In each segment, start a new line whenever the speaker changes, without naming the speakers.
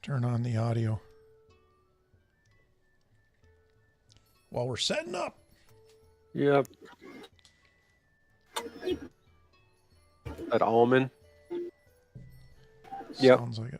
Turn on the audio. While we're setting up.
Yep. That almond. Yep.
Sounds like it.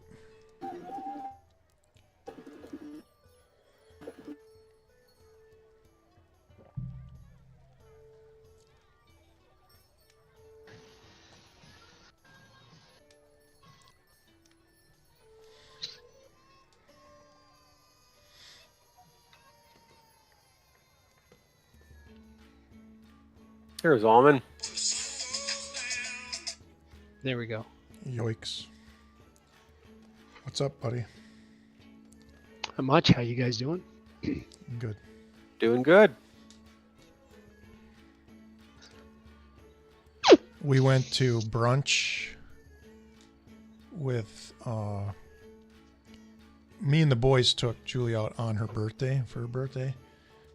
Here's almond.
There we go.
Yoicks. What's up, buddy?
Not much. How you guys doing?
Good.
Doing good.
We went to brunch with me and the boys took Julie out on her birthday for her birthday.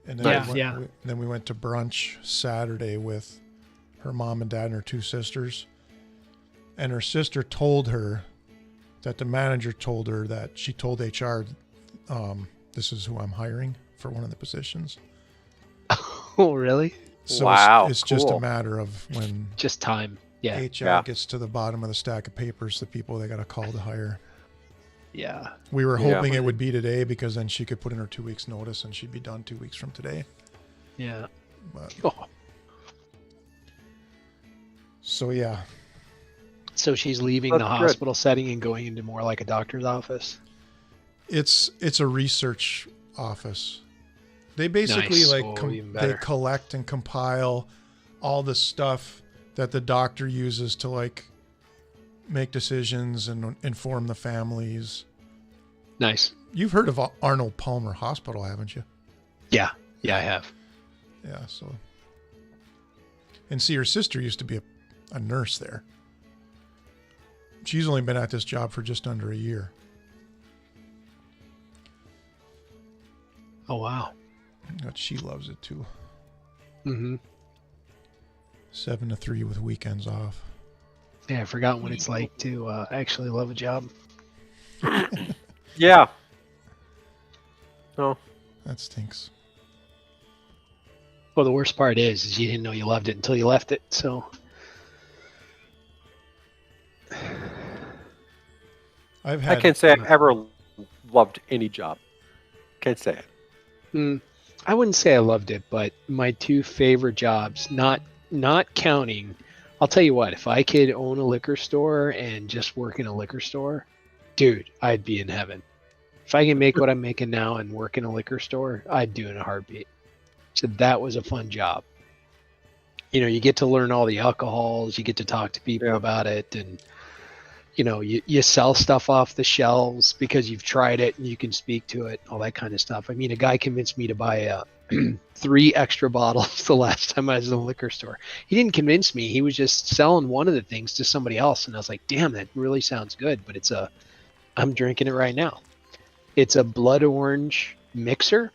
And then then we went to brunch Saturday with her mom and dad and her two sisters. And her sister told her that the manager told her that she told HR, this is who I'm hiring for one of the positions.
Oh, really?
So
wow,
it's
cool.
just a matter of when
Just time. Yeah.
HR gets to the bottom of the stack of papers, the people they got to call to hire.
Yeah.
We were hoping it would be today because then she could put in her 2 weeks notice and she'd be done 2 weeks from today.
Yeah.
But,
Oh.
so yeah.
So she's leaving
That's
the
good.
hospital setting and going into more like a doctor's office.
It's a research office. They basically
Nice.
they collect and compile all the stuff that the doctor uses to like make decisions and inform the families.
Nice.
You've heard of Arnold Palmer Hospital, haven't you?
Yeah. Yeah, I have.
Yeah, so. And see, her sister used to be a nurse there. She's only been at this job for just under a year.
Oh, wow.
But she loves it too.
Mm-hmm.
7 to 3 with weekends off.
Yeah, I forgot what it's like to actually love a job.
Yeah. Oh.
That stinks.
Well, the worst part is you didn't know you loved it until you left it. So
I've
I
had
can't say I've ever loved any job. Can't say it.
I wouldn't say I loved it, but my two favorite jobs, not counting, I'll tell you what, if I could own a liquor store and just work in a liquor store, dude, I'd be in heaven. If I can make what I'm making now and work in a liquor store, I'd do it in a heartbeat. So that was a fun job. You know, you get to learn all the alcohols, you get to talk to people about it, and you know, you sell stuff off the shelves because you've tried it and you can speak to it, all that kind of stuff. I mean, a guy convinced me to buy 3 extra bottles the last time I was in the liquor store. He didn't convince me. He was just selling one of the things to somebody else. And I was like, damn, that really sounds good. But I'm drinking it right now. It's a blood orange mixer.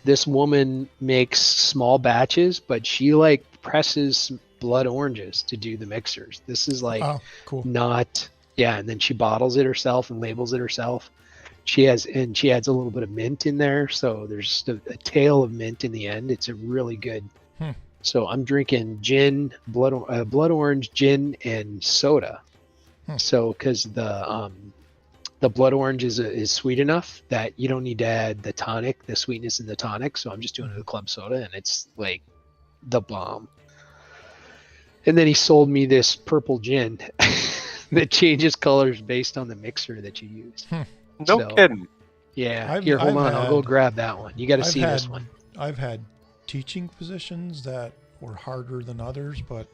This woman makes small batches, but she like presses blood oranges to do the mixers. This is like
cool.
And then she bottles it herself and labels it herself. She adds a little bit of mint in there, so there's a tail of mint in the end. It's a really good. So I'm drinking gin, blood orange, gin, and soda. So because the blood orange is sweet enough that you don't need to add the sweetness in the tonic. So I'm just doing it with club soda, and it's like the bomb. And then he sold me this purple gin that changes colors based on the mixer that you use.
No kidding.
Yeah. Hold on. I'll go grab that one. You got to see this one.
I've had teaching positions that were harder than others, but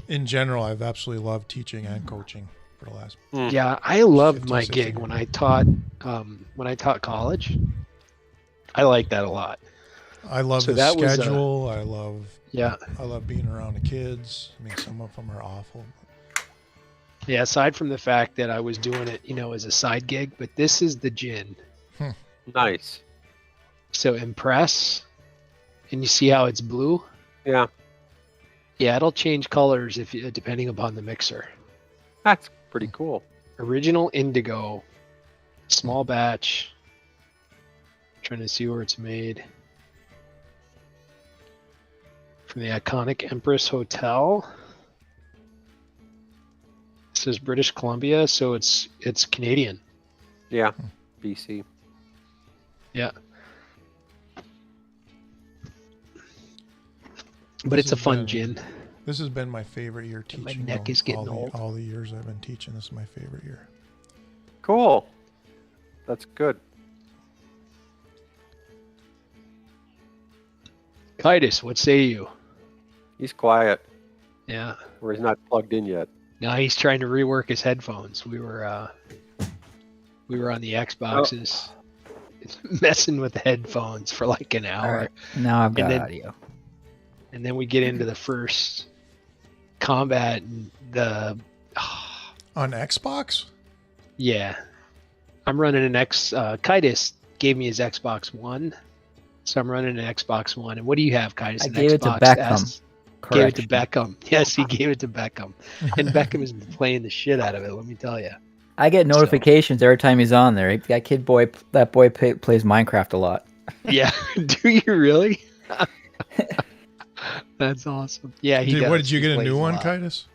in general, I've absolutely loved teaching and coaching for the last.
Yeah, I loved my gig when I taught college. I like that a lot.
I love the schedule. I love being around the kids. I mean, some of them are awful.
Yeah, aside from the fact that I was doing it, as a side gig, but this is the gin.
Nice.
So impress, and you see how it's blue?
Yeah.
Yeah, it'll change colors depending upon the mixer.
That's pretty cool.
Original indigo, Small batch. Trying to see where it's made. From the iconic Empress Hotel. It says British Columbia, so it's Canadian.
Yeah, BC.
Yeah. But it's a fun gin.
This has been my favorite year teaching.
My neck is getting old.
All the years I've been teaching, this is my favorite year.
Cool. That's good.
Titus, what say you?
He's quiet.
Yeah.
Or he's not plugged in yet.
No, he's trying to rework his headphones. We were on the Xboxes messing with the headphones for like an hour.
All right. Now I've got audio.
And then we get into the first combat and
on Xbox?
Yeah. I'm running an Kitus gave me his Xbox One. So I'm running an Xbox One. And what do you have, Kitus?
I gave it to Beckham.
Gave it to Beckham. Yes, he gave it to Beckham. And Beckham has been playing the shit out of it, let me tell you.
I get notifications every time he's on there. That boy plays Minecraft a lot.
Yeah. Do you really? That's awesome. Yeah,
what did you get a new one, Kitus?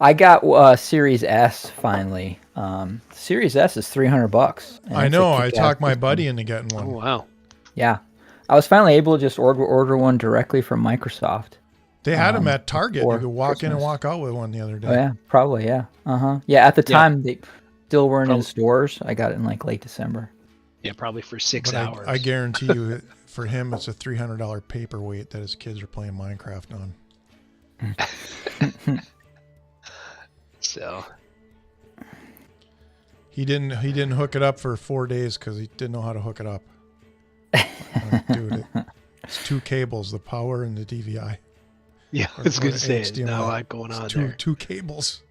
I got Series S finally. Series S is $300.
I know. I talked my buddy into getting one.
Oh wow.
Yeah, I was finally able to just order one directly from Microsoft.
They had them at Target. You could walk in and walk out with one the other day.
Oh yeah, probably yeah. Yeah, at the time they still weren't in stores. I got it in like late December.
Yeah, probably for 6 hours.
I guarantee you, for him, it's a $300 paperweight that his kids are playing Minecraft on.
So
he didn't hook it up for 4 days because he didn't know how to hook it up. Dude, it's 2 cables, the power and the DVI.
Yeah, I was going to say it's not a lot going on there. 2
cables.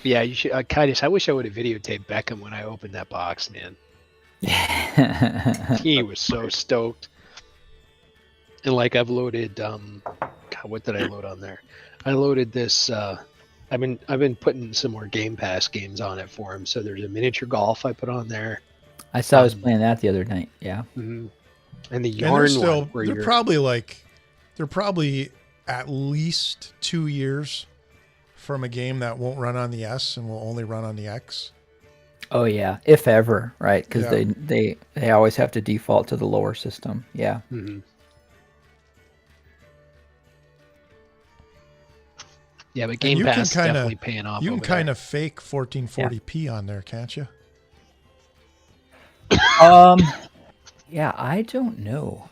Yeah, you should. Kitus, I wish I would have videotaped Beckham when I opened that box, man. He was so stoked. And like I've loaded, God, what did I load on there? I loaded this. I've been putting some more Game Pass games on it for him. So there's a miniature golf I put on there.
I saw I was playing that the other night. Yeah.
Mm-hmm. And the yarn one.
They're probably at least 2 years from a game that won't run on the S and will only run on the X.
Oh yeah, if ever, right? Because they always have to default to the lower system. Yeah.
Mm-hmm. Yeah, but Game Pass is definitely paying off.
You can kind of fake 1440p on there, can't you?
Yeah, I don't know.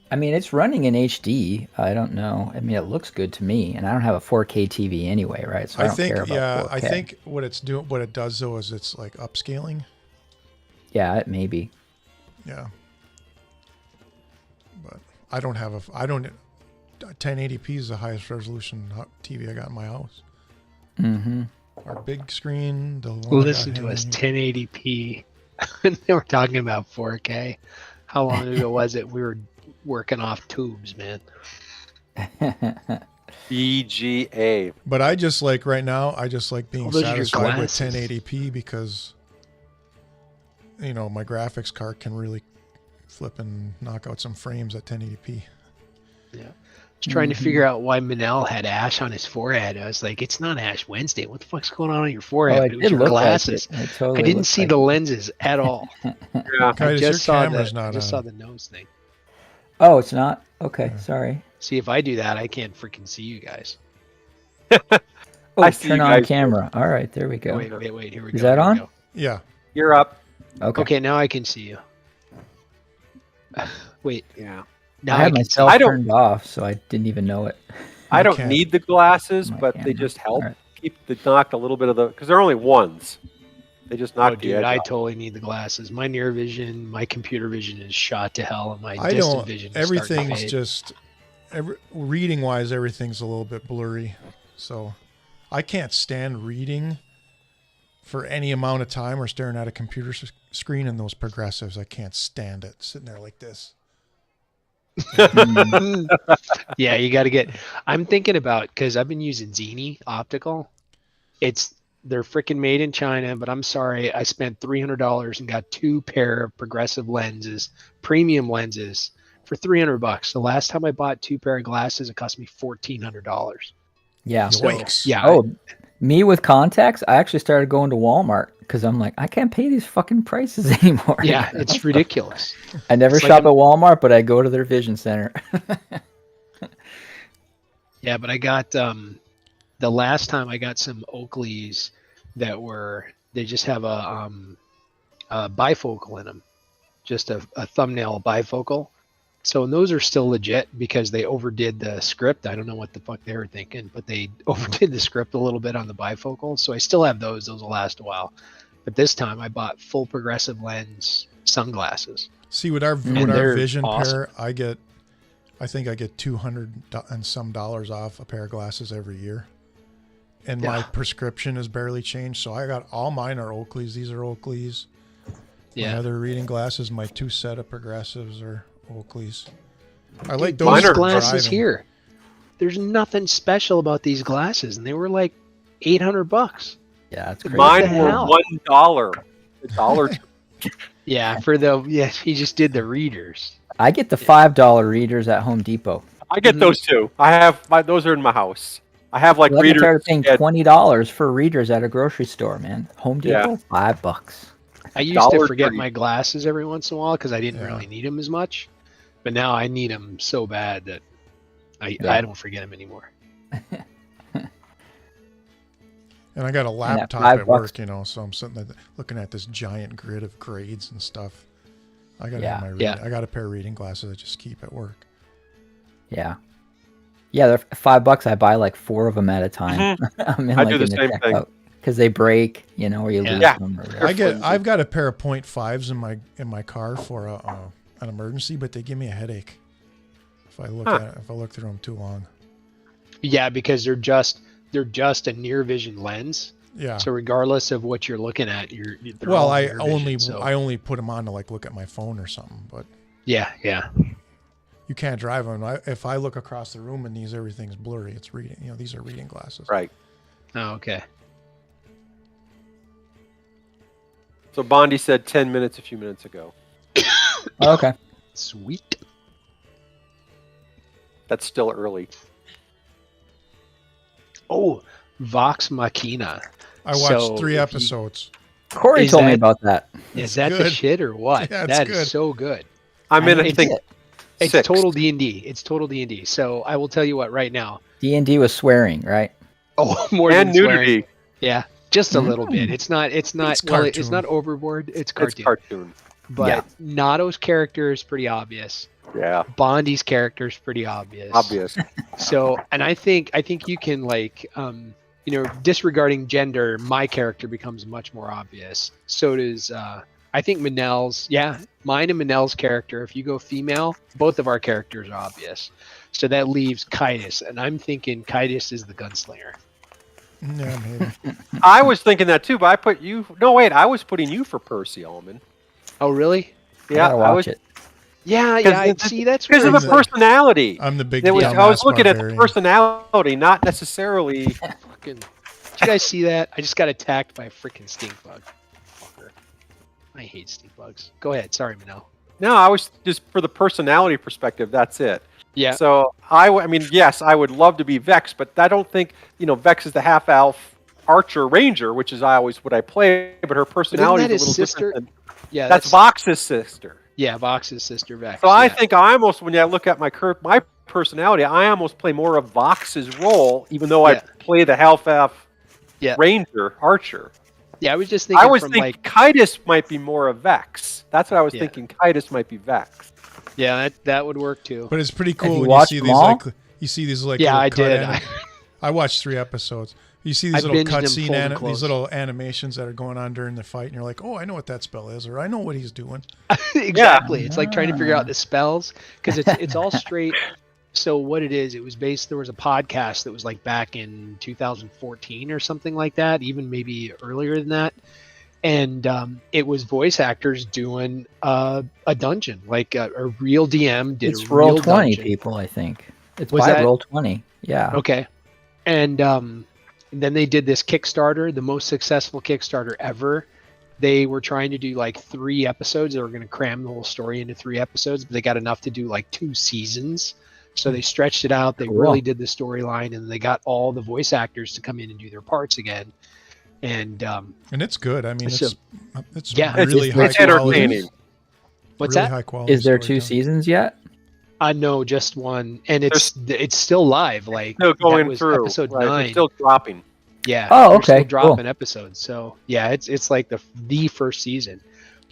I mean, it's running in HD. I don't know. I mean, it looks good to me, and I don't have a 4K TV anyway, right? So I don't care about 4K.
I think what it does though is it's like upscaling.
Yeah, it may be.
Yeah. But I don't 1080p is the highest resolution TV I got in my house.
Mm-hmm.
Our big screen.
Listen to us, 1080p. They were talking about 4K. How long ago was it? We were working off tubes, man.
EGA.
But I just like right now, being satisfied with 1080p because, my graphics card can really flip and knock out some frames at 1080p.
Yeah. I was trying to figure out why Minel had ash on his forehead. I was like, it's not Ash Wednesday. What the fuck's going on your forehead? It was your glasses.
Like totally
I didn't see the lenses at all.
Yeah.
I just saw the nose thing.
Oh, it's not? Okay, sorry.
See, if I do that, I can't freaking see you guys.
Oh, turn on camera. All right, there we go.
Wait, here we go.
Is that on?
Yeah.
You're up.
Okay, now I can see you. Wait.
Yeah.
Now I had myself turned off, so I didn't even know it.
I don't need the glasses, but they just help keep knock a little bit of because they're only ones. They just knock the edge
I
off.
totally need the glasses. My near vision, my computer vision is shot to hell, and my distant vision is
everything's just reading wise, everything's a little bit blurry. So I can't stand reading for any amount of time or staring at a computer screen and those progressives. I can't stand it. Sitting there like this.
Yeah, you got to get. I'm thinking about because I've been using Zini optical. It's They're freaking made in China, but I'm sorry, I spent $300 and got 2 pair of progressive lenses, premium lenses, for $300. The last time I bought 2 pair of glasses, it cost me $1,400.
Yeah.
Yikes.
Yeah.
Oh, me with contacts, I actually started going to Walmart because I'm like, I can't pay these fucking prices anymore.
Yeah, it's ridiculous.
I never shop at Walmart, but I go to their vision center.
Yeah, but I got the last time I got some Oakleys that they just have a bifocal in them, just a thumbnail bifocal. So, and those are still legit because they overdid the script. I don't know what the fuck they were thinking, but they overdid the script a little bit on the bifocal. So I still have those. Those will last a while. But this time I bought full progressive lens sunglasses.
See, with our vision
awesome.
pair, I think I get $200 and some dollars off a pair of glasses every year. And my prescription is barely changed. So I got all mine are Oakleys. These are Oakleys.
Yeah.
My other reading glasses, my 2 set of progressives are Oakleys. I like those
glasses here. There's nothing special about these glasses, and they were like $800.
Yeah, that's crazy.
Mine were $1. $1.
Yeah, he just did the readers.
I get the $5 readers at Home Depot.
I get those too. I have those are in my house. I have like readers.
I started paying $20 for readers at a grocery store, man. Home Depot, $5.
I used to forget my glasses every once in a while because I didn't really need them as much. But now I need them so bad that I don't forget them anymore.
And I got a laptop at work, so I'm sitting there looking at this giant grid of grades and stuff. I got I got a pair of reading glasses I just keep at work.
Yeah. Yeah, they're $5. I buy like 4 of them at a time.
I do the same thing.
Because they break, or you lose them.
I've got a pair of 0.5s in my car for an emergency, but they give me a headache if I look through them too long.
Yeah, because they're just a near vision lens.
Yeah.
So regardless of what you're looking at,
I only put them on to like look at my phone or something, but
yeah.
You can't drive them. If I look across the room and everything's blurry, it's reading. These are reading glasses.
Right.
Oh, okay.
So Bondi said 10 minutes a few minutes ago.
Okay.
Sweet.
That's still early.
Oh, Vox Machina.
I watched 3 episodes.
Corey told me about that.
Is that the shit or what?
Yeah,
that
good.
Is so good.
I'm in, I think,
it's
6.
total D&D. It's total D&D. So I will tell you what right now.
D&D was swearing, right?
Oh, more
and
than
nudity.
Swearing. Yeah, just a little bit. It's not it's not overboard. It's cartoon.
It's cartoon.
But Nato's character is pretty obvious.
Yeah.
Bondi's character is pretty obvious. So, and I think you can disregarding gender, my character becomes much more obvious. So does I think Minel's. Yeah, mine and Minel's character. If you go female, both of our characters are obvious. So that leaves Kaitis, and I'm thinking Kaitis is the gunslinger.
Yeah, maybe.
I was thinking that too, but I put you. No, wait. I was putting you for Percy Ullman.
Oh, really?
Yeah,
I watch it.
Yeah. See, that's
because of the personality.
I'm the big.
I was looking at the personality, not necessarily.
Fucking. Did you guys see that? I just got attacked by a freaking stink bug. Fucker. I hate stink bugs. Go ahead. Sorry, Minel.
No, I was just for the personality perspective. That's it.
Yeah.
So I mean, yes, I would love to be Vex, but I don't think Vex is the half elf archer ranger, which is what I play. But her personality is a little different. Yeah, that's Vox's sister.
Yeah, Vox's sister Vex.
So I think I almost, when I look at my personality, I almost play more of Vox's role, even though I play the half elf ranger archer.
Yeah, I was just thinking.
I was thinking Kaitis might be more of Vex. That's what I was thinking. Kaitis might be Vex.
Yeah, that would work too.
But it's pretty cool when you see these
Yeah, I did.
I watched 3 episodes. You see these little cutscene, these little animations that are going on during the fight, and you're like, "Oh, I know what that spell is," or "I know what he's doing."
Exactly. Yeah. It's like trying to figure out the spells because it's all straight. So what it is, it was based. There was a podcast that was like back in 2014 or something like that, even maybe earlier than that. And it was voice actors doing a dungeon, like a real DM did.
It's Roll20 people, I think. It's by Roll20. Yeah.
Okay. And then they did this Kickstarter, the most successful Kickstarter ever. They were trying to do like 3 episodes. They were going to cram the whole story into 3 episodes, but they got enough to do like 2 seasons. So they stretched it out. They really did the storyline, and they got all the voice actors to come in and do their parts again. And
it's good. I mean, it's
really high quality. Entertaining.
What's
really
that?
High quality.
Is there 2 seasons yet?
No, just 1, and it's still live. Like
still going through
episode
9. It's still dropping.
Yeah.
Oh, okay.
Still dropping episodes. So yeah, it's like the first season,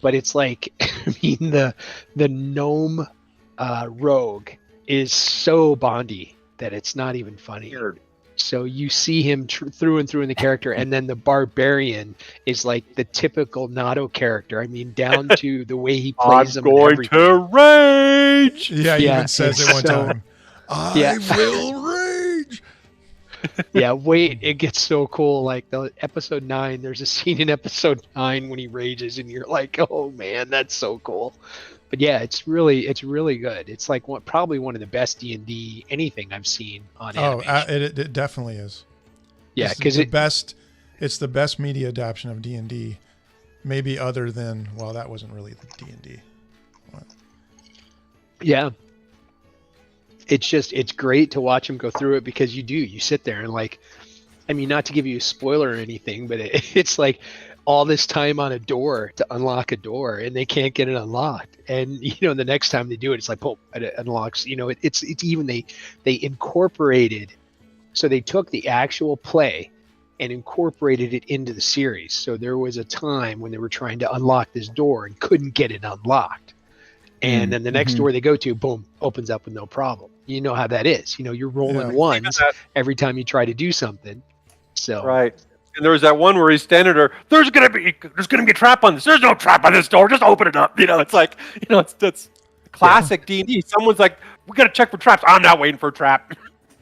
but it's like I mean the gnome rogue is so Bondy that it's not even funny. Weird. So you see him through and through in the character, and then the barbarian is like the typical Nato character. I mean, down to the way he plays him. I'm going to
rage.
Yeah, he even says it one time. I will rage.
Yeah, wait, it gets so cool. Like the episode 9, there's a scene in episode 9 when he rages, and you're like, oh man, that's so cool. But yeah, it's really good. It's like probably one of the best D&D anything I've seen on animation.
It definitely is.
Yeah, because
it's the best media adaptation of D&D, maybe other than that wasn't really the D&D.
Yeah. It's great to watch him go through it, because you sit there and like, I mean, not to give you a spoiler or anything, but it's like all this time on a door to unlock a door, and they can't get it unlocked. And the next time they do it, it's like, boom, it unlocks. It's even they incorporated, so they took the actual play and incorporated it into the series. So there was a time when they were trying to unlock this door and couldn't get it unlocked. And then the next door they go to, boom, opens up with no problem. You know how that is. You're rolling ones every time you try to do something. So
right. And there was that one where he's standing there. There's gonna be a trap on this. There's no trap on this door. Just open it up. It's like it's classic D&D. Someone's like, we gotta check for traps. I'm not waiting for a trap.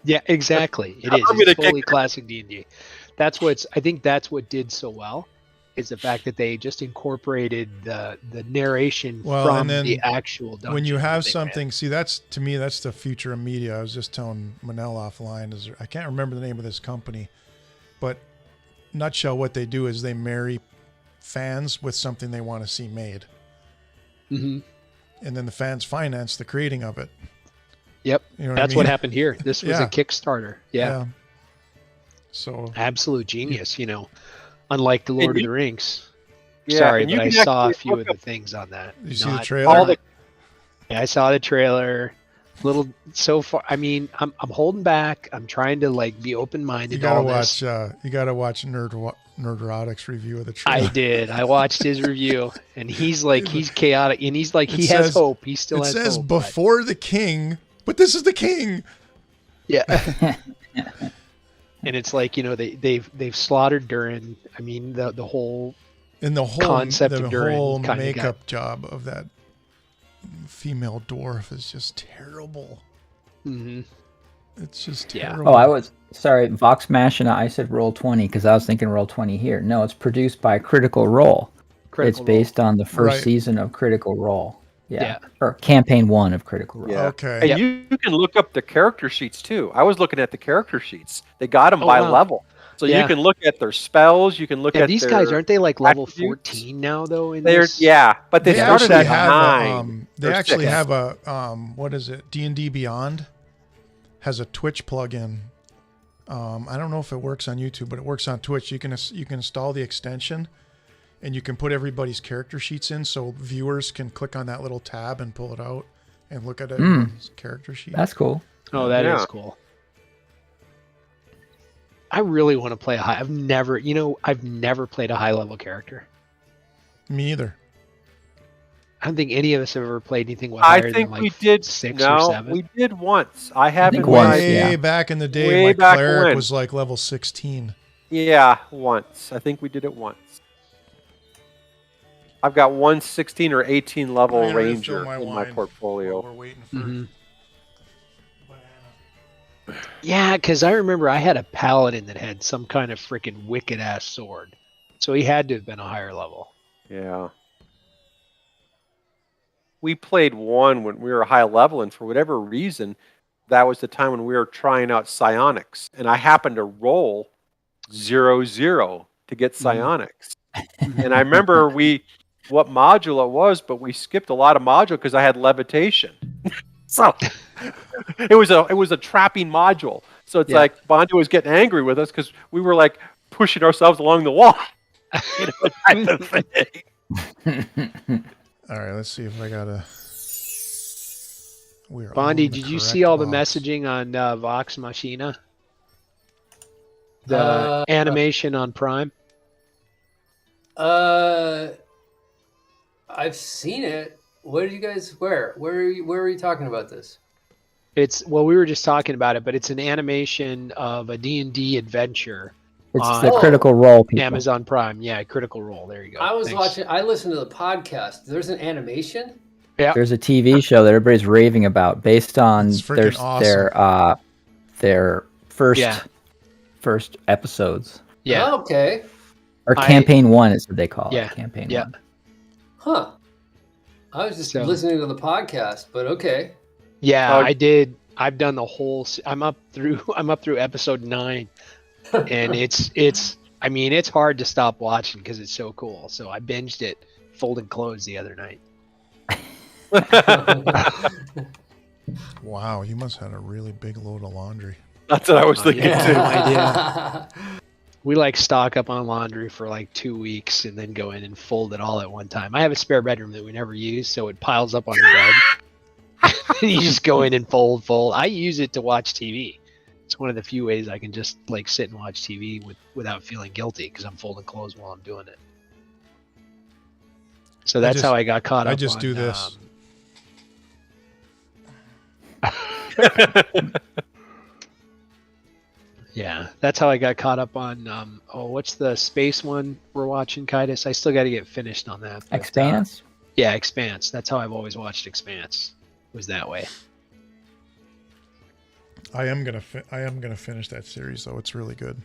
Yeah, exactly. It is. It's totally classic D&D. I think that's what did so well, is the fact that they just incorporated the narration from the actual dungeon.
When you have something, to me, that's the future of media. I was just telling Minel offline, I can't remember the name of this company, but nutshell, what they do is they marry fans with something they want to see made. Mm-hmm. And then the fans finance the creating of it.
Yep. That's what happened here. This was a Kickstarter. Yeah.
So
absolute genius, unlike the Lord of the Rings. Sorry, but I saw a few of the things on that.
Did you see the trailer?
I saw the trailer. Little so far. I mean, I'm holding back. I'm trying to be open-minded.
You gotta watch Nerdotic's review of the trailer.
I did. I watched his review, and he's chaotic, and he's like, he has hope. He still has hope. It says
before the king, but this is the king.
Yeah. And it's like, they've slaughtered Durin. I mean, the whole concept of Durin,
the whole makeup job of that female dwarf is just terrible.
Mm-hmm.
It's just terrible.
Oh, I was sorry, Vox Machina. I said Roll20 because I was thinking Roll20 here. No, it's produced by Critical Role. It's based on the first season of Critical Role. Yeah. Or campaign 1 of Critical Role.
Yeah. Okay. And you can look up the character sheets too. I was looking at the character sheets. They got them by level. So you can look at their spells. You can look at
these guys. Aren't they like level 14 now though?
But they started at 9.
They actually have a what is it? D&D Beyond has a Twitch plugin. I don't know if it works on YouTube, but it works on Twitch. You can install the extension, and you can put everybody's character sheets in, so viewers can click on that little tab and pull it out and look at everybody's character sheet.
That's cool.
Oh, that is cool. I really want to play I've never played a high level character.
Me either.
I don't think any of us have ever played anything higher than we did 6 or 7.
We did once. I haven't
way back in the day. My cleric was like level 16.
Yeah, once. I think we did it once. I've got one 16 or 18 level ranger in my portfolio.
We're waiting for
Yeah, because I remember I had a paladin that had some kind of freaking wicked ass sword, so he had to have been a higher level.
Yeah. We played one when we were high level, and for whatever reason, that was the time when we were trying out psionics, and I happened to roll 00 to get psionics. And I remember what module it was, but we skipped a lot of module because I had levitation. So it was a trapping module. So it's like Bondi was getting angry with us because we were like pushing ourselves along the wall. Type of thing.
All right, let's see if I got a.
Bondi, did you see all the messaging on Vox Machina? The animation on Prime?
I've seen it. What did you guys? Where are you talking about this?
We were just talking about it, but it's an animation of a D&D adventure.
It's the Critical Role people.
Amazon Prime. Yeah, Critical Role. There you go.
I listened to the podcast. There's an animation?
Yeah.
There's a TV show that everybody's raving about based on their first episodes.
Yeah.
Oh, okay.
Or Campaign 1 is what they call it. Campaign 1.
Huh. I was just listening to the podcast, but okay.
Yeah, I did. I've done the whole. I'm up through episode 9, and it's hard to stop watching because it's so cool. So I binged it, folding clothes the other night.
Wow, you must have had a really big load of laundry.
That's what I was thinking too.
Idea. We stock up on laundry for 2 weeks and then go in and fold it all at one time. I have a spare bedroom that we never use, so it piles up on the bed. And you just go in and fold. I use it to watch TV. It's one of the few ways I can just sit and watch TV without feeling guilty because I'm folding clothes while I'm doing it. So that's how I got caught up.
I just do this.
Yeah, that's how I got caught up on. What's the space one we're watching, Kaitis? I still got to get finished on that. But,
Expanse?
Yeah, Expanse. That's how I've always watched Expanse. Was that way.
I am gonna finish that series though. It's really good.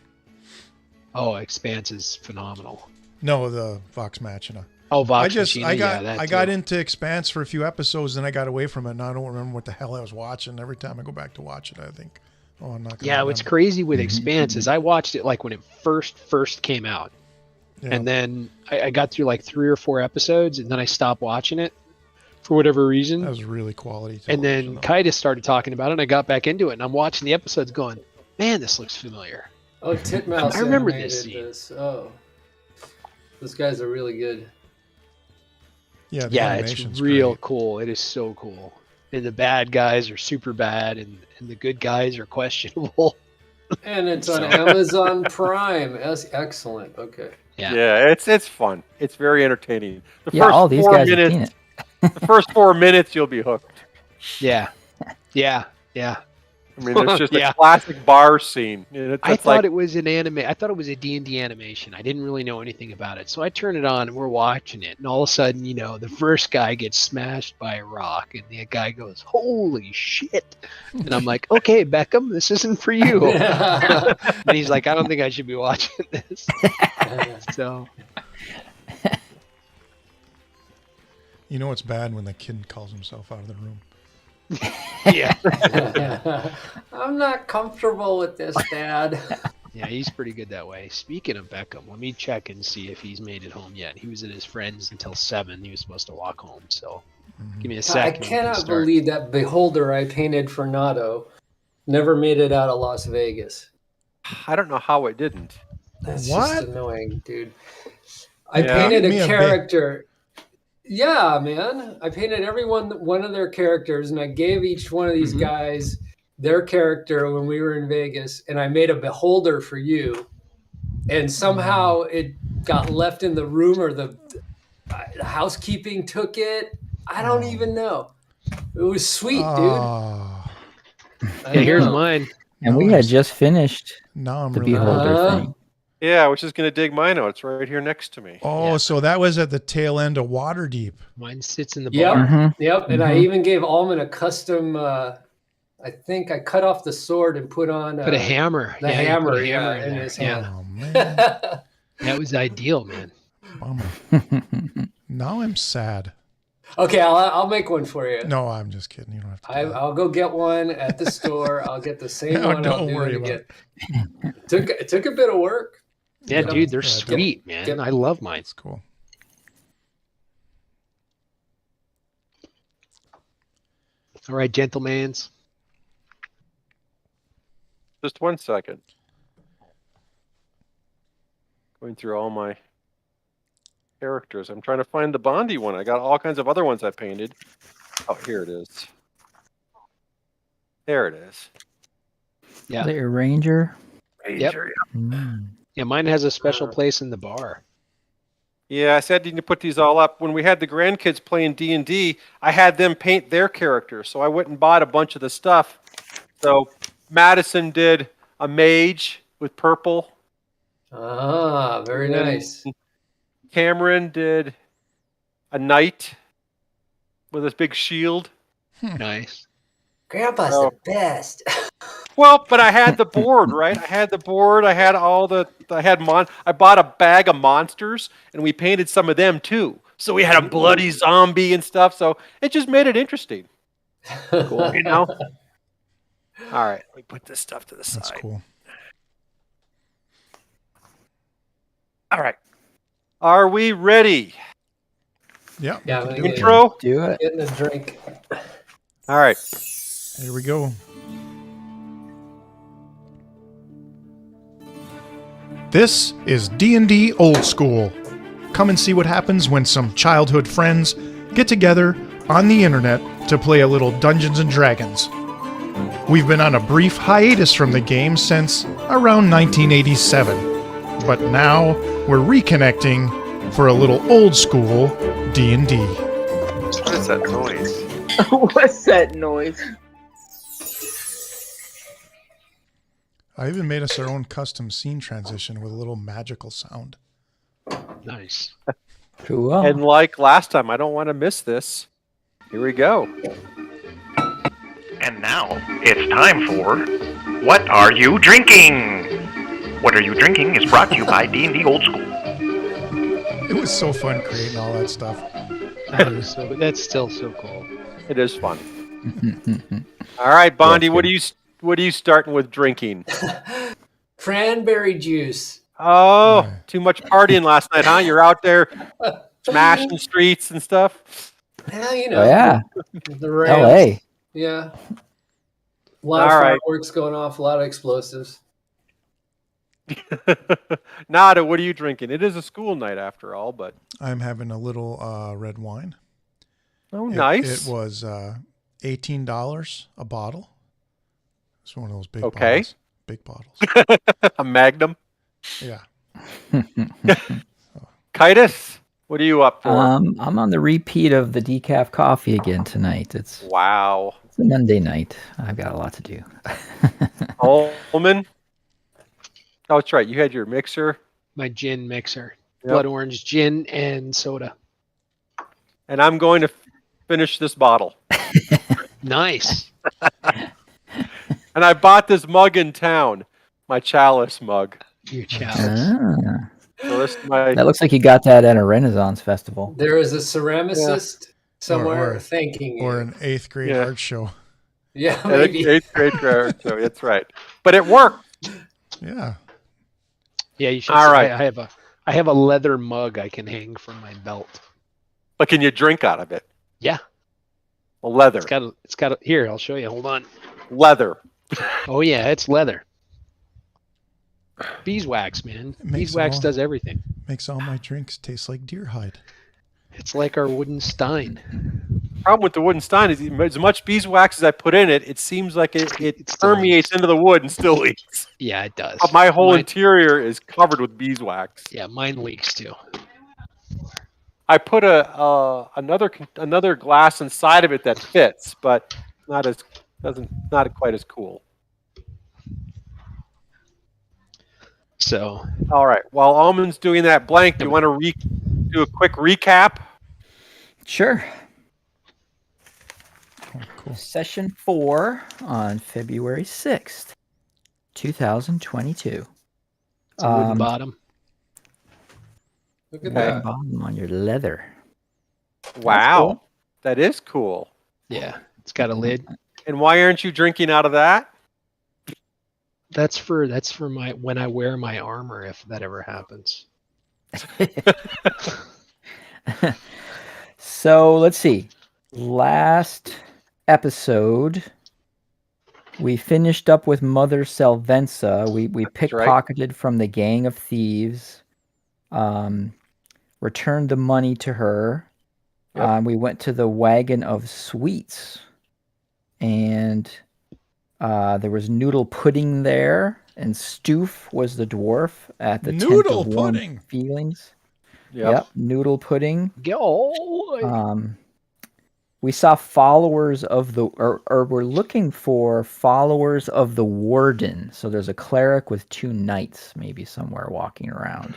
Oh, Expanse is phenomenal.
No, the Vox Machina.
Oh, Vox Machina.
I got into Expanse for a few episodes, and I got away from it. And I don't remember what the hell I was watching. Every time I go back to watch it, I think, "Oh, I'm not."
What's crazy with Expanse is I watched it when it first came out, and then I got through 3 or 4 episodes, and then I stopped watching it for whatever reason.
That was really quality.
And then Kaitis started talking about it, and I got back into it, and I'm watching the episodes, going, "Man, this looks familiar."
Oh, Titmouse!
I remember this scene.
Oh, those guys are really good.
Yeah,
it's real cool. It is so cool. And the bad guys are super bad, and the good guys are questionable.
And it's on Amazon Prime. That's excellent. Okay.
Yeah, it's fun. It's very entertaining. The first
all these
4
guys
minutes,
have seen it.
The first 4 minutes, you'll be hooked.
Yeah.
I mean, it's just a classic bar scene.
I thought it was an anime. I thought it was a D&D animation. I didn't really know anything about it. So I turn it on and we're watching it. And all of a sudden, the first guy gets smashed by a rock. And the guy goes, "Holy shit." And I'm like, "Okay, Beckham, this isn't for you." And he's like, "I don't think I should be watching this." So.
You know it's bad when the kid calls himself out of the room.
Yeah.
I'm not comfortable with this, Dad.
Yeah, he's pretty good that way. Speaking of Beckham, let me check and see if he's made it home yet. He was at his friend's until 7. He was supposed to walk home, so give me a second.
I cannot believe that beholder I painted for Nato never made it out of Las Vegas.
I don't know how it didn't.
That's just annoying, dude. I painted a character. Yeah, man. I painted one of their characters, and I gave each one of these guys their character when we were in Vegas, and I made a beholder for you. And somehow it got left in the room, or the housekeeping took it. I don't even know. It was sweet, dude.
Here's mine.
And we had just finished the beholder thing.
Yeah, I was just going to dig mine out. It's right here next to me.
Oh, so that was at the tail end of Waterdeep.
Mine sits in the bar.
Yep. And I even gave Alman a custom, I think I cut off the sword and put on
a hammer.
The hammer in his hand.
Oh, man.
That was ideal, man.
Bummer. Now I'm sad.
Okay, I'll make one for you.
No, I'm just kidding. You don't have to.
I'll go get one at the store. I'll get the same
No,
one.
don't
I'll do
worry
it
about
again. It took a bit of work.
Yeah, dude, they're sweet, man. I love mine.
It's cool.
All right, gentlemans.
Just 1 second. Going through all my characters. I'm trying to find the Bondi one. I got all kinds of other ones I painted. Oh, here it is. There it is.
Yeah.
The Ranger.
Ranger.
Yep. Yeah, mine has a special place in the bar.
Yeah, I said I didn't put these all up. When we had the grandkids playing D&D, I had them paint their characters, so I went and bought a bunch of the stuff. So Madison did a mage with purple.
Ah, very nice.
Cameron did a knight with a big shield.
Nice.
Grandpa's the best.
Well, but I had the board, right? I had the board. I had I bought a bag of monsters, and we painted some of them too. So we had a bloody zombie and stuff. So it just made it interesting. Cool, you know. All right, let me put this stuff to the side.
That's cool.
All right, are we ready?
Yeah.
Intro.
Do it.
Getting a drink.
All right.
Here we go. This is D&D Old School. Come and see what happens when some childhood friends get together on the internet to play a little Dungeons & Dragons. We've been on a brief hiatus from the game since around 1987, but now we're reconnecting for a little old school D&D.
What is that noise?
What's that noise?
I even made us our own custom scene transition with a little magical sound.
Nice.
Cool.
And like last time, I don't want to miss this. Here we go.
And now it's time for What Are You Drinking? What Are You Drinking is brought to you by D&D Old School.
It was so fun creating all that stuff.
That's still so cool.
It is fun. All right, Bondi, what are you starting with drinking?
Cranberry juice.
Oh, too much partying last night, huh? You're out there smashing streets and stuff.
Well, you know.
Oh, yeah.
The Rams.
LA.
Yeah. A lot of fireworks going off, a lot of explosives.
Nada, what are you drinking? It is a school night after all, but
I'm having a little red wine.
Oh, nice.
It was $18 a bottle. It's one of those big bottles. Big bottles.
A Magnum.
Yeah.
Kitus, what are you up for?
I'm on the repeat of the decaf coffee again tonight. It's
wow.
It's a Monday night. I've got a lot to do.
Holman? Oh, that's right. You had your mixer.
My gin mixer.
Yep.
Blood orange gin and soda.
And I'm going to finish this bottle.
Nice.
And I bought this mug in town. My chalice mug.
Your chalice.
So this is my...
That looks like you got that at a Renaissance festival.
There is a ceramicist somewhere thanking you.
Or an 8th grade art show.
Yeah, maybe.
8th grade art show. That's right. But it worked.
Yeah.
Yeah, you should.
All right.
I have a leather mug I can hang from my belt.
But can you drink out of it?
Yeah.
Well, leather.
It's got here, I'll show you. Hold on.
Leather.
Oh yeah, it's leather. Beeswax, man. Beeswax does everything.
Makes all my drinks taste like deer hide.
It's like our wooden stein.
Problem with the wooden stein is as much beeswax as I put in it, it seems like it permeates into the wood and still leaks.
Yeah, it does.
My whole interior is covered with beeswax.
Yeah, mine leaks too.
I put another glass inside of it that fits, but not quite as cool.
So,
all right. While Almond's doing that, Blank, do you want to do a quick recap?
Sure.
Oh, cool.
Session 4 on February 6th, 2022.
It's a wooden bottom.
Look at that.
Bottom on your leather.
Wow. That is cool.
Yeah, it's got a lid.
And why aren't you drinking out of that?
That's for my when I wear my armor, if that ever happens.
So let's see. Last episode, we finished up with Mother Selvenza. We pickpocketed from the gang of thieves. Returned the money to her. Yep. We went to the wagon of sweets, and there was noodle pudding there, and Stoof was the dwarf at the
noodle
tent of warm
pudding
feelings. Yep, noodle pudding.
Go.
We saw followers of the, or we're looking for followers of the warden. So there's a cleric with 2 knights, maybe somewhere walking around,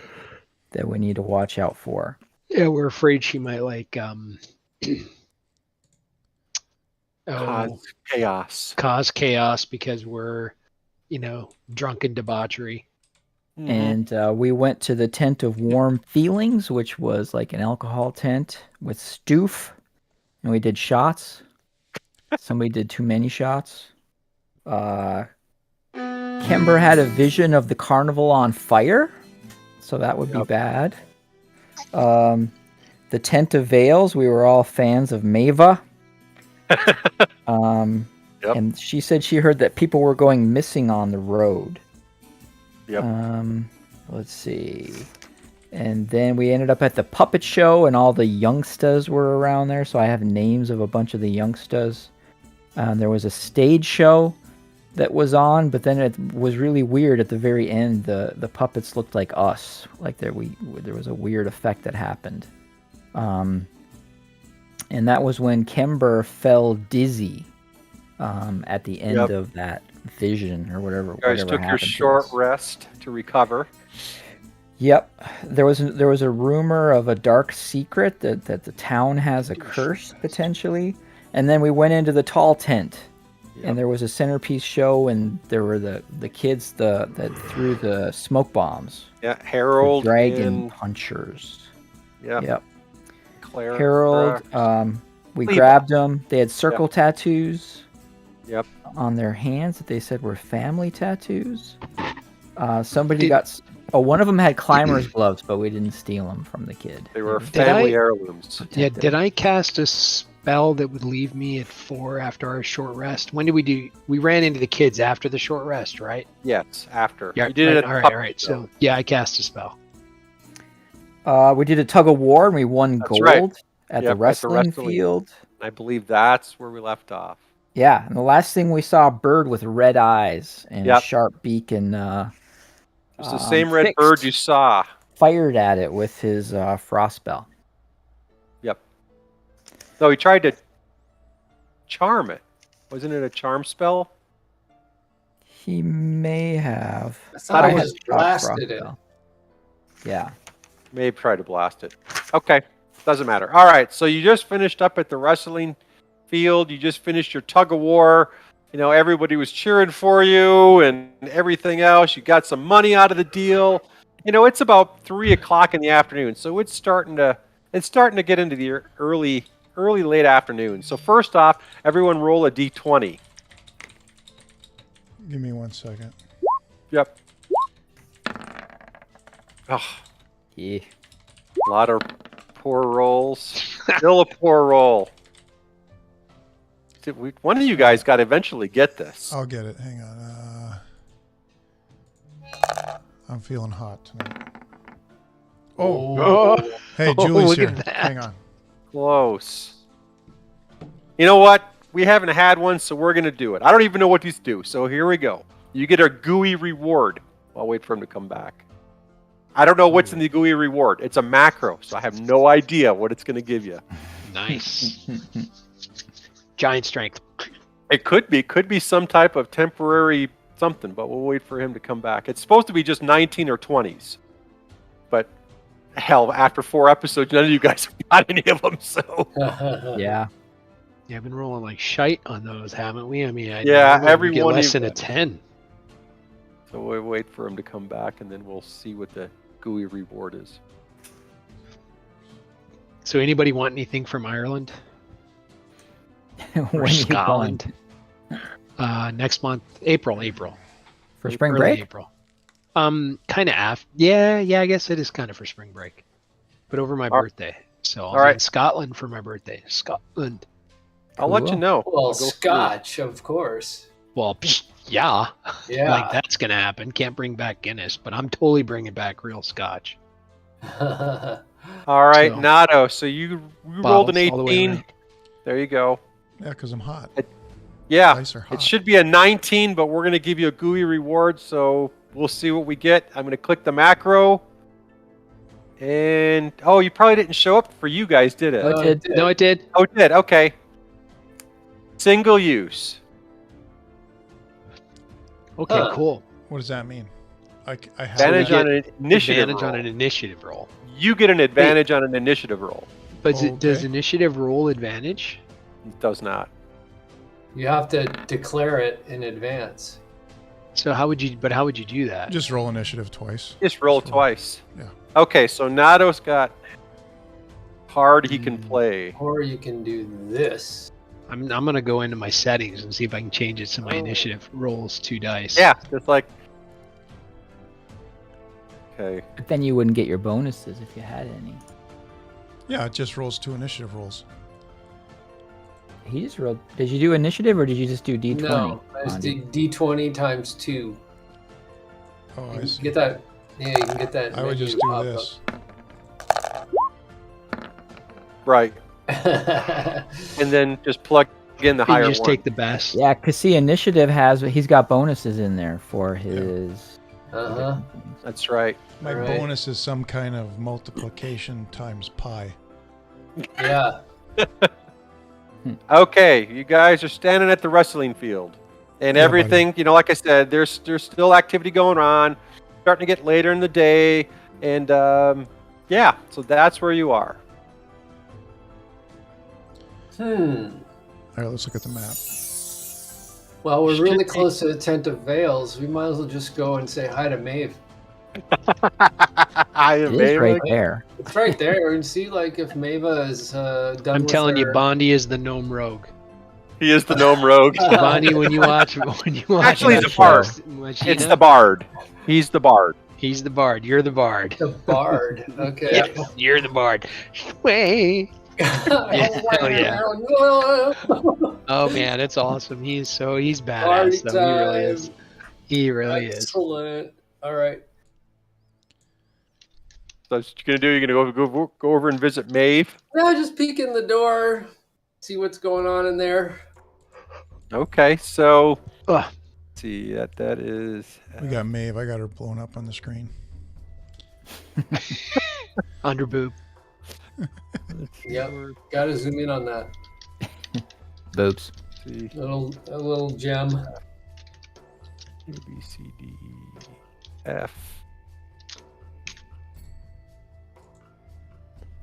that we need to watch out for.
Yeah, we're afraid she might cause chaos because we're, drunken debauchery.
Mm-hmm. And we went to the tent of warm feelings, which was like an alcohol tent with Stoof, and we did shots. Somebody did too many shots. Kember had a vision of the carnival on fire, so that would be bad. The tent of veils, we were all fans of Maeva. And she said she heard that people were going missing on the road.
Yep.
Let's see. And then we ended up at the puppet show, and all the youngstas were around there, so I have names of a bunch of the youngstas. There was a stage show that was on, but then it was really weird at the very end. The puppets looked like us. Like there was a weird effect that happened. And that was when Kember fell dizzy at the end of that vision or whatever.
You guys took your short rest to recover.
Yep. There was a rumor of a dark secret that the town has a curse potentially. And then we went into the tall tent. Yep. And there was a centerpiece show, and there were the kids that threw the smoke bombs.
Yeah, Harold,
the dragon punchers.
Yep.
Claire, Harold. We grabbed them. They had circle tattoos.
Yep.
On their hands that they said were family tattoos. Somebody one of them had climber's gloves, but we didn't steal them from the kid.
They were family heirlooms.
Yeah. Did I cast a spell that would leave me at 4 after our short rest? When did we do? We ran into the kids after the short rest, right?
Yes, after.
Yeah,
you did it.
All right. So I cast a spell.
We did a tug of war, and we won gold at the wrestling field.
I believe that's where we left off.
Yeah, and the last thing we saw, a bird with red eyes and a sharp beak, and
it's the same red bird you saw.
Fired at it with his frost spell.
Yep. No, he tried to charm it. Wasn't it a charm spell?
He may have.
I thought I just blasted it.
Yeah.
May have tried to blast it. Okay, doesn't matter. All right, so you just finished up at the wrestling field. You just finished your tug of war. Everybody was cheering for you and everything else. You got some money out of the deal. It's about 3:00 in the afternoon, so it's starting to get into the early late afternoon. So first off, everyone roll a d20.
Give me 1 second.
Yep. Oh.
Yeah.
A lot of poor rolls. Still a poor roll. One of you guys got to eventually get this.
I'll get it. Hang on. I'm feeling hot tonight. Oh. Hey, Julie's here. Hang on.
Close. You know what? We haven't had one, so we're going to do it. I don't even know what these do, so here we go. You get a GUI reward. I'll wait for him to come back. I don't know what's in the GUI reward. It's a macro, so I have no idea what it's going to give you.
Nice. Giant strength.
It could be some type of temporary something, but we'll wait for him to come back. It's supposed to be just 19 or 20s. But hell, after 4 episodes, none of you guys have got any of them, so.
Yeah.
Yeah, I've been rolling like shite on those, haven't we? I mean,
everyone
get less than a 10.
So we'll wait for him to come back, and then we'll see what the GUI reward is.
So anybody want anything from Ireland?
When
Scotland. Next month, April.
For spring
Early
break?
April. Kind of after. Yeah, I guess it is kind of for spring break, but over my birthday. So I'll be in Scotland for my birthday. Scotland.
I'll let you know.
Well, Scotch, of course.
Well, yeah. Like that's gonna happen. Can't bring back Guinness, but I'm totally bringing back real Scotch.
All right, Nato. So you rolled an 18. There you go.
Yeah, because I'm hot.
It should be a 19, but we're going to give you a GUI reward, so we'll see what we get. I'm going to click the macro. And, you probably didn't show up for you guys, did it?
No, it did. No, it did.
Oh, it did. Okay. Single use.
Okay, cool.
What does that mean? I have
advantage on an initiative
advantage on an initiative roll.
You get an advantage on an initiative roll.
But does initiative roll advantage?
It does not.
You have to declare it in advance.
So how would you do that?
Just roll initiative twice.
Just roll twice.
Yeah.
Okay, so Nato's got hard he can play.
Or you can do this.
I'm gonna go into my settings and see if I can change it so my initiative rolls 2 dice.
Yeah, it's like. Okay.
But then you wouldn't get your bonuses if you had any.
Yeah, it just rolls 2 initiative rolls.
He just rolled. Did you do initiative or did you just do D20?
No, I just did D20 times 2.
Oh, I see.
Get that. Yeah, you can get that.
I would just do this.
Right. And then just plug in the higher one.
Just take the best.
Yeah, because see, initiative he's got bonuses in there for his.
That's right.
My bonus is some kind of multiplication times pi.
Yeah.
Okay, you guys are standing at the wrestling field, and everything. You know, like I said, there's still activity going on. Starting to get later in the day, and so that's where you are.
All right, let's look at the map.
Well, we're really close to the Tent of Veils. We might as well just go and say hi to Maeve.
It is right there.
It's right there. And see, like, if Maeva is done.
I'm telling you, Bondi is the gnome rogue.
He is the gnome rogue.
Bondi, when you watch.
Actually, he's a bard. It's the bard. He's the bard.
He's the bard. You're the bard.
The bard. Okay.
Yeah, you're the bard. Way. Oh man, it's awesome. He's badass. He really is. He really is.
Excellent. All right.
So what you're gonna do? You're gonna go over and visit Maeve?
No, just peek in the door, see what's going on in there.
Okay, so let's see that is.
We got Maeve. I got her blown up on the screen.
Under boob.
Yep, gotta zoom in on that.
Boobs.
A little gem.
A, B, C, D, E, F.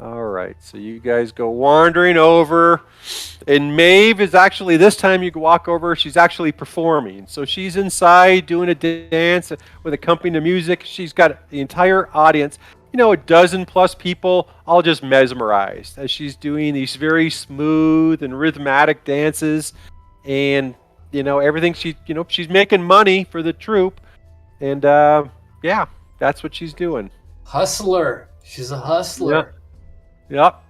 All right, so you guys go wandering over, and Maeve is actually, this time you can walk over, she's actually performing. So she's inside doing a dance with accompanying music. She's got the entire audience, a dozen plus people, all just mesmerized as she's doing these very smooth and rhythmic dances. And, everything she's making money for the troupe. And, that's what she's doing.
Hustler. She's a hustler.
Yep.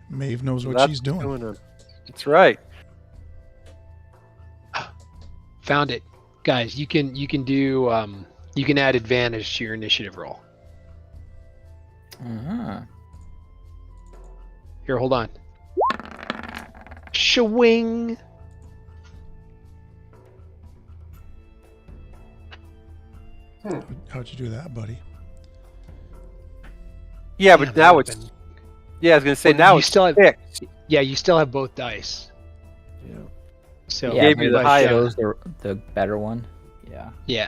Maeve knows what she's doing.
That's right.
Found it, guys. You can do you can add advantage to your initiative roll. Here, hold on. Shwing.
How'd you do that, buddy?
Yeah, but now it's. Yeah, I was gonna say now
you
it's
still have.
fixed.
Yeah, you still have both dice.
Yeah.
So
gave you the higher.
Shows the better one. Yeah.
Yeah,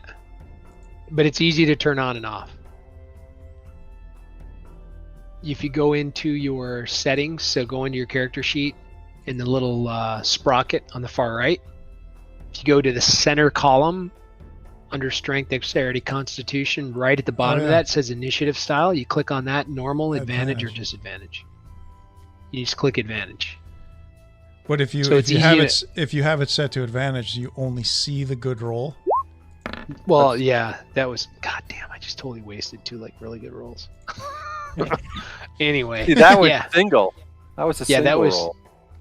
but it's easy to turn on and off. If you go into your settings, so go into your character sheet, in the little sprocket on the far right. If you go to the center column, under Strength, Dexterity, Constitution, right at the bottom of that says Initiative Style. You click on that, normal, advantage, or disadvantage. You just click advantage.
But if you if you have it set to advantage, you only see the good roll.
Well, yeah, that was goddamn. I just totally wasted 2 like really good rolls. Anyway,
see, that was single. That was a single roll.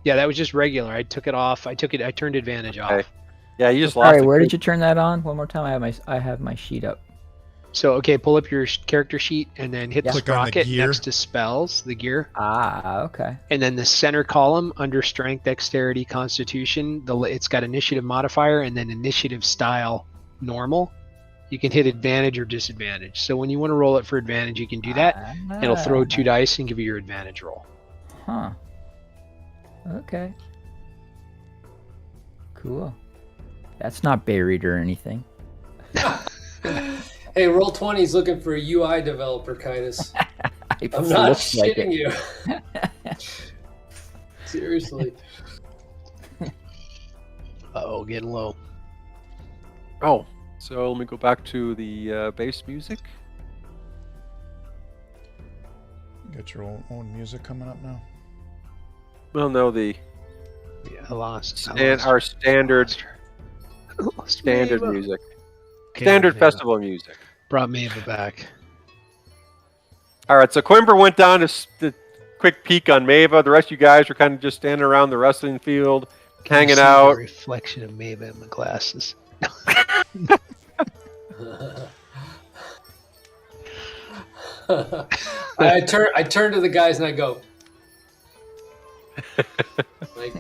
Yeah, that was just regular. I took it off. I turned advantage off.
Yeah, you just lost.
Sorry, where did you turn that on? One more time. I have my sheet up.
So okay, pull up your character sheet and then hit the sprocket next to spells, the gear.
Ah, okay.
And then the center column under strength, dexterity, constitution, it's got initiative modifier and then initiative style normal. You can hit advantage or disadvantage. So when you want to roll it for advantage, you can do that. It'll throw 2 dice and give you your advantage roll.
Huh. Okay. Cool. That's not buried or anything.
Hey, Roll20's looking for a UI developer, Kitus. I'm not shitting you. Seriously.
Uh-oh, getting low.
Oh, so let me go back to the bass music.
Get your own music coming up now.
Well, no, our standard music. Okay, standard festival music.
Brought Mava back.
All right, so Quimber went down to the quick peek on Mava. The rest of you guys were kind of just standing around the wrestling field, hanging out.
The reflection of Mava in my glasses.
I turn to the guys and I go. Like,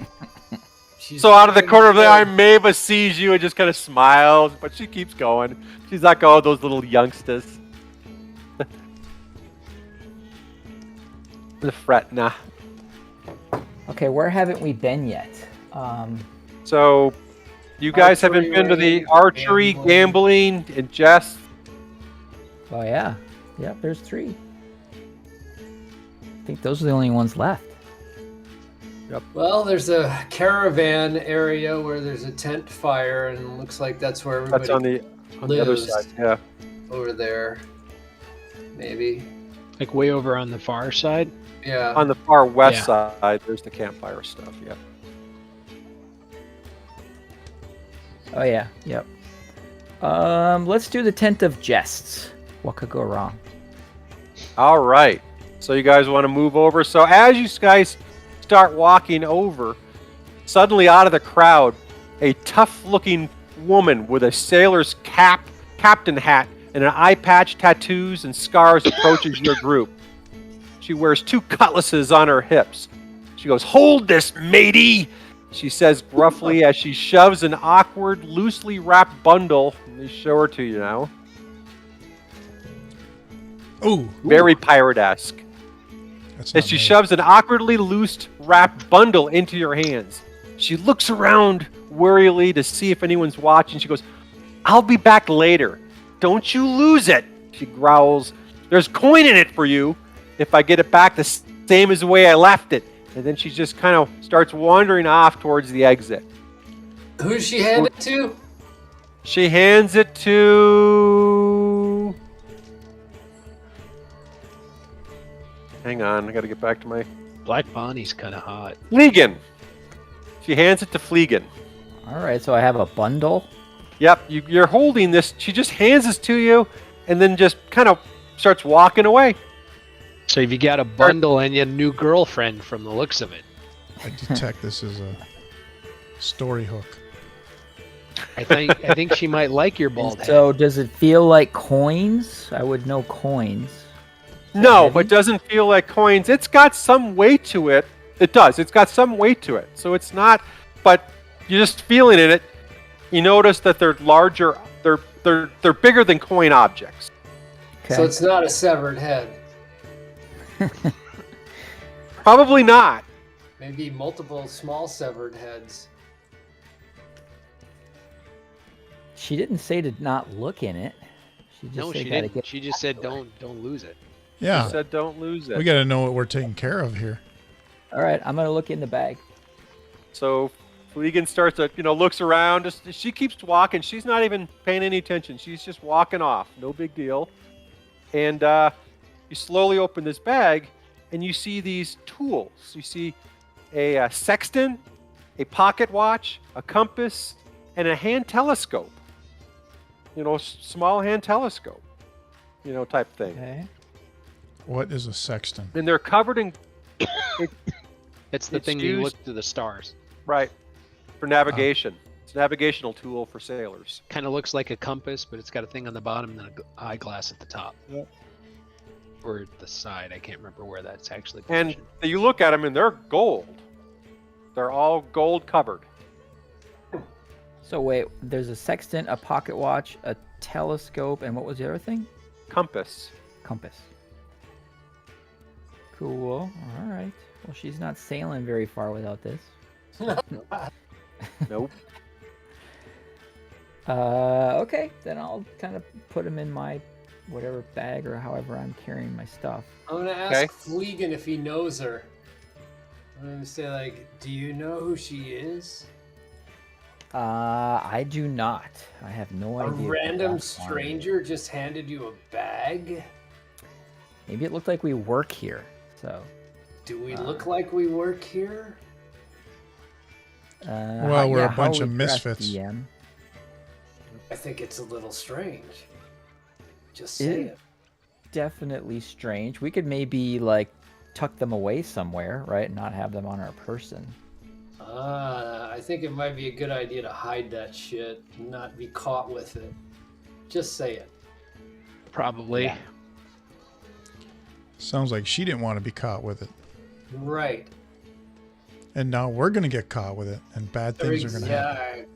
so out of the corner of the eye, Mava sees you and just kind of smiles, but she keeps going. She's like, oh, those little youngsters. The Fretna.
Okay, where haven't we been yet?
So, you guys haven't been to the archery, gambling, and chess?
Oh, yeah. Yep, there's 3. I think those are the only ones left.
Yep.
Well, there's a caravan area where there's a tent fire, and it looks like that's where everybody
on the other side, yeah.
Over there, maybe.
Like way over on the far side?
Yeah.
On the far west side, there's the campfire stuff, yeah.
Oh, yeah, yep. Let's do the Tent of Jests. What could go wrong?
All right. So you guys want to move over. So as you guys start walking over, suddenly out of the crowd, a tough-looking woman with a sailor's captain hat, and an eye patch, tattoos, and scars approaches your group. She wears 2 cutlasses on her hips. She goes, "Hold this, matey!" She says gruffly as she shoves an awkward, loosely wrapped bundle. Let me show her to you now.
Ooh.
Very pirate-esque. As she shoves an awkwardly loosed wrapped bundle into your hands. She looks around worriedly to see if anyone's watching. She goes, "I'll be back later. Don't you lose it," she growls. "There's coin in it for you if I get it back the same as the way I left it." And then she just kind of starts wandering off towards the exit.
Who does she hand it to?
She hands it to... Hang on, I got to get back to my...
Black Bonnie's kind of hot.
Fleegan. She hands it to Fleegan.
All right, so I have a bundle.
Yep, you're holding this. She just hands this to you and then just kind of starts walking away.
So if you got a bundle and your new girlfriend from the looks of it.
I detect this as a story hook.
I think she might like your bald head.
So does it feel like coins? I would know coins.
No, it doesn't feel like coins. It's got some weight to it. It does. It's got some weight to it. So it's not, but you're just feeling in it. You notice that they're larger. They're bigger than coin objects.
Okay. So it's not a severed head.
Probably not.
Maybe multiple small severed heads.
She didn't say to not look in it.
She didn't. She just said don't lose it.
Yeah.
She said don't lose it.
We got to know what we're taking care of here.
All right, I'm gonna look in the bag.
So Fleegan starts to, looks around. She keeps walking. She's not even paying any attention. She's just walking off. No big deal. And you slowly open this bag, and you see these tools. You see a sextant, a pocket watch, a compass, and a hand telescope. Small hand telescope, type thing.
Okay.
What is a sextant?
And they're covered in.
It's the thing you look to the stars.
Right. For navigation. It's a navigational tool for sailors.
Kind of looks like a compass, but it's got a thing on the bottom and then an eyeglass at the top.
Yep.
Or the side. I can't remember where that's actually
positioned. And you look at them and they're gold. They're all gold covered.
So wait, there's a sextant, a pocket watch, a telescope, and what was the other thing?
Compass.
Compass. Cool. All right. Well, she's not sailing very far without this.
Nope.
Okay, then I'll kind of put him in my whatever bag or however I'm carrying my stuff.
I'm gonna ask Fleegan if he knows her. I'm gonna say like, do you know who she is?
I do not. I have no idea.
A random stranger just handed you a bag?
Maybe it looked like we work here, so.
Do we look like we work here?
Well, we're a bunch of misfits.
DM?
I think it's a little strange. Just say it.
Definitely strange. We could maybe like tuck them away somewhere, right? And not have them on our person.
I think it might be a good idea to hide that shit and not be caught with it. Just say it.
Probably.
Yeah.
Sounds like she didn't want to be caught with it.
Right.
And now we're going to get caught with it, and bad things are going to happen.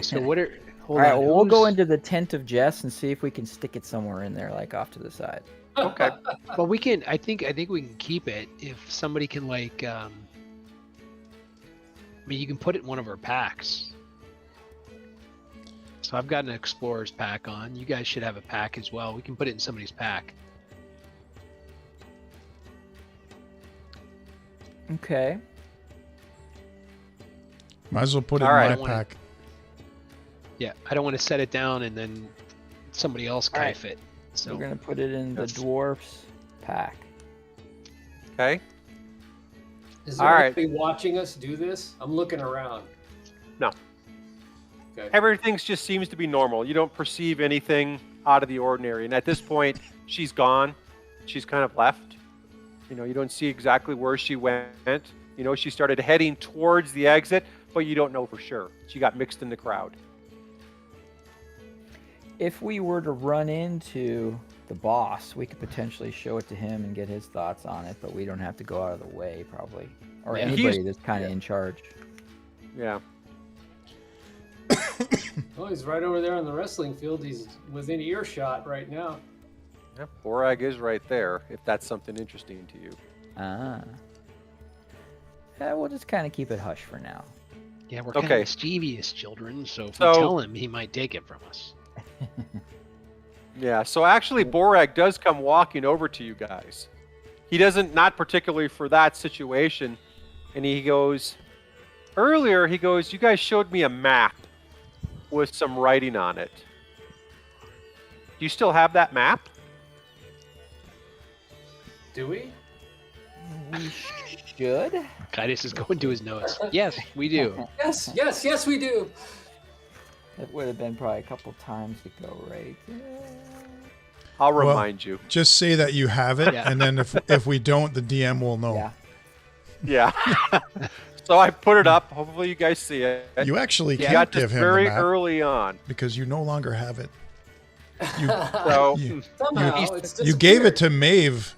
So what are...
All right, well, we'll go into the tent of Jess and see if we can stick it somewhere in there, like off to the side.
Okay.
Well, we can... I think we can keep it if somebody can like... I mean, you can put it in one of our packs. So I've got an explorer's pack on. You guys should have a pack as well. We can put it in somebody's pack.
Okay.
Might as well put it in my pack.
Yeah, I don't want to set it down and then somebody else knife it. So
we're going to put it in the dwarf's pack.
Okay.
Is there anybody watching us do this? I'm looking around.
No.
Okay.
Everything just seems to be normal. You don't perceive anything out of the ordinary. And at this point, she's gone. She's kind of left. You don't see exactly where she went. She started heading towards the exit, but you don't know for sure. She got mixed in the crowd.
If we were to run into the boss, we could potentially show it to him and get his thoughts on it, but we don't have to go out of the way, probably. Or anybody that's kind of in charge.
Yeah.
Well, he's right over there on the wrestling field. He's within earshot right now.
Yeah, Borag is right there, if that's something interesting to you.
Yeah, we'll just kind of keep it hush for now.
Yeah, we're kind of mischievous children, so if we tell him, he might take it from us.
Yeah, so actually Borag does come walking over to you guys. He doesn't, not particularly for that situation, and he goes, earlier he goes, you guys showed me a map with some writing on it. Do you still have that map?
Do we?
We should.
Titus is going to his notes. Yes, we do.
Yes, we do.
It would have been probably a couple times ago, right?
I'll remind you.
Just say that you have it, and then if we don't, the DM will know.
Yeah. So I put it up. Hopefully you guys see it.
You actually can't give him
very
the map
early on
because you no longer have it.
You
gave it to Maeve,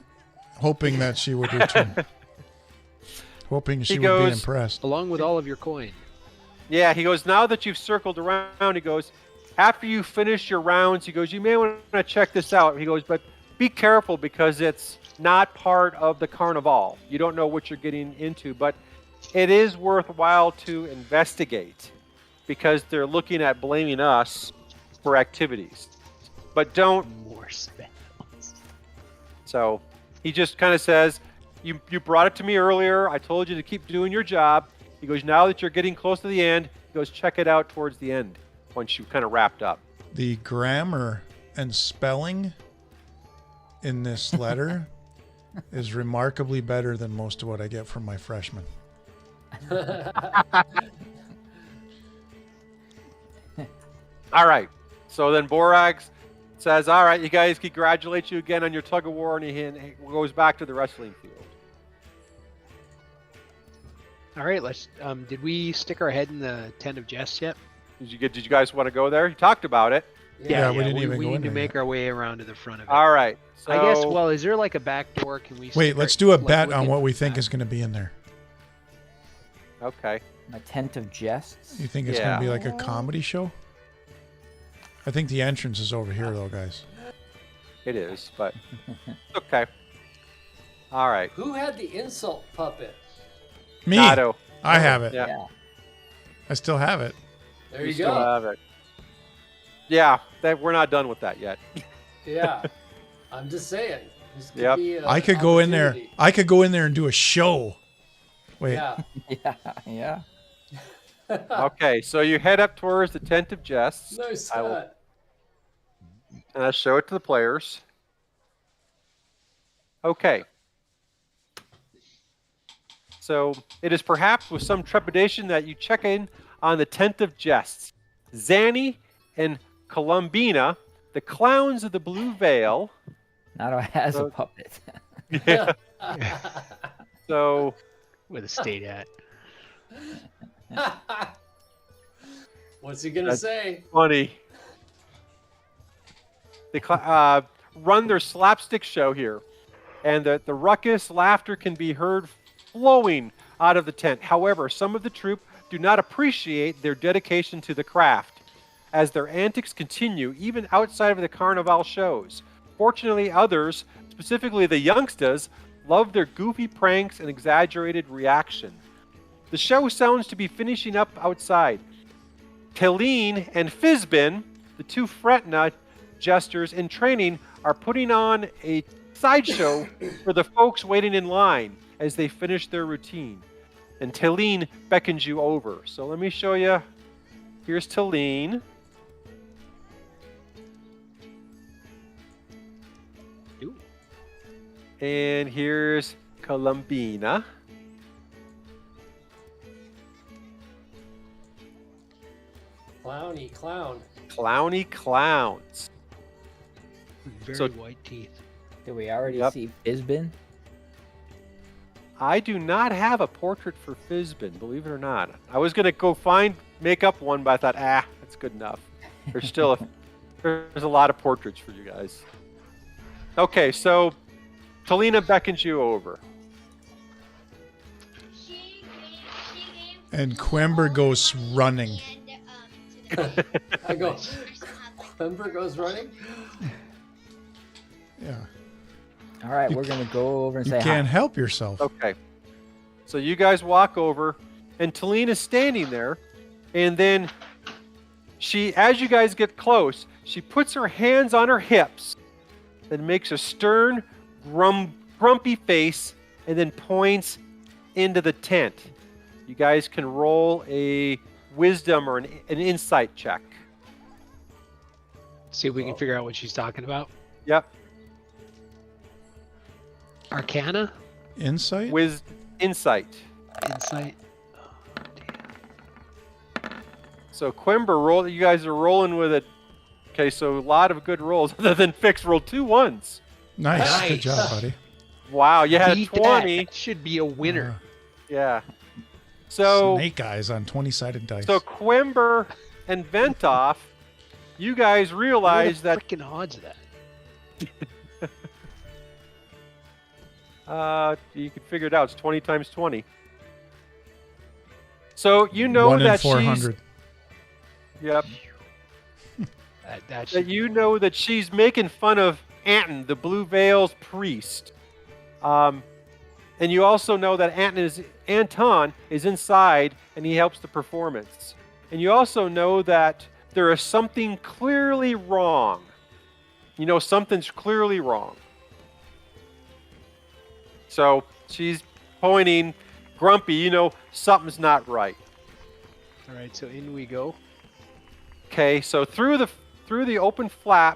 hoping that she would return. Hoping she would be impressed.
Along with all of your coin.
Yeah, he goes, now that you've circled around, he goes, after you finish your rounds, he goes, you may want to check this out. He goes, but be careful because it's not part of the carnival. You don't know what you're getting into, but it is worthwhile to investigate because they're looking at blaming us for activities. But don't...
More spells.
So he just kind of says, you brought it to me earlier. I told you to keep doing your job. He goes, now that you're getting close to the end, he goes, check it out towards the end once you kind of wrapped up.
The grammar and spelling in this letter is remarkably better than most of what I get from my freshmen.
All right. So then Borax says, all right, you guys, congratulate you again on your tug of war, and he goes back to the wrestling field.
All right, let's. Did we stick our head in the tent of Jess yet?
Did you guys want to go there? You talked about it.
Yeah, we didn't even go in there.
We need to make our way around to the front of it.
All right. So,
I guess. Well, is there like a back door? Can we?
Wait, let's do a bet on what we think is going to be in there.
Okay.
A tent of jests.
You think it's going to be like a comedy show? I think the entrance is over here, though, guys.
It is, but okay. All right.
Who had the insult puppet?
Me.
Nato.
I have it.
Yeah.
I still have it.
There you
still
go.
Have it. Yeah, we're not done with that yet.
Yeah. I'm just saying.
I could go in there. I could go in there and do a show. Wait.
Yeah.
Yeah.
Okay, so you head up towards the tent of jests.
Nice
and I'll show it to the players. Okay. So it is perhaps with some trepidation that you check in on the tent of jests. Zanny and Columbina, the clowns of the Blue Veil.
Nato has a puppet.
Yeah. So
with a state hat.
What's he gonna say?
Funny. They run their slapstick show here, and the ruckus laughter can be heard flowing out of the tent. However, some of the troupe do not appreciate their dedication to the craft, as their antics continue even outside of the carnival shows. Fortunately, others, specifically the youngsters, love their goofy pranks and exaggerated reaction. The show sounds to be finishing up outside. Teline and Fizbin, the two Fretna jesters in training, are putting on a sideshow for the folks waiting in line as they finish their routine. And Teline beckons you over. So let me show you. Here's Teline. And here's Columbina.
Clowny clown.
Clowny clowns.
Very white teeth.
Did we already see Fizbin?
I do not have a portrait for Fizbin, believe it or not. I was going to go make up one, but I thought, that's good enough. There's still there's a lot of portraits for you guys. Okay, so Talina beckons you over.
And Quember goes running.
I go, Quember goes running?
Yeah.
All right, we're going to go over and say hi.
You can't help yourself.
Okay. So you guys walk over, and Talina's standing there, and then as you guys get close, she puts her hands on her hips and makes a stern, grumpy face, and then points into the tent. You guys can roll a wisdom or an insight check.
See if we can figure out what she's talking about.
Yep.
Arcana?
Insight?
Insight.
Insight. Oh, damn.
So Quember, you guys are rolling with it. Okay, so a lot of good rolls. Other than Fix, rolled 2 1s.
Nice. Good job, buddy.
Wow, you had a 20.
That should be a winner.
Yeah. So
Snake eyes on 20-sided dice.
So Quember and Ventoff, you guys realize that
freaking odds of that.
You can figure it out. It's 20 times 20. So you know
1 in
that
400.
Yep.
That
you know that she's making fun of Anton, the Blue Veil's priest. And you also know that Anton is inside and he helps the performance. And you also know that there is something clearly wrong. You know something's clearly wrong. So she's pointing, grumpy, you know something's not right.
All right, so in we go.
Okay, so through the open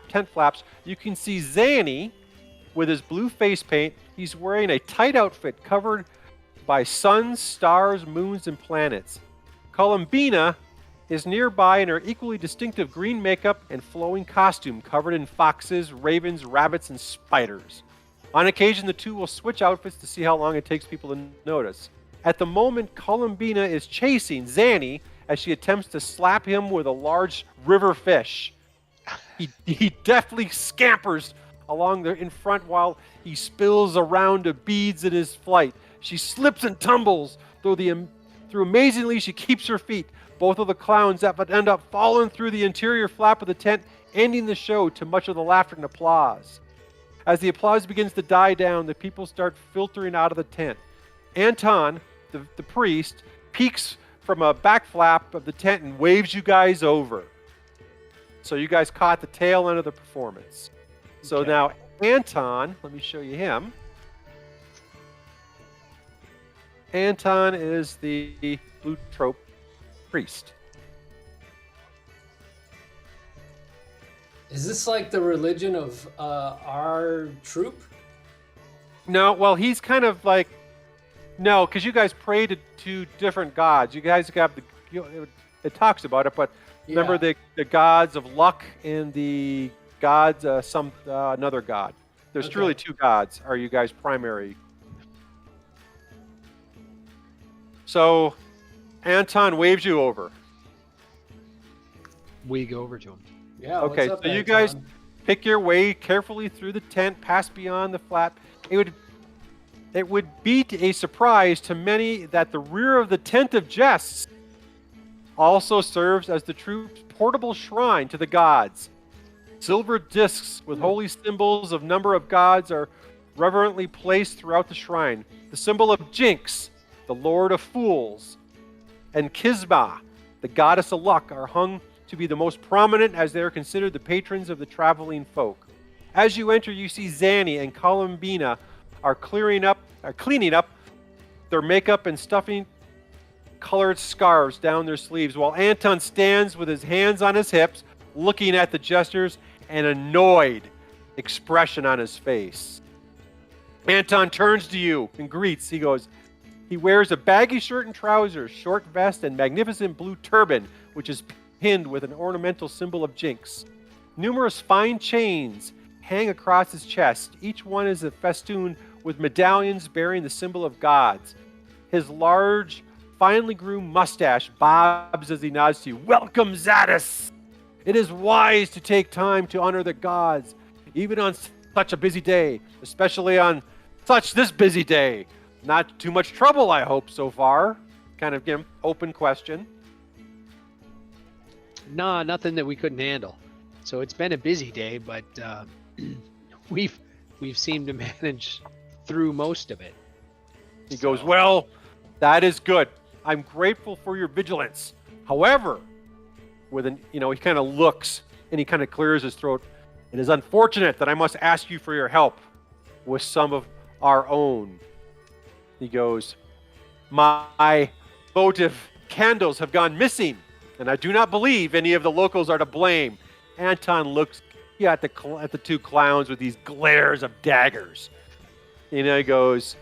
tent flaps, you can see Zanny with his blue face paint. He's wearing a tight outfit covered by suns, stars, moons, and planets. Columbina is nearby in her equally distinctive green makeup and flowing costume covered in foxes, ravens, rabbits, and spiders. On occasion, the two will switch outfits to see how long it takes people to notice. At the moment, Columbina is chasing Zanny as she attempts to slap him with a large river fish. He deftly scampers along in front while he spills a round of beads in his flight. She slips and tumbles through amazingly she keeps her feet. Both of the clowns end up falling through the interior flap of the tent, ending the show to much of the laughter and applause. As the applause begins to die down, the people start filtering out of the tent. Anton, the priest, peeks from a back flap of the tent and waves you guys over. So you guys caught the tail end of the performance. So okay. Now Anton, let me show you him. Anton is the blue trope priest.
Is this like the religion of our troop?
No, well, he's kind of like, no, because you guys pray to two different gods. You guys got it talks about it, but remember the gods of luck and the gods, another god. There's truly two gods. Are you guys primary? So, Anton waves you over.
We go over to him.
Yeah.
Okay,
what's up,
so you
Anton?
guys pick your way carefully through the tent, past beyond the flap. It would be a surprise to many that the rear of the tent of jests also serves as the troop's portable shrine to the gods. Silver discs with holy symbols of number of gods are reverently placed throughout the shrine. The symbol of Jinx, the Lord of Fools, and Kisma, the goddess of luck, are hung to be the most prominent as they are considered the patrons of the traveling folk. As you enter, you see Zanny and Columbina are cleaning up their makeup and stuffing colored scarves down their sleeves, while Anton stands with his hands on his hips, looking at the jesters, an annoyed expression on his face. Anton turns to you and greets. He wears a baggy shirt and trousers, short vest, and magnificent blue turban, which is pinned with an ornamental symbol of Jinx. Numerous fine chains hang across his chest. Each one is a festoon with medallions bearing the symbol of gods. His large, finely groomed mustache bobs as he nods to you. Welcome, Zadis! It is wise to take time to honor the gods, even on such a busy day, especially on this busy day. Not too much trouble, I hope, so far. Kind of open question.
Nah, nothing that we couldn't handle. So it's been a busy day, but we've seemed to manage through most of it.
He goes, well, that is good. I'm grateful for your vigilance. However, he kind of looks and he kind of clears his throat. It is unfortunate that I must ask you for your help with some of our own. He goes, my votive candles have gone missing, and I do not believe any of the locals are to blame. Anton looks at the two clowns with these glares of daggers. He goes,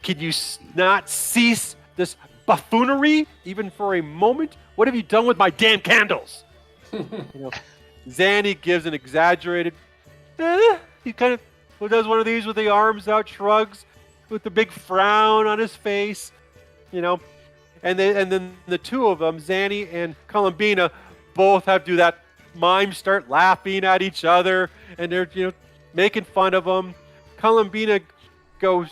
can you not cease this buffoonery even for a moment? What have you done with my damn candles? Zanny gives an exaggerated, he kind of does one of these with the arms out, shrugs, with the big frown on his face, and then the two of them, Zanny and Columbina, both have to do that mime, start laughing at each other, and they're making fun of them. Columbina goes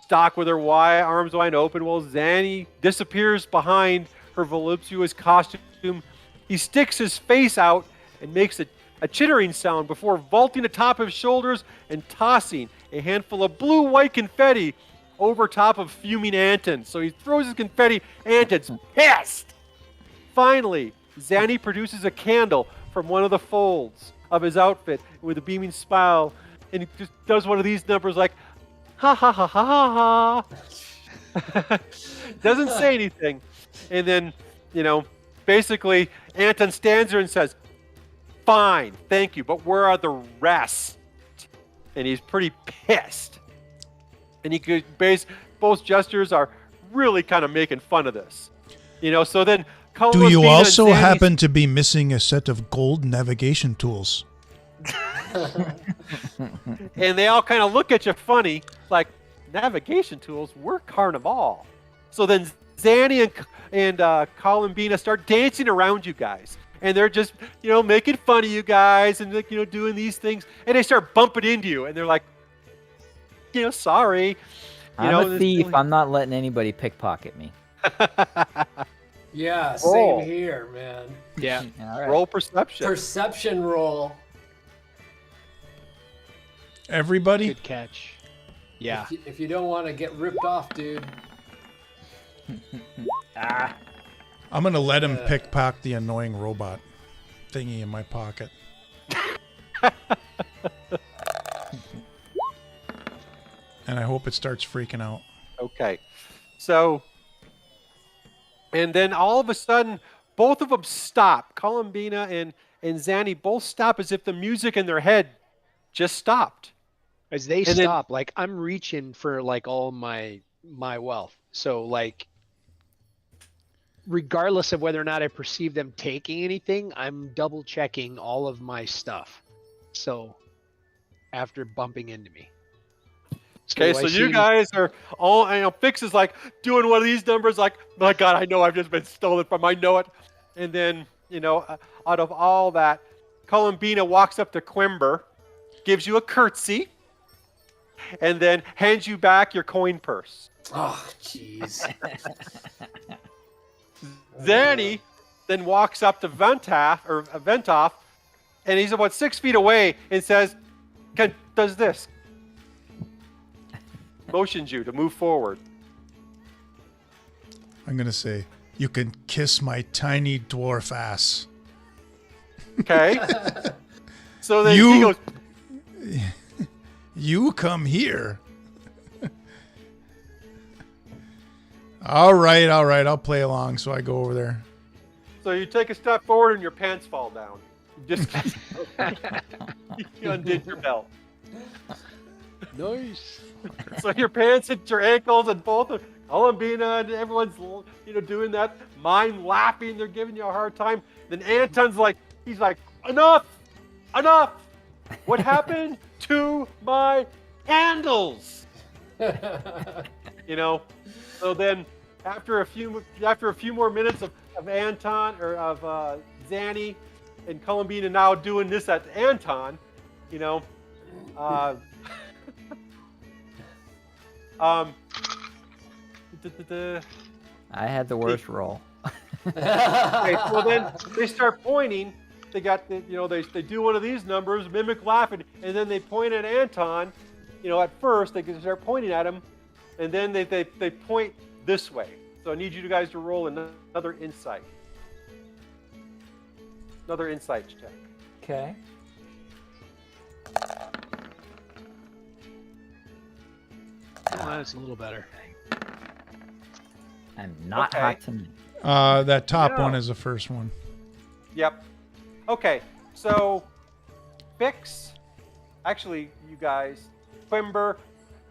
stock with her arms wide open, while Zanny disappears behind her voluptuous costume. He sticks his face out and makes a chittering sound before vaulting atop his shoulders and tossing a handful of blue-white confetti over top of fuming Anton. So he throws his confetti. Anton's pissed. Finally, Zanny produces a candle from one of the folds of his outfit with a beaming smile, and he just does one of these numbers like, ha ha ha ha ha ha. Doesn't say anything. And then, basically Anton stands there and says, fine, thank you, but where are the rest? And he's pretty pissed. And both jesters are really kind of making fun of this. So then
Do you also happen to be missing a set of gold navigation tools?
And they all kind of look at you funny, like, navigation tools? We're Carnival. So then Zanny and Columbina start dancing around you guys. And they're just, making fun of you guys and, doing these things. And they start bumping into you. And they're like, sorry.
I'm a thief. I'm not letting anybody pickpocket me.
Yeah, same here, man.
Yeah.
All right. Roll perception.
Perception roll.
Everybody?
Good catch. Yeah.
If you don't want to get ripped off, dude.
I'm going to let him pickpocket the annoying robot thingy in my pocket. And I hope it starts freaking out.
Okay. So, and then all of a sudden, both of them stop. Columbina and Zanny both stop as if the music in their head just stopped.
As they stop, like, I'm reaching for, like, all my wealth. So, like, regardless of whether or not I perceive them taking anything, I'm double checking all of my stuff. So, after bumping into me.
Okay, so you guys are all, Fix is like doing one of these numbers, like, my God, I know I've just been stolen from, I know it. And then, out of all that, Columbina walks up to Quimber, gives you a curtsy, and then hands you back your coin purse.
Oh, jeez.
Zanny then walks up to Ventoff, and he's about 6 feet away and says, does this. Motions you to move forward.
I'm going to say, you can kiss my tiny dwarf ass.
Okay. So then he goes,
you come here. All right. I'll play along. So I go over there.
So you take a step forward and your pants fall down. You just you undid your belt.
Nice.
So your pants hit your ankles, and both of Columbina and everyone's doing that, mime laughing. They're giving you a hard time. Then Anton's like, he's like, enough. What happened to my handles? So then after a few more minutes of Anton or of Zanny and Columbina now doing this at Anton,
I had the worst roll.
Okay, so then they start pointing. They got they do one of these numbers, mimic laughing, and then they point at Anton. At first they start pointing at him, and then they point this way. So I need you guys to roll another insight. Another insight check.
Okay.
Oh, that's a little better.
I'm not hot to me.
That top one is the first one.
Yep. Okay, so Fix, actually, you guys, Quimber,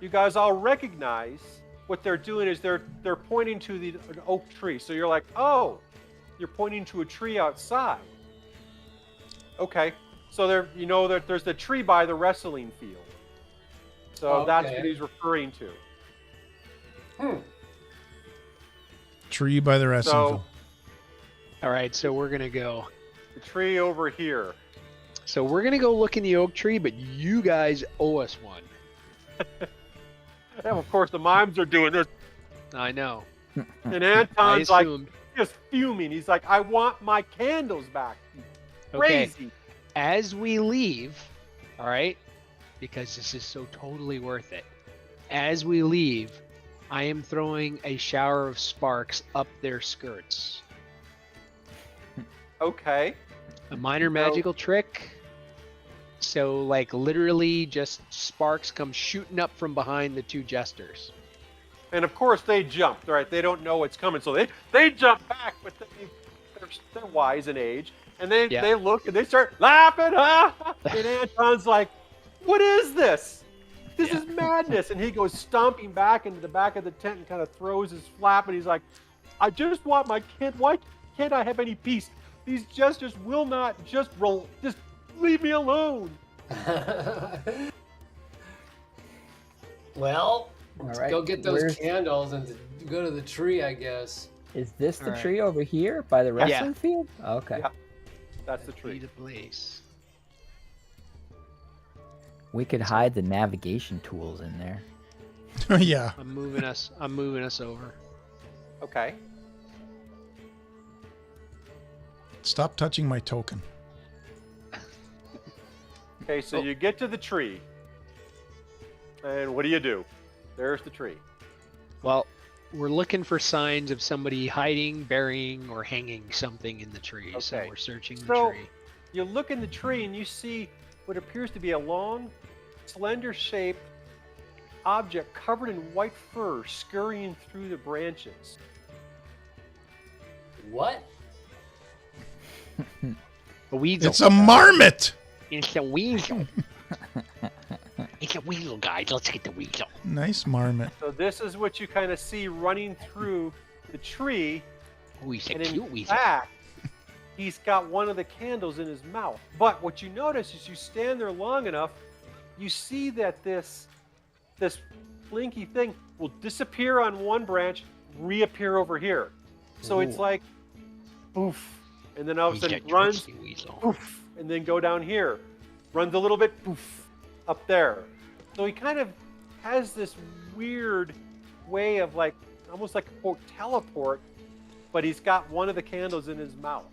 you guys all recognize what they're doing is they're pointing to an oak tree. So you're like, oh, you're pointing to a tree outside. Okay, so that there's the tree by the wrestling field. So that's what he's referring to.
Tree by the wrestling field.
All right, so we're gonna go.
The tree over here.
So we're gonna go look in the oak tree, but you guys owe us one.
And of course, the mimes are doing this.
I know.
And Anton's like just fuming. He's like, I want my candles back. Crazy.
Okay. As we leave, all right, because this is so totally worth it. As we leave, I am throwing a shower of sparks up their skirts.
Okay.
A minor magical trick. So, like, literally just sparks come shooting up from behind the two jesters.
And, of course, they jump, right? They don't know what's coming. So they jump back, but they're wise in age. And they look and they start laughing. And Anton's like, what is this? This is madness. And he goes stomping back into the back of the tent and kind of throws his flap. And he's like, I just want my kid. Why can't I have any peace? These jesters will not just roll. Just leave me alone.
Well,
right.
Go get those candles and go to the tree, I guess.
Is this the tree over here by the wrestling field? Okay.
Yeah, that's the tree.
The place.
We could hide the navigation tools in there.
Yeah.
I'm moving us over.
Okay.
Stop touching my token.
Okay, so you get to the tree. And what do? There's the tree.
Well, we're looking for signs of somebody hiding, burying, or hanging something in the tree. Okay. So we're searching the tree.
You look in the tree and you see what appears to be a long, slender-shaped object covered in white fur scurrying through the branches.
What?
A weasel.
It's a marmot!
It's a weasel. It's a weasel, guys. Let's get the weasel.
Nice marmot.
So this is what you kind of see running through the tree.
Oh, he's a
and
cute
in
weasel.
fact, he's got one of the candles in his mouth. But what you notice is you stand there long enough, you see that this blinky thing will disappear on one branch, reappear over here. So it's like, poof, and then all of a sudden it runs, poof, and then go down here. Runs a little bit, poof, up there. So he kind of has this weird way of like, almost like a quote teleport, but he's got one of the candles in his mouth.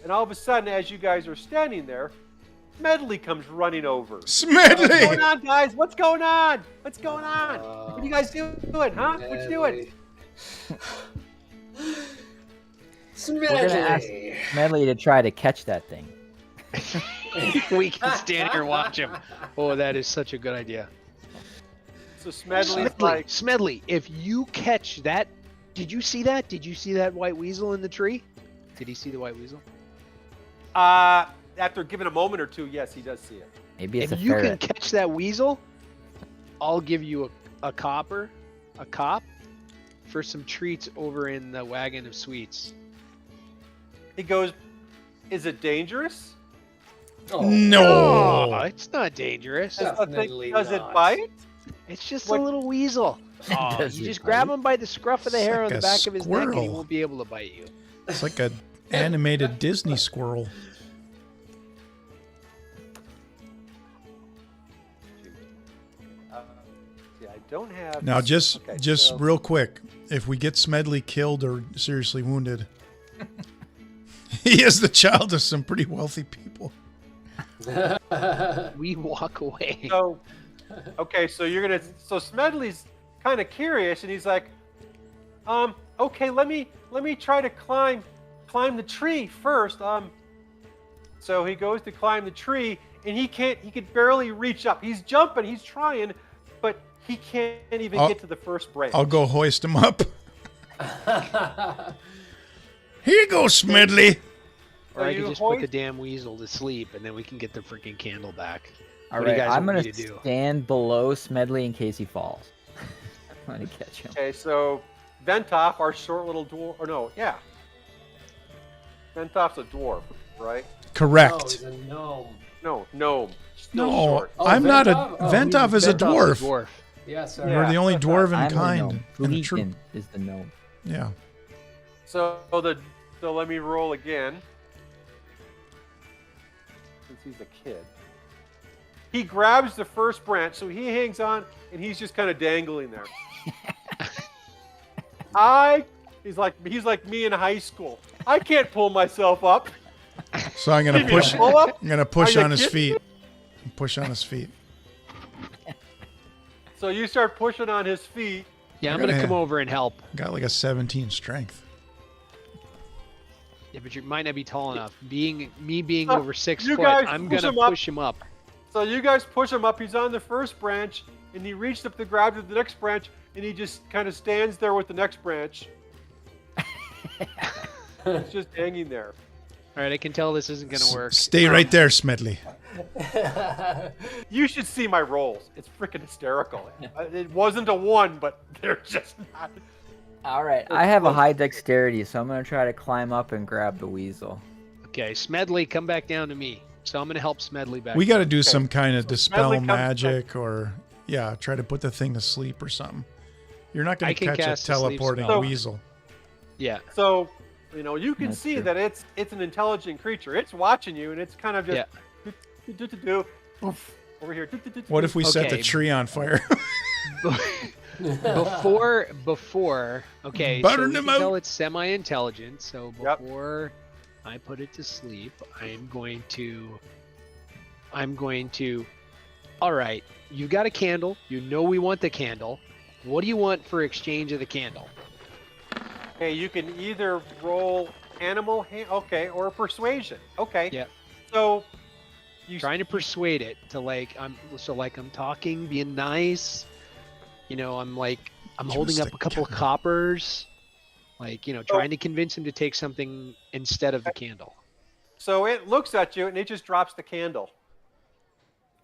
And all of a sudden, as you guys are standing there, Smedley comes running over.
Smedley!
What's going on, guys? What's going on? What's going on? What are you guys doing, huh? What you doing?
We're gonna ask Smedley to try to catch that thing.
We can stand here and watch him. Oh, that is such a good idea.
So Smedley,
if you catch that, did you see that? Did you see that white weasel in the tree? Did he see the white weasel?
After giving a moment or two, yes, he does see it.
Maybe it's
if
a
you
ferret.
can catch that weasel, I'll give you a cop, for some treats over in the wagon of sweets.
He goes, "Is it dangerous?"
Oh. No,
it's not dangerous.
Does it bite?
It's just a little weasel. Oh, you just grab him by the scruff of the hair on the back of his neck and he won't be able to bite you.
It's like an animated Disney squirrel.
I don't have...
Now, just real quick, if we get Smedley killed or seriously wounded, he is the child of some pretty wealthy people.
We walk away.
So, okay, so Smedley's kind of curious, and he's like, okay, let me try to climb the tree first. So he goes to climb the tree, and he could barely reach up. He's jumping, he's trying, but he can't even get to the first branch.
I'll go hoist him up. Here you go, Smedley.
Or I can just put the damn weasel to sleep, and then we can get the freaking candle back.
All right, I'm going to stand below Smedley in case he falls. I'm going to catch him.
Okay, so Ventoff, our short little dwarf, Ventoff's a dwarf, right?
Correct.
No, he's a gnome.
No, gnome.
No,
short.
I'm not a... Ventoff is a dwarf.
Yeah, sorry.
We're the only dwarven kind.
Legion is the gnome.
Yeah.
So let me roll again. Since he's a kid. He grabs the first branch, so he hangs on, and he's just kind of dangling there. He's like me in high school. I can't pull myself up.
So I'm gonna push. I'm gonna push on his feet. Push on his feet.
So you start pushing on his feet.
Yeah, I'm gonna come over and help.
Got like a 17 strength.
Yeah, but you might not be tall enough. Being over 6 foot, I'm gonna push him up.
So you guys push him up. He's on the first branch, and he reached up to grab the next branch, and he just kind of stands there with the next branch. He's just hanging there.
All right, I can tell this isn't gonna work.
Stay right there, Smedley.
You should see my rolls. It's freaking hysterical. It wasn't a 1, but they're just not.
All right, I have a high dexterity, so I'm gonna try to climb up and grab the weasel.
Okay, Smedley, come back down to me. So I'm gonna help Smedley back.
We got to do some kind of dispel magic, or try to put the thing to sleep or something. You're not going to catch a teleporting weasel.
Yeah.
So, you can see that it's an intelligent creature. It's watching you, and it's kind of just over here.
What if we set the tree on fire?
before okay,
Butter
so tell it's semi-intelligent. So before I put it to sleep, I'm going to. All right, you got a candle. You know we want the candle. What do you want for exchange of the candle?
Okay, you can either roll animal, or persuasion. Okay.
Yeah.
So you
trying to persuade it to I'm talking, being nice. I'm holding up a couple of coppers, trying to convince him to take something instead of the candle.
So it looks at you and it just drops the candle.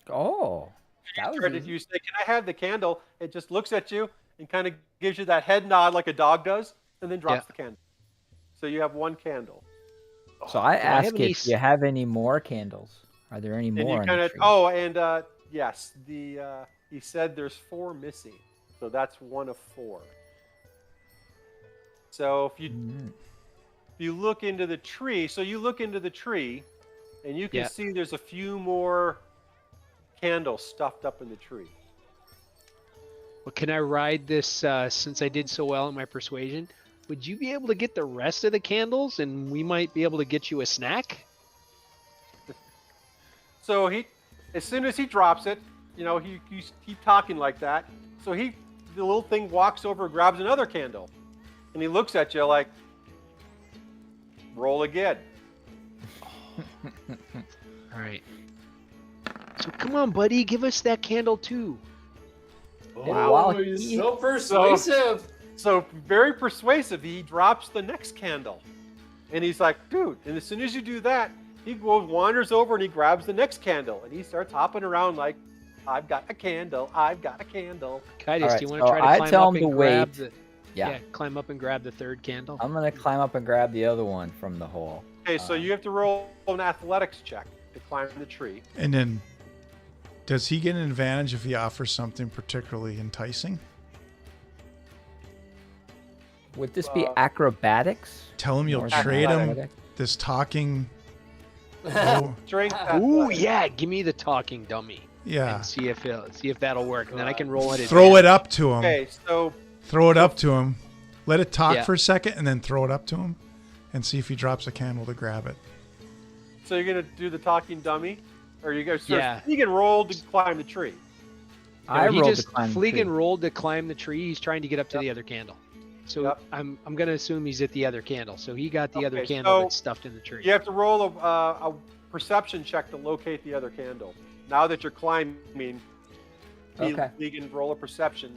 Oh.
If you say, "Can I have the candle?" It just looks at you and kind of gives you that head nod like a dog does, and then drops the candle. So you have one candle.
So I ask if you have any more candles. Are there any more?
Yes, he said there's 4 missing, so that's one of 4. So if you look into the tree, and you can see there's a few more candles stuffed up in the tree.
Well, can I ride this since I did so well in my persuasion? Would you be able to get the rest of the candles, and we might be able to get you a snack?
So as soon as he drops it, you keep talking like that. So the little thing walks over, grabs another candle, and he looks at you like, roll again.
All right. So come on, buddy, give us that candle too.
Wow, he's so persuasive.
So very persuasive. He drops the next candle, and he's like, "Dude!" And as soon as you do that, he wanders over and he grabs the next candle, and he starts hopping around like, "I've got a candle. I've got a candle."
Kaitis, do you want to try to climb up and grab the? Yeah, climb up and grab the third candle.
I'm gonna climb up and grab the other one from the hole.
Okay, so you have to roll an athletics check to climb the tree.
And then, does he get an advantage if he offers something particularly enticing?
Would this be acrobatics?
Tell him you'll trade him this talking.
Ooh, yeah! Give me the talking dummy.
Yeah.
And see if that'll work, and then I can roll it.
Throw it up to him.
Okay, so
throw it up to him. Let it talk for a second, and then throw it up to him, and see if he drops a candle to grab it.
So you're gonna do the talking dummy, or you guys? He can roll to climb the tree.
Fleegan rolled to climb the tree. He's trying to get up to the other candle. So I'm gonna assume he's at the other candle. So he got the other candle that's stuffed in the tree.
You have to roll a perception check to locate the other candle. Now that you're climbing, Fleegan, roll a perception.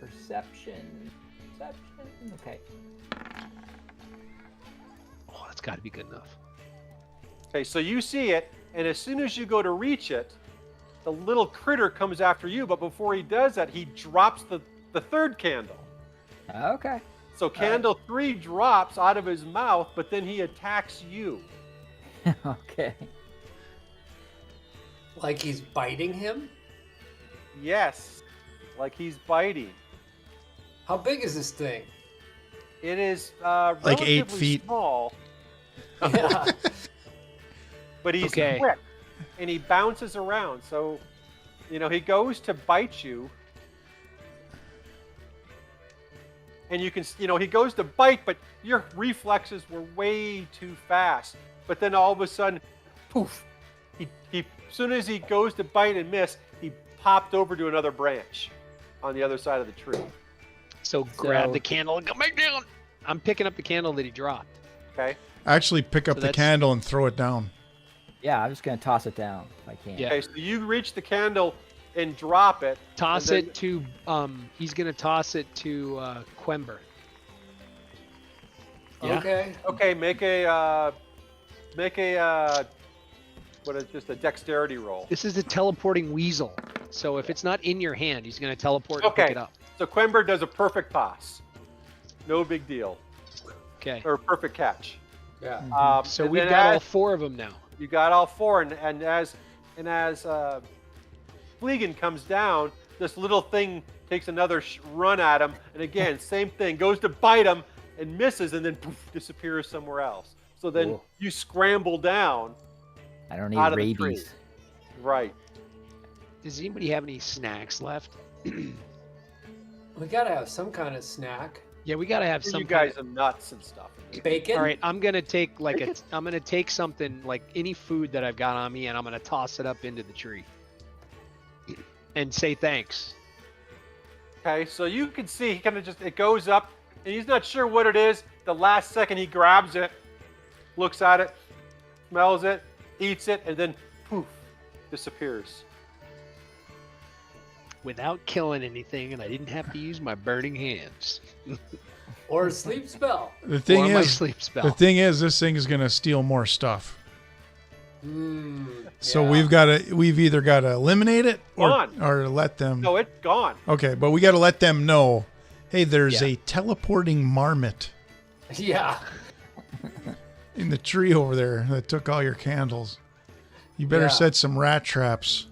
Perception. Okay.
Oh, that's got to be good enough.
Okay, so you see it, and as soon as you go to reach it, the little critter comes after you, but before he does that, he drops the third candle.
Okay.
So candle 3 drops out of his mouth, but then he attacks you.
Okay.
Like he's biting him?
Yes, like he's biting.
How big is this thing?
It is
like 8 feet.
Small.
Yeah.
But he's quick, and he bounces around. So, he goes to bite you, and you can, he goes to bite, but your reflexes were way too fast. But then all of a sudden, poof! He as soon as he goes to bite and miss, he popped over to another branch on the other side of the tree.
So grab the candle and go back down. I'm picking up the candle that he dropped.
Okay.
Actually, pick up the candle and throw it down.
Yeah, I'm just gonna toss it down if I can.
Yeah. Okay, so you reach the candle and drop it.
Toss it to he's gonna toss it to Quember.
Yeah. Okay.
Okay, make a just a dexterity roll.
This is a teleporting weasel. So if it's not in your hand, he's going to teleport and pick it up.
So Quimber does a perfect toss. No big deal.
Okay.
Or a perfect catch.
Yeah.
So we've got all 4 of them now.
You got all 4, and as Fleegan comes down, this little thing takes another run at him, and again, same thing, goes to bite him and misses, and then poof, disappears somewhere else. So then you scramble down.
I don't need
out of
rabies.
the tree. Right.
Does anybody have any snacks left?
We gotta have some kind of snack.
Yeah, we gotta have some.
You guys are nuts and stuff.
Bacon.
All right, I'm gonna take I'm gonna take something like any food that I've got on me, and I'm gonna toss it up into the tree and say thanks.
Okay, so you can see he kind of it goes up, and he's not sure what it is. The last second he grabs it, looks at it, smells it, eats it, and then poof, disappears.
Without killing anything, and I didn't have to use my burning hands.
Or a sleep spell.
The thing
or
is,
my sleep spell.
The thing is, this thing is gonna steal more stuff. So
yeah.
we've either got to eliminate it or let them.
No, it's gone.
Okay, but we got to let them know. Hey, there's a teleporting marmot.
Yeah.
In the tree over there that took all your candles. You better set some rat traps.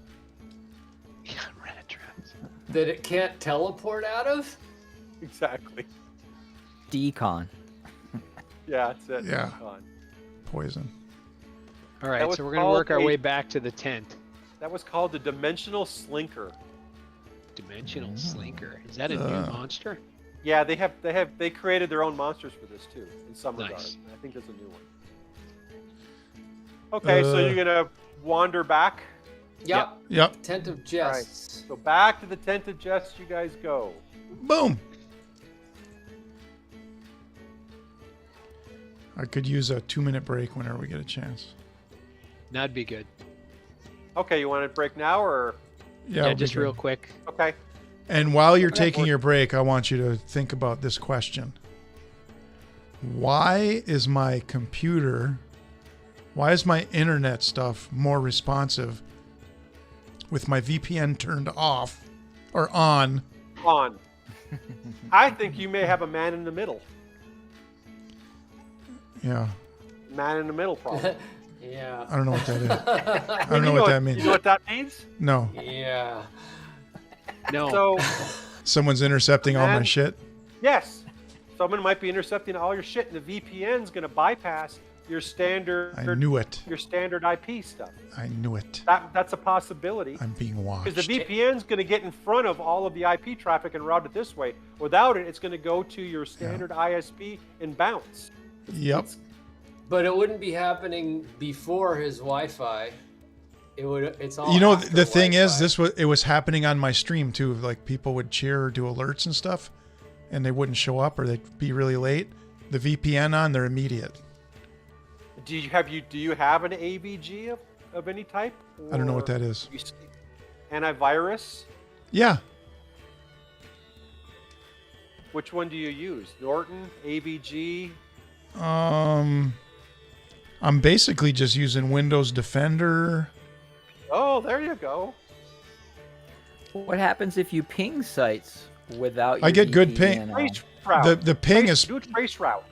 Yeah, rat traps.
That it can't teleport out of?
Exactly.
Decon.
Yeah, that's it.
Yeah.
Decon.
Poison.
All right, so we're going to work our way back to the tent.
That was called the Dimensional Slinker.
Dimensional Slinker. Is that a new monster?
Yeah, they created their own monsters for this too, in some regard. I think there's a new one. Okay, so you're gonna wander back.
Yep. Tent of Jests.
Right. So back to the Tent of Jests you guys go.
Boom. I could use a 2-minute break whenever we get a chance.
That'd be good.
Okay, you want to break now or?
Yeah, just real quick.
Okay.
And while you're taking your break, I want you to think about this question. Why is my internet stuff more responsive with my VPN turned off or on?
On. I think you may have a man in the middle.
Yeah.
Man in the middle problem.
Yeah.
I don't know what that is. I don't know what that means.
You know what that means?
No.
Yeah.
No.
So
someone's intercepting all my shit?
Yes. Someone might be intercepting all your shit, and the VPN's going to bypass your standard.
I knew it.
Your standard IP stuff.
I knew it.
That's a possibility.
I'm being watched.
Because the VPN's going to get in front of all of the IP traffic and route it this way. Without it, it's going to go to your standard ISP and bounce.
Yep.
But it wouldn't be happening before his Wi-Fi. It's all.
You know, the thing is, it was happening on my stream too. Like people would cheer or do alerts and stuff, and they wouldn't show up or they'd be really late. The VPN on, they're immediate.
Do you have an AVG of any type?
I don't know what that is.
Antivirus?
Yeah.
Which one do you use? Norton, AVG?
I'm basically just using Windows Defender.
Oh, there you go.
What happens if you ping sites without your
I get good
VPN
ping.
Trace route.
The ping is
do a trace route.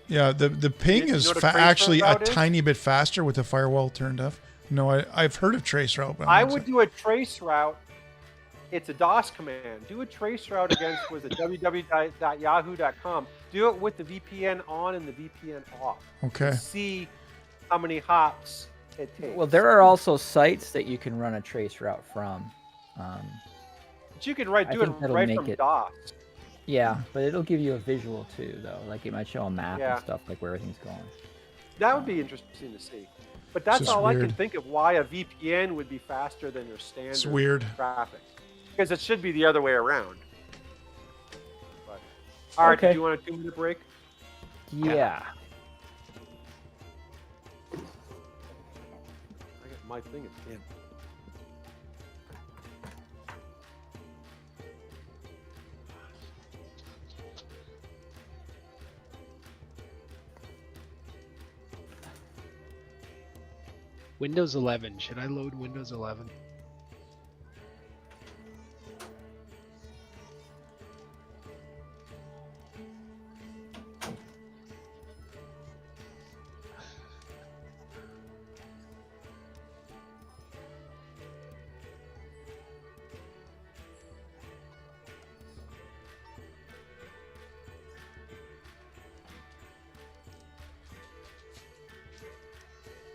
Yeah, the ping is actually a tiny bit faster with the firewall turned off. No, I've heard of trace route. But
I would do a trace route. It's a DOS command. Do a trace route against www.yahoo.com. Do it with the VPN on and the VPN off.
Okay.
See how many hops it takes.
Well, there are also sites that you can run a trace route from.
But you can do it right from DOS.
Yeah, but it'll give you a visual too, though. Like it might show a map and stuff, like where everything's going.
That would be interesting to see. But that's all I can think of why a VPN would be faster than your standard traffic. Because it should be the other way around. But, all right, do you want a 2-minute break?
Yeah.
I got my thing again.
Windows 11. Should I load Windows 11?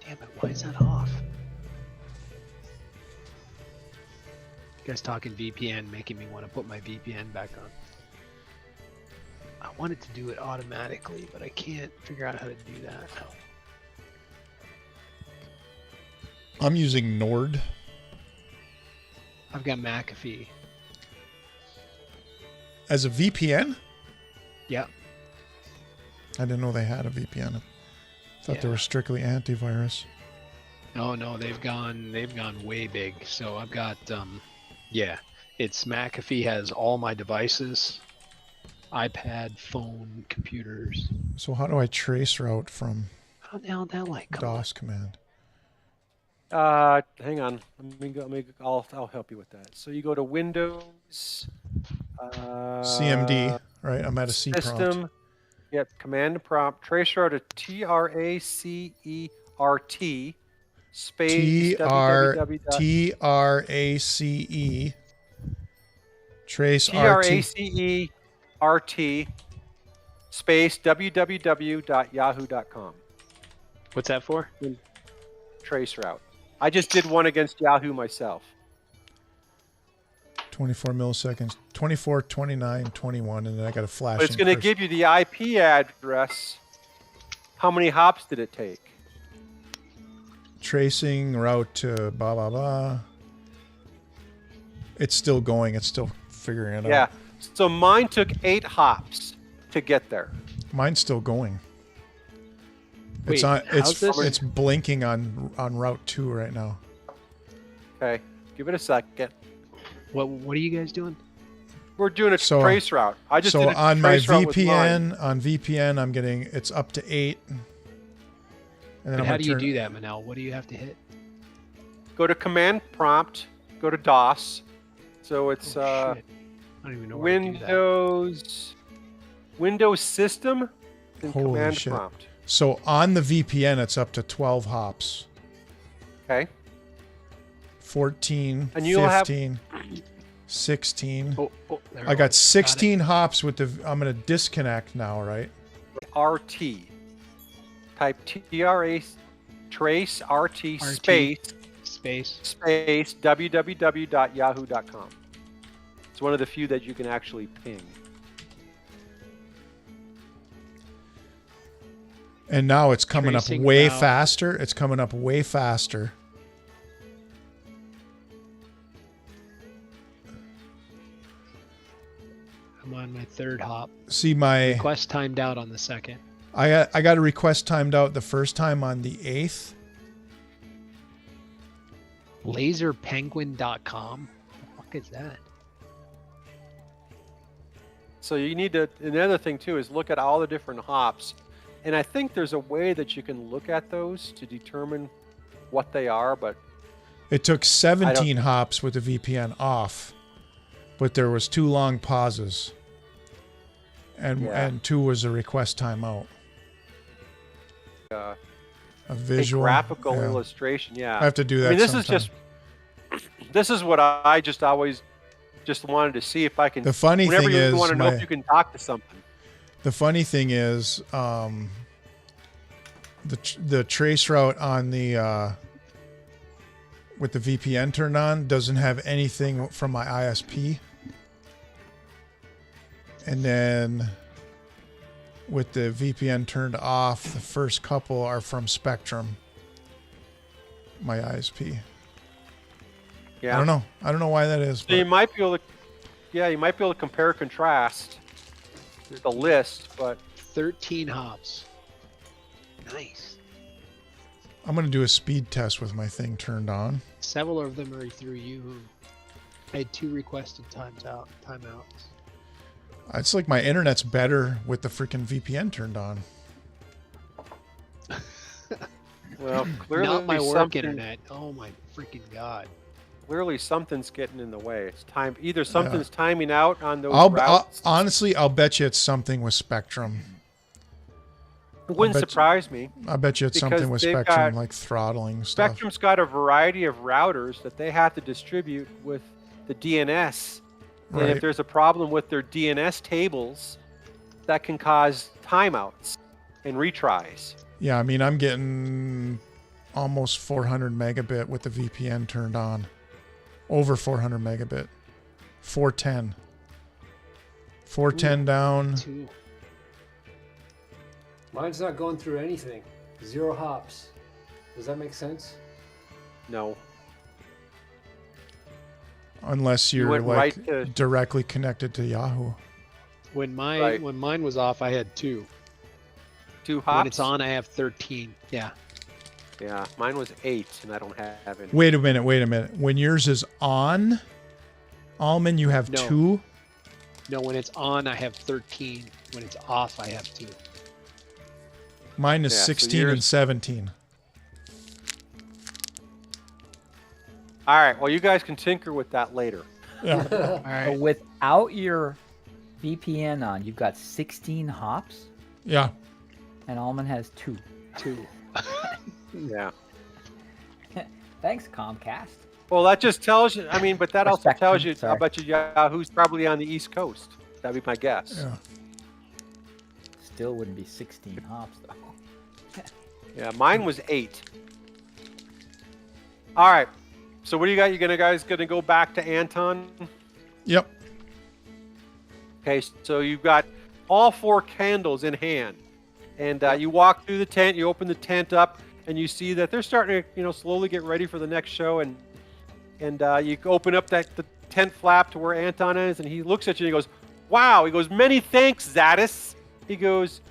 Damn it! Why is that off? You guys talking VPN, making me want to put my VPN back on. I wanted to do it automatically, but I can't figure out how to do that.
I'm using Nord.
I've got McAfee.
As a VPN?
Yeah.
I didn't know they had a VPN. I thought they were strictly antivirus.
No, they've gone way big. So I've got it's McAfee has all my devices, iPad, phone, computers.
So how do I trace route from
How the hell that like
DOS command?
Hang on. I'll help you with that. So you go to Windows.
CMD, right? I'm at a C
system.
prompt.
Yep. Command prompt. Trace route to TRACERT space
TRACE trace
TRACERT space www.yahoo.com.
What's that for?
Trace route. I just did one against Yahoo myself.
24 milliseconds, 24, 29, 21, and then I got a flash.
But it's going to give you the IP address. How many hops did it take?
Tracing route to blah, blah, blah. It's still going. It's still figuring it out.
Yeah. So mine took 8 hops to get there.
Mine's still going.
Wait,
it's blinking on route 2 right now.
Okay. Give it a second.
What are you guys doing?
We're doing a trace route. I just did a
on my
trace route with mine.
VPN, I'm getting it's up to 8. And then
how do you do that, Minel? What do you have to hit?
Go to command prompt. Go to DOS. So it's
I don't even know where to do that.
Windows system. Then
Holy
command
shit.
prompt.
So on the VPN, it's up to 12 hops.
Okay.
14,
and you'll
15, 16. I
go.
got 16 hops with the. I'm going to disconnect now, right?
RT. Type trace RT space www.yahoo.com. It's one of the few that you can actually ping.
And now it's coming up way faster. It's coming up way faster.
I'm on my 3rd hop.
See my
request timed out on the 2nd.
I got a request timed out the first time on the 8th.
Laserpenguin.com. What the fuck is that?
So you need to. Another thing too is look at all the different hops, and I think there's a way that you can look at those to determine what they are. But
it took 17 hops with the VPN off, but there was 2 long pauses, and 2 was a request timeout.
A
visual
graphical illustration. Yeah,
I have to do that.
I mean, this is what I just always just wanted to see if I can.
The funny thing is,
you want to know if you can talk to something.
The funny thing is, the trace route on the with the VPN turned on doesn't have anything from my ISP, and then with the VPN turned off, the first couple are from Spectrum, my ISP.
Yeah.
I don't know why that is.
So you might be able to, compare contrast the list, but
13 hops. Nice.
I'm going to do a speed test with my thing turned on.
Several of them are through you. I had 2 requested timeouts.
It's like my internet's better with the freaking VPN turned on.
Well, clearly
not my work internet. Oh my freaking god!
Clearly, something's getting in the way. It's time. Either something's timing out on those routes.
Honestly, I'll bet you it's something with Spectrum.
It wouldn't surprise me.
I bet you it's something with Spectrum, like throttling stuff.
Spectrum's got a variety of routers that they have to distribute with the DNS.
Right.
And if there's a problem with their DNS tables, that can cause timeouts and retries.
Yeah, I mean, I'm getting almost 400 megabit with the VPN turned on. Over 400 megabit. 410. 410 down.
Mine's not going through anything. 0 hops. Does that make sense?
No.
Unless you're like directly connected to Yahoo.
When mine was off, I had 2.
2 hops?
When it's on, I have 13. Yeah.
Yeah, mine was 8, and I don't have any.
Wait a minute. When yours is on, Almond, you have 2?
No, when it's on, I have 13. When it's off, I have 2.
Mine is 16 and 17.
All right, well, you guys can tinker with that later.
Yeah.
All right.
So without your VPN on, you've got 16 hops?
Yeah.
And Almond has 2.
Yeah.
Thanks, Comcast.
Well, that just tells you, but that also tells you, I bet you Yahoo's probably on the East Coast. That'd be my guess.
Yeah.
Still wouldn't be 16 hops, though.
Yeah, mine was 8. All right. So what do you got? You guys gonna go back to Anton?
Yep.
Okay, so you've got all 4 candles in hand. And you walk through the tent, you open the tent up, and you see that they're starting to, slowly get ready for the next show. And you open up the tent flap to where Anton is, and he looks at you and he goes, "Wow!" He goes, "Many thanks, Zadis." He goes,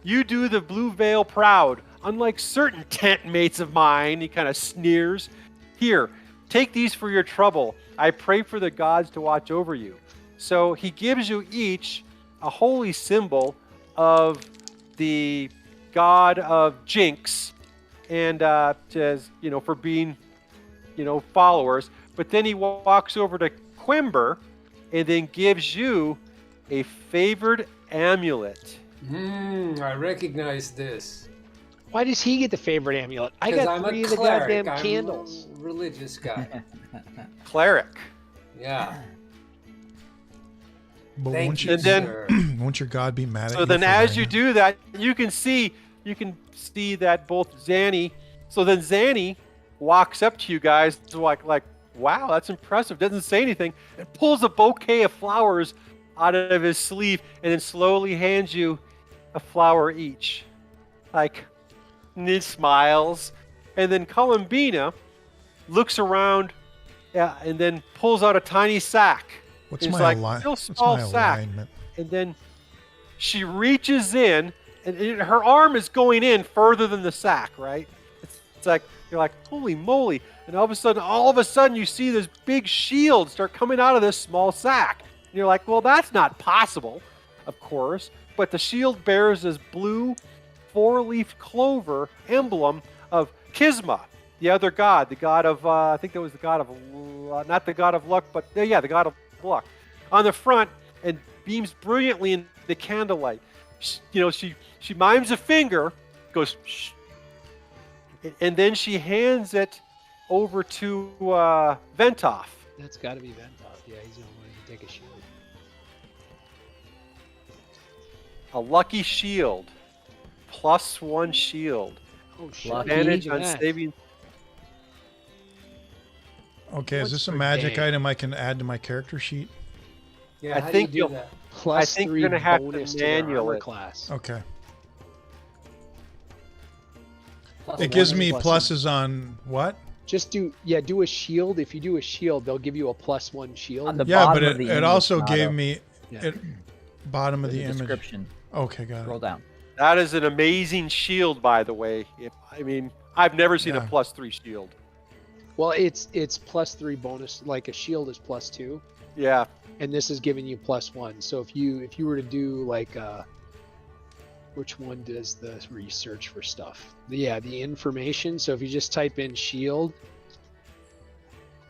"You do the Blue Veil proud, unlike certain tent mates of mine." He kind of sneers. "Here, take these for your trouble. I pray for the gods to watch over you." So he gives you each a holy symbol of the god of Jinx, and says, for being, followers. But then he walks over to Quimber, and then gives you a favored amulet.
I recognize this.
Why does he get the favorite amulet? I got 3 of the goddamn candles.
I'm a religious guy.
Cleric.
Yeah.
But
Thank you,
and
sir.
then won't your god be mad at you?
So then as you do that, you can see that both Zanny. So then Zanny walks up to you guys like, "Wow, that's impressive." Doesn't say anything, and pulls a bouquet of flowers out of his sleeve, and then slowly hands you a flower each. And he smiles, and then Columbina looks around, and then pulls out a tiny sack.
What's
it's
my,
real small sack.
alignment?
And then she reaches in, and her arm is going in further than the sack, right? It's like, you're like, "Holy moly." And all of a sudden, you see this big shield start coming out of this small sack. And you're like, "Well, that's not possible," of course. But the shield bears this blue 4-leaf clover emblem of Kisma, the other god, the god of, I think that was the god of, not the god of luck, but the god of luck, on the front, and beams brilliantly in the candlelight. She mimes a finger, goes, "Shh," and then she hands it over to Ventoff.
That's got to be Ventoff. Yeah, he's the only one who can take a shield.
A lucky shield, +1 shield.
Oh shit!
Advantage on saving.
Okay, is this a magic item I can add to my character sheet?
Yeah,
I think
you'll do that?
+3
you're gonna have
bonus
to
to their
manual
armor
it.
class.
Okay.
Plus
It gives
one
me
plus
pluses on what?
Just do a shield. If you do a shield, they'll give you a +1 shield.
On the
Yeah,
bottom
but
of the
it
image,
also
not
gave
up.
me
Yeah.
bottom of
There's
the
a
image.
description.
Okay, got
Scroll
it.
down.
That is an amazing shield, by the way. I've never seen a
Yeah.
+3 shield.
Well, it's +3 bonus. Like a shield is +2,
Yeah.
and this is giving you +1. So if you were to do like which one does the research for stuff? The information. So if you just type in shield,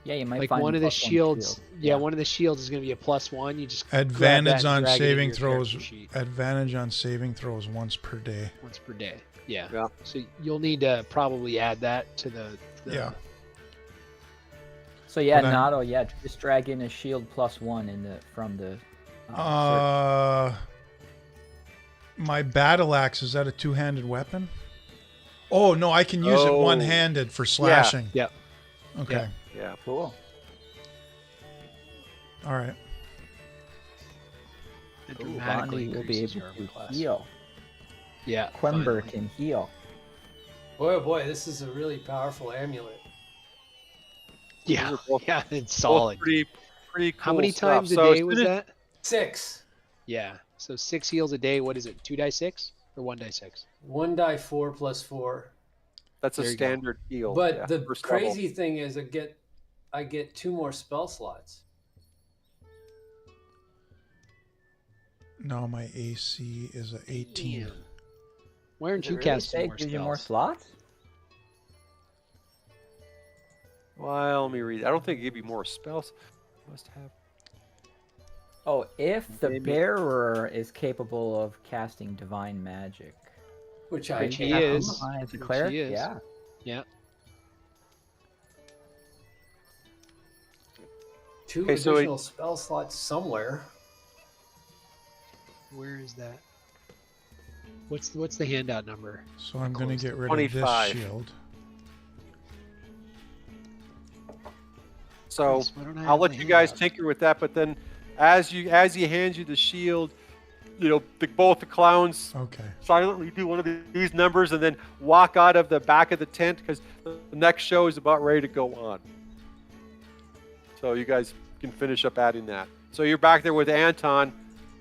Yeah, you might
like
find
one of the
+1
shields.
shield.
Yeah, one of the shields is going to be a +1. You just grab
Advantage
that and
on
drag it into
saving
your
throws.
character sheet
Advantage on saving throws once per day.
once per day. Yeah.
Yeah.
So you'll need to probably add that to the
Yeah.
So yeah,
But
Nato, just drag in a shield +1 from the.
My battle axe, is that a two-handed weapon? Oh no, I can use it one-handed for slashing.
Yeah.
Okay.
Yeah.
Cool.
All right.
Dramatically
will be able to heal.
Yeah.
Quember can heal.
Boy, oh boy, this is a really powerful amulet.
Yeah. Yeah, it's solid.
Pretty cool.
How many
stuff.
times a day was that?
6.
Yeah. So 6 heals a day. What is it? 2d6 or 1d6?
1d4 plus 4.
That's a standard heal.
But the crazy thing is, I get 2 more spell slots.
No, my AC is a 18.
Damn. Why aren't you casting more spells?
Gives you more slots?
Well, let me read. I don't think it gave you more spells. Must have.
Oh, if the bearer is capable of casting divine magic.
Which
he is.
As a cleric?
He is.
Yeah.
Yeah.
2 additional spell slots somewhere.
Where is that? What's the handout number?
So I'm going to get rid
25.
of this shield.
So I'll let you guys tinker with that, but then as he hands you the shield, both the clowns silently do one of these numbers and then walk out of the back of the tent because the next show is about ready to go on. So you guys can finish up adding that. So you're back there with Anton,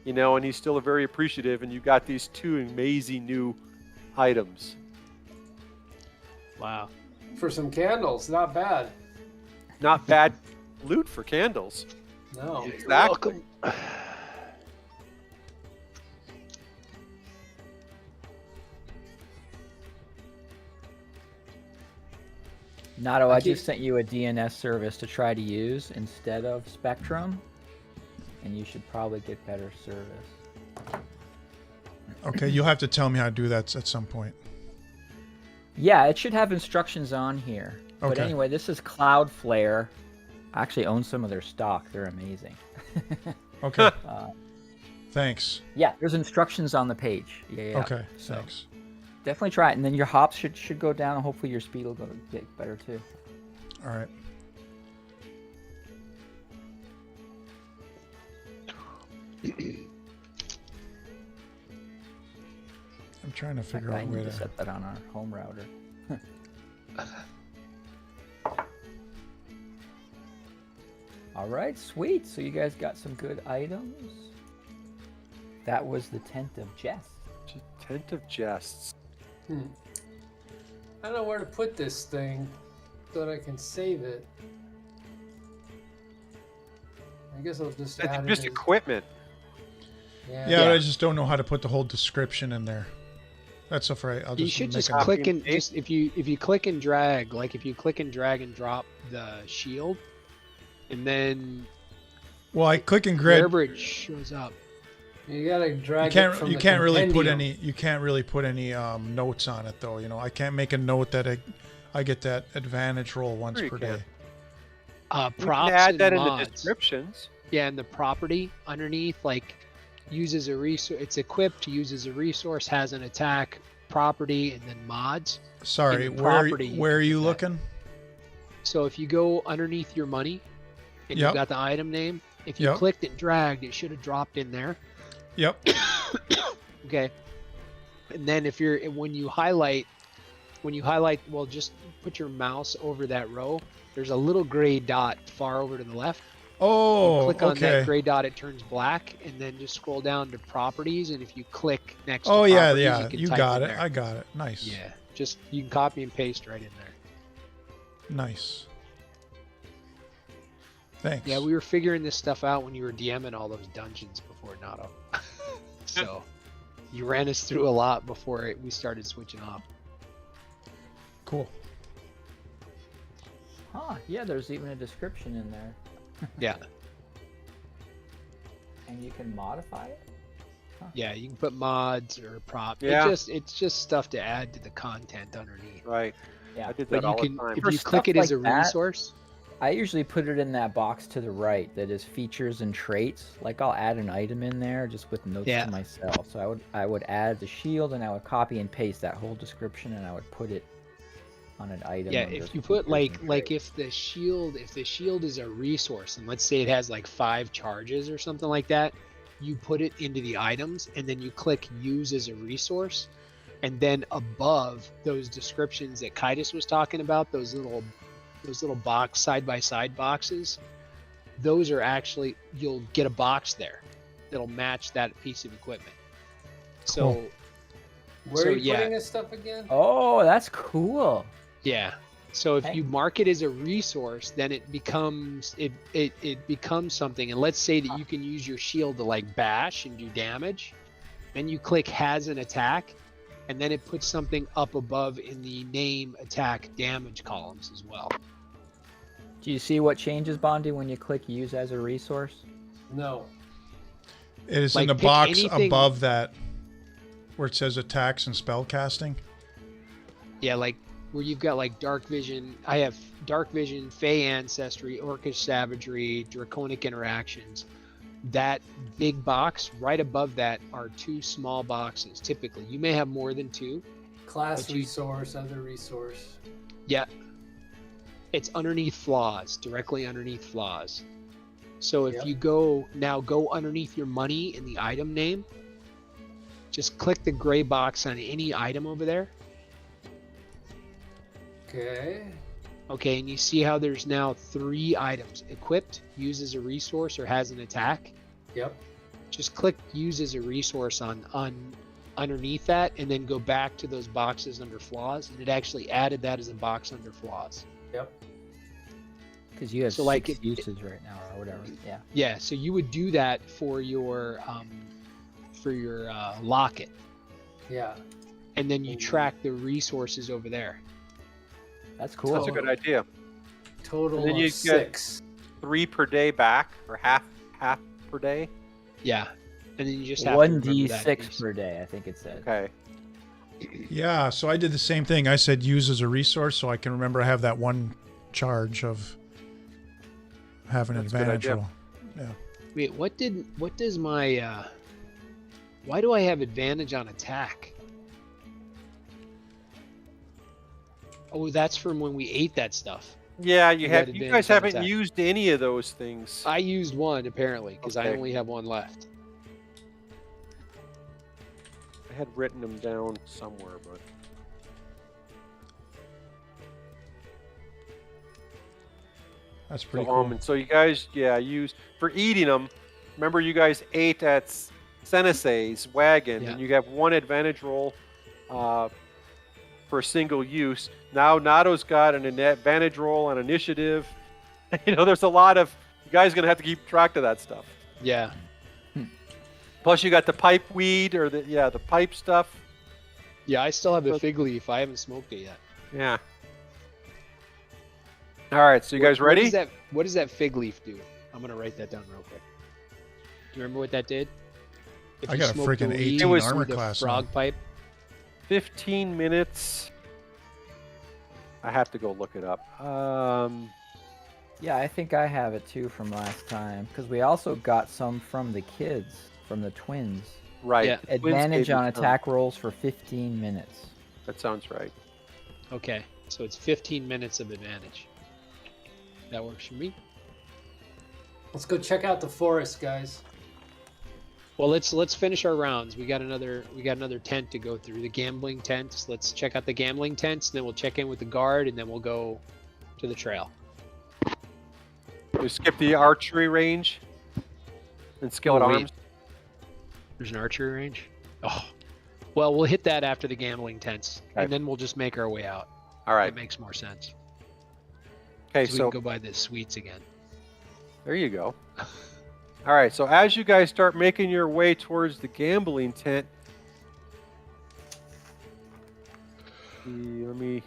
and he's still very appreciative, and you got these 2 amazing new items.
Wow.
For some candles, not bad.
Not bad loot for candles.
No.
Exactly.
Nato, I just sent you a DNS service to try to use instead of Spectrum, and you should probably get better service.
Okay, you'll have to tell me how to do that at some point.
Yeah, it should have instructions on here.
Okay.
But anyway, this is Cloudflare. I actually own some of their stock. They're amazing.
Okay. Thanks.
Yeah, there's instructions on the page. Yeah.
Okay, thanks.
Definitely try it, and then your hops should go down, and hopefully your speed will get better too.
All right. I'm trying to figure out a way to
set that on our home router. All right, sweet. So you guys got some good items. That was the Tent of Jests.
Tent of Jests.
I don't know where to put this thing so that I can save it. I guess I'll just add it.
Just equipment.
Yeah, I just don't know how to put the whole description in there. That's all right.
You should just click and if you click and drag, like if you click and drag and drop the shield, and then
I click and drag
wherever it shows up.
You gotta drag.
You can't really put any. You can't really put any notes on it though. I can't make a note that I get that advantage roll once per day.
Props
you can add that
mods.
in the descriptions.
Yeah, and the property underneath, like uses a resource. It's equipped, uses a resource, has an attack, property, and then mods.
Sorry, where are you looking?
So if you go underneath your money, and you've got the item name, if you clicked and dragged, it should have dropped in there.
Yep.
Okay. And then when you highlight, well, just put your mouse over that row. There's a little gray dot far over to the left.
Oh,
click on that gray dot, it turns black, and then just scroll down to properties, and if you click next to properties,
you got it. I got it. Nice.
Yeah, just you can copy and paste right in there.
Nice. Thanks.
Yeah, we were figuring this stuff out when you were DMing all those dungeons before Nato. So you ran us through a lot before we started switching off.
Cool.
Huh, yeah, there's even a description in there.
Yeah.
And you can modify it?
Huh. Yeah, you can put mods or props.
Yeah.
It's just stuff to add to the content underneath.
Right.
Yeah.
I did that all the time.
If you click it as a resource,
I usually put it in that box to the right that is features and traits. Like I'll add an item in there just with notes to myself. So I would add the shield and I would copy and paste that whole description and I would put it on an item.
Yeah, if you put like if the shield is a resource and let's say it has like 5 charges or something like that, you put it into the items and then you click use as a resource, and then above those descriptions that Kaitis was talking about, those little box side by side boxes, those are actually, you'll get a box there that'll match that piece of equipment. So
cool.
Where are you putting this stuff again?
Oh, that's cool.
Yeah. So if you mark it as a resource, then it becomes it becomes something. And let's say that you can use your shield to like bash and do damage. Then you click has an attack, and then it puts something up above in the name, attack, damage columns as well.
Do you see what changes, Bondi, when you click use as a resource?
No.
It is like in the box above that where it says attacks and spell casting.
Yeah, like where you've got like dark vision. I have dark vision, fey ancestry, orcish savagery, draconic interactions. That big box right above that are 2 small boxes. Typically, you may have more than 2.
Class resource, other resource.
Yeah. It's underneath flaws, directly underneath flaws. So if you go underneath your money in the item name, just click the gray box on any item over there. Okay, and you see how there's now 3 items: equipped, use as a resource, or has an attack.
Yep.
Just click use as a resource on underneath that, and then go back to those boxes under flaws, and it actually added that as a box under flaws.
Yep.
Because you have 6 uses right now, or whatever. Yeah.
Yeah. So you would do that for your locket.
Yeah.
And then you track the resources over there.
That's cool.
That's a good idea.
Total
and then you
6.
Get 3 per day back, or half per day.
Yeah. And then you just have
1d6 per day, I think it said.
Okay.
Yeah, so I did the same thing. I said use as a resource, so I can remember I have that 1 charge of having an advantage roll. Yeah.
Wait, what does my why do I have advantage on attack? Oh, that's from when we ate that stuff.
Yeah, you guys haven't used any of those things.
I used 1 apparently because I only have 1 left.
I had written them down somewhere, but
that's pretty cool.
So you guys, use for eating them. Remember, you guys ate at Sensei's wagon, and you have 1 advantage roll for single use. Now Nato's got an advantage roll on initiative. There's a lot of you guys are gonna have to keep track of that stuff.
Yeah.
Plus, you got the pipe weed or the pipe stuff.
Yeah, I still have the fig leaf. I haven't smoked it yet.
Yeah. All right, so you guys ready?
What does that fig leaf do? I'm gonna write that down real quick. Do you remember what that did?
If I got a freaking 18 armor class.
Frog pipe.
15 minutes. I have to go look it up.
Yeah, I think I have it too from last time because we also got some from the kids, from the twins.
Right.
Yeah. Advantage on attack rolls for 15 minutes.
That sounds right.
Okay, so it's 15 minutes of advantage. That works for me.
Let's go check out the forest, guys.
Well, let's finish our rounds. We got another tent to go through, the gambling tents. Let's check out the gambling tents, then we'll check in with the guard, and then we'll go to the trail.
We skip the archery range and skilled arms.
There's an archery range? Oh. Well, we'll hit that after the gambling tents, and then we'll just make our way out.
All right.
That makes more sense.
Okay,
so we can go buy the sweets again.
There you go. All right, so as you guys start making your way towards the gambling tent, let me...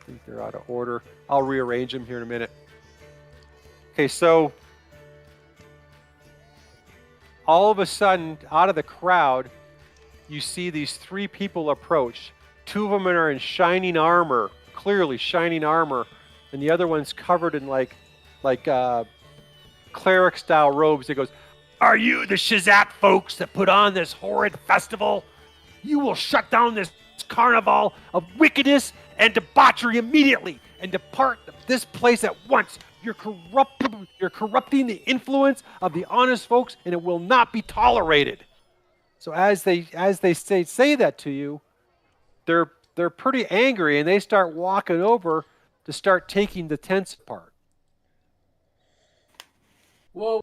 I think they're out of order. I'll rearrange them here in a minute. Okay, so all of a sudden, out of the crowd, you see these 3 people approach. 2 of them are in shining armor, clearly shining armor, and the other one's covered in like cleric-style robes. It goes, "Are you the Shazat folks that put on this horrid festival? You will shut down this carnival of wickedness and debauchery immediately and depart this place at once. You're corrupting the influence of the honest folks, and it will not be tolerated." So as they say that to you, they're pretty angry, and they start walking over to start taking the tents apart.
Whoa.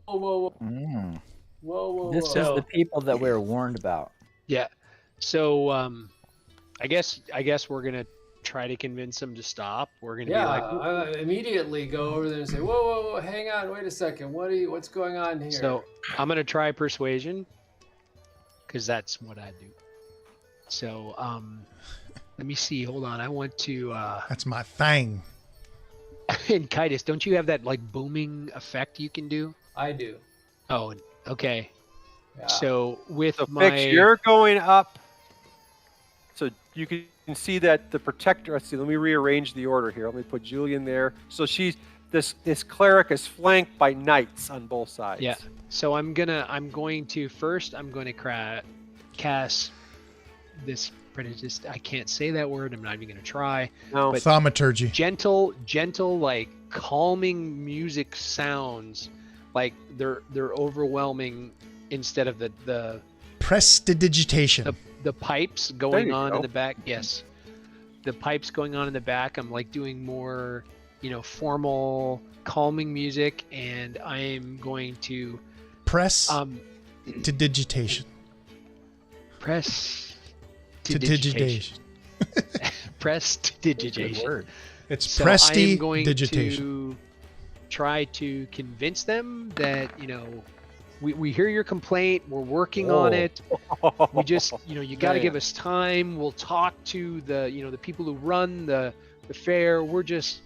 This is the people that we were warned about.
Yeah. So I guess we're gonna try to convince them to stop. We're gonna be like,
I immediately go over there and say, whoa, hang on, wait a second. What's going on here?
So I'm gonna try persuasion, because that's what I do. So let me see. Hold on. I want to.
That's my thing.
And Kitus, don't you have that like booming effect you can do?
I do.
Oh, okay.
Yeah.
So with
Fix, you're going up. So you can see that the protector. Let's see. Let me rearrange the order here. Let me put Julian there. So she's this cleric is flanked by knights on both sides.
Yeah. So I'm going to cast this. I can't say that word. I'm not even going to try.
No.
But
thaumaturgy.
Gentle, like calming music sounds, like they're overwhelming instead of the
prestidigitation.
The pipes going on in the back. Yes, the pipes going on in the back. I'm like doing more, formal calming music, and I am going to
press to digitation.
Press.
To digitation.
Prestidigitation.
Word.
It's
so I am going
prestidigitation.
to try to convince them that we hear your complaint. We're working on it. We just you got to give us time. We'll talk to the people who run the fair. We're just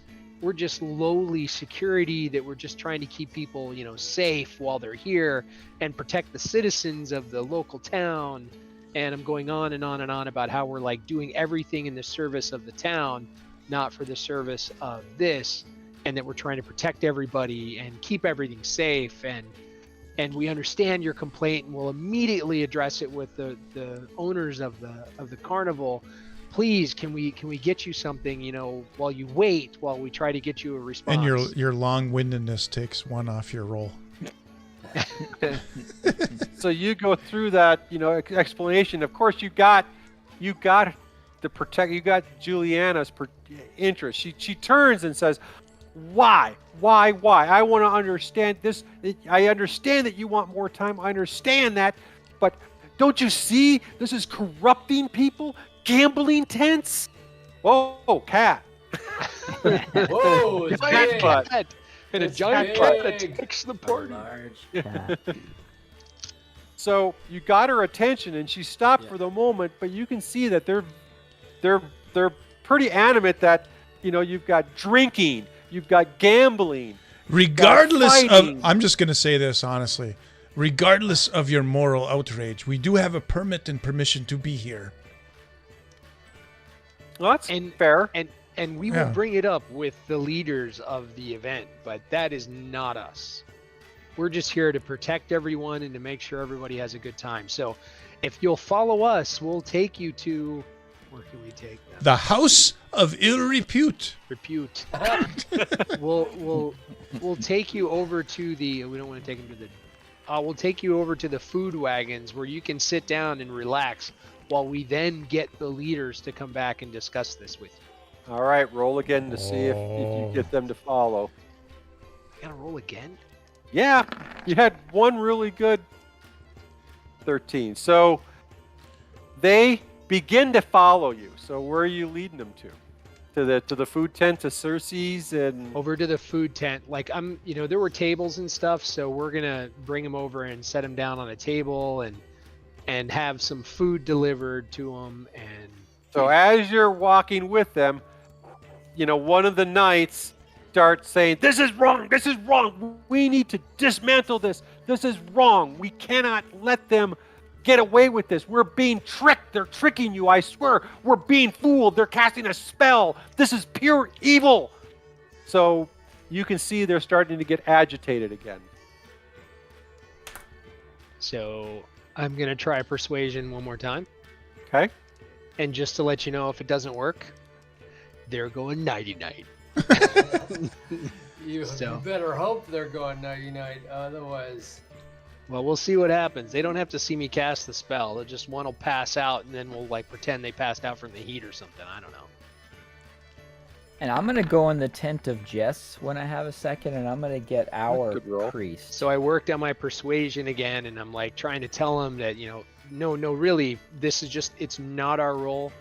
lowly security that we're just trying to keep people safe while they're here and protect the citizens of the local town. And I'm going on and on and on about how we're like doing everything in the service of the town, not for the service of this, and that we're trying to protect everybody and keep everything safe. And we understand your complaint, and we'll immediately address it with the owners of the carnival. Please, can we get you something, while you wait, while we try to get you a response.
And your long-windedness takes 1 off your roll.
So you go through that, explanation. Of course, you got Juliana's interest. She turns and says, "Why? I want to understand this. I understand that you want more time. I understand that, but don't you see this is corrupting people? Gambling tents? Whoa, cat!
Whoa, it's big.
Cat. And a giant cat that takes the party."
So you got her attention, and she stopped for the moment. But you can see that they're pretty animate. That you've got drinking, you've got gambling.
Regardless of, I'm just going to say this honestly. Regardless of your moral outrage, we do have a permit and permission to be here.
Well, that's fair.
And we will bring it up with the leaders of the event, but that is not us. We're just here to protect everyone and to make sure everybody has a good time. So if you'll follow us, we'll take you to... Where can we take them?
The House of Ill Repute.
We'll take you over to the... We don't want to take them to the... we'll take you over to the food wagons where you can sit down and relax while we then get the leaders to come back and discuss this with you.
All right, roll again to see if you get them to follow.
I gotta roll again?
Yeah, you had one really good 13. So they begin to follow you. So where are you leading them to? To the food tent, to Circe's, and
over to the food tent. Like there were tables and stuff, so we're gonna bring them over and set them down on a table and have some food delivered to them. And
so as you're walking with them, one of the knights start saying, this is wrong, we need to dismantle this is wrong, we cannot let them get away with this, we're being tricked, they're tricking you, I swear, we're being fooled, they're casting a spell, this is pure evil. So you can see they're starting to get agitated again.
So I'm going to try persuasion one more time.
Okay.
And just to let you know, if it doesn't work, they're going nighty-night.
You better hope they're going nighty-night, otherwise...
Well, we'll see what happens. They don't have to see me cast the spell. They'll just one will pass out, and then we'll like pretend they passed out from the heat or something. I don't know.
And I'm going to go in the tent of Jess when I have a second, and I'm going to get our priest.
So I worked on my persuasion again, and I'm like trying to tell him that, no, really, this is just, it's not our role,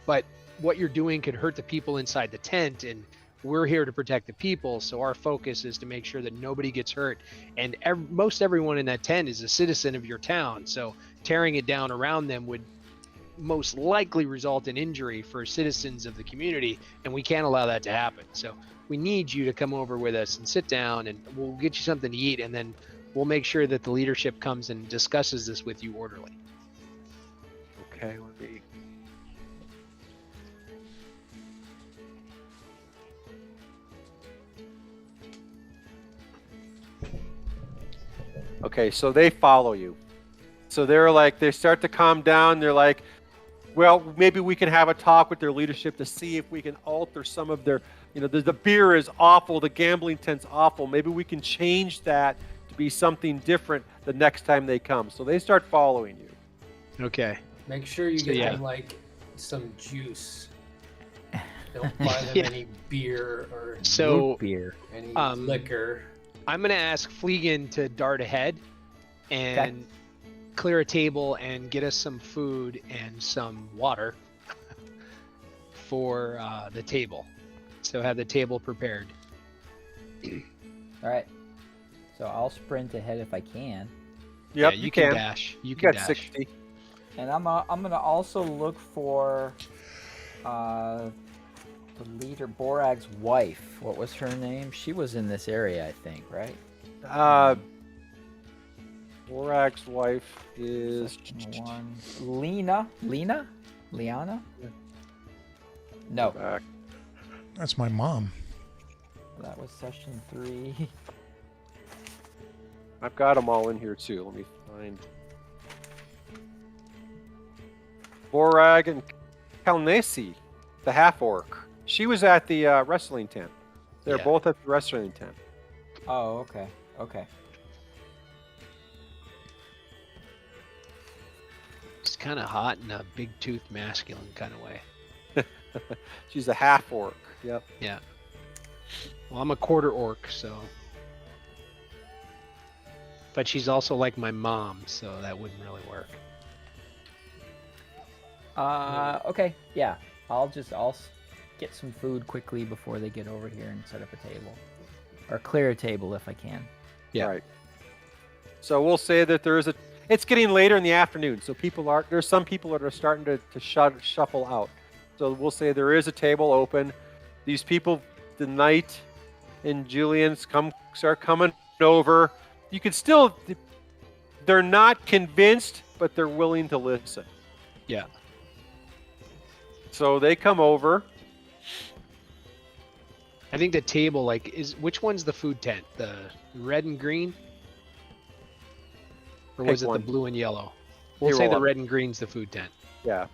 but what you're doing could hurt the people inside the tent, and we're here to protect the people, so our focus is to make sure that nobody gets hurt. And most everyone in that tent is a citizen of your town, so tearing it down around them would most likely result in injury for citizens of the community, and we can't allow that to happen. So we need you to come over with us and sit down, and we'll get you something to eat, and then we'll make sure that the leadership comes and discusses this with you orderly.
Okay, let me... Okay, so they follow you. So they're like, they start to calm down. They're like, well, maybe we can have a talk with their leadership to see if we can alter some of their, the beer is awful, the gambling tent's awful. Maybe we can change that to be something different the next time they come. So they start following you.
Okay.
Make sure you get them like some juice. Don't buy them any beer or any liquor.
I'm going to ask Fleegan to dart ahead and clear a table and get us some food and some water for the table. So have the table prepared.
All right. So I'll sprint ahead if I can.
Yep,
you can dash. You can dash.
60.
And I'm going to also look for the leader, Borag's wife. What was her name? She was in this area, I think, right?
Borag's wife is...
Liana? No.
That's my mom.
That was session 3.
I've got them all in here, too. Let me find... Borag and Kalnesi, the half-orc. She was at the wrestling tent. They're both at the wrestling tent.
Oh, okay.
It's kind of hot in a big-toothed masculine kind of way.
She's a half-orc. Yep.
Yeah. Well, I'm a quarter orc, so... But she's also like my mom, so that wouldn't really work.
Okay. Yeah. I'll get some food quickly before they get over here and set up a table. Or clear a table if I can.
Yeah.
Right. So we'll say that it's getting later in the afternoon, so there's some people that are starting to shuffle out. So we'll say there is a table open. These people, the knight and Julian's start coming over. You can still, they're not convinced, but they're willing to listen.
Yeah.
So they come over.
I think the table, which one's the food tent? The red and green? Or was it the blue and yellow? We'll say the red and green's the food tent.
Yeah.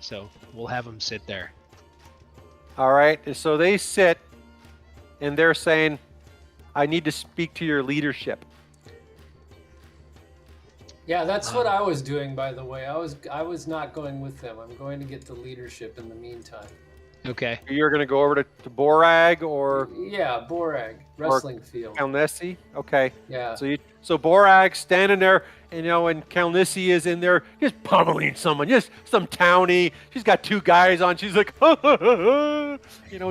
So we'll have them sit there.
All right. So they sit, and they're saying, I need to speak to your leadership.
Yeah, that's what I was doing, by the way. I was not going with them. I'm going to get the leadership in the meantime.
Okay.
You're going to go over to Borag or...
Yeah, Borag. Wrestling field.
Kalnesi? Okay.
Yeah.
So Borag's standing there, and Kalnesi is in there just pummeling someone, just some townie. She's got 2 guys on. She's like, and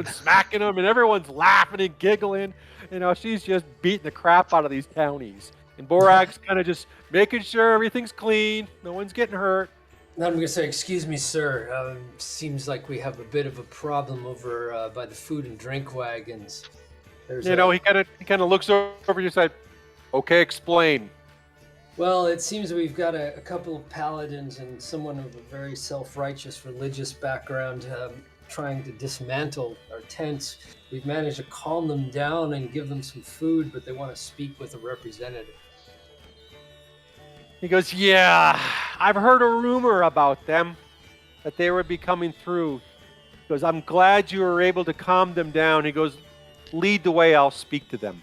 smacking them, and everyone's laughing and giggling. She's just beating the crap out of these townies. And Borag's kind of just making sure everything's clean, no one's getting hurt.
Then I'm going to say, excuse me, sir. Seems like we have a bit of a problem over by the food and drink wagons.
He kind of looks over your side. Okay, explain.
Well, it seems we've got a couple of paladins and someone of a very self-righteous religious background trying to dismantle our tents. We've managed to calm them down and give them some food, but they want to speak with a representative.
He goes, yeah, I've heard a rumor about them, that they would be coming through. He goes, I'm glad you were able to calm them down. He goes, lead the way, I'll speak to them.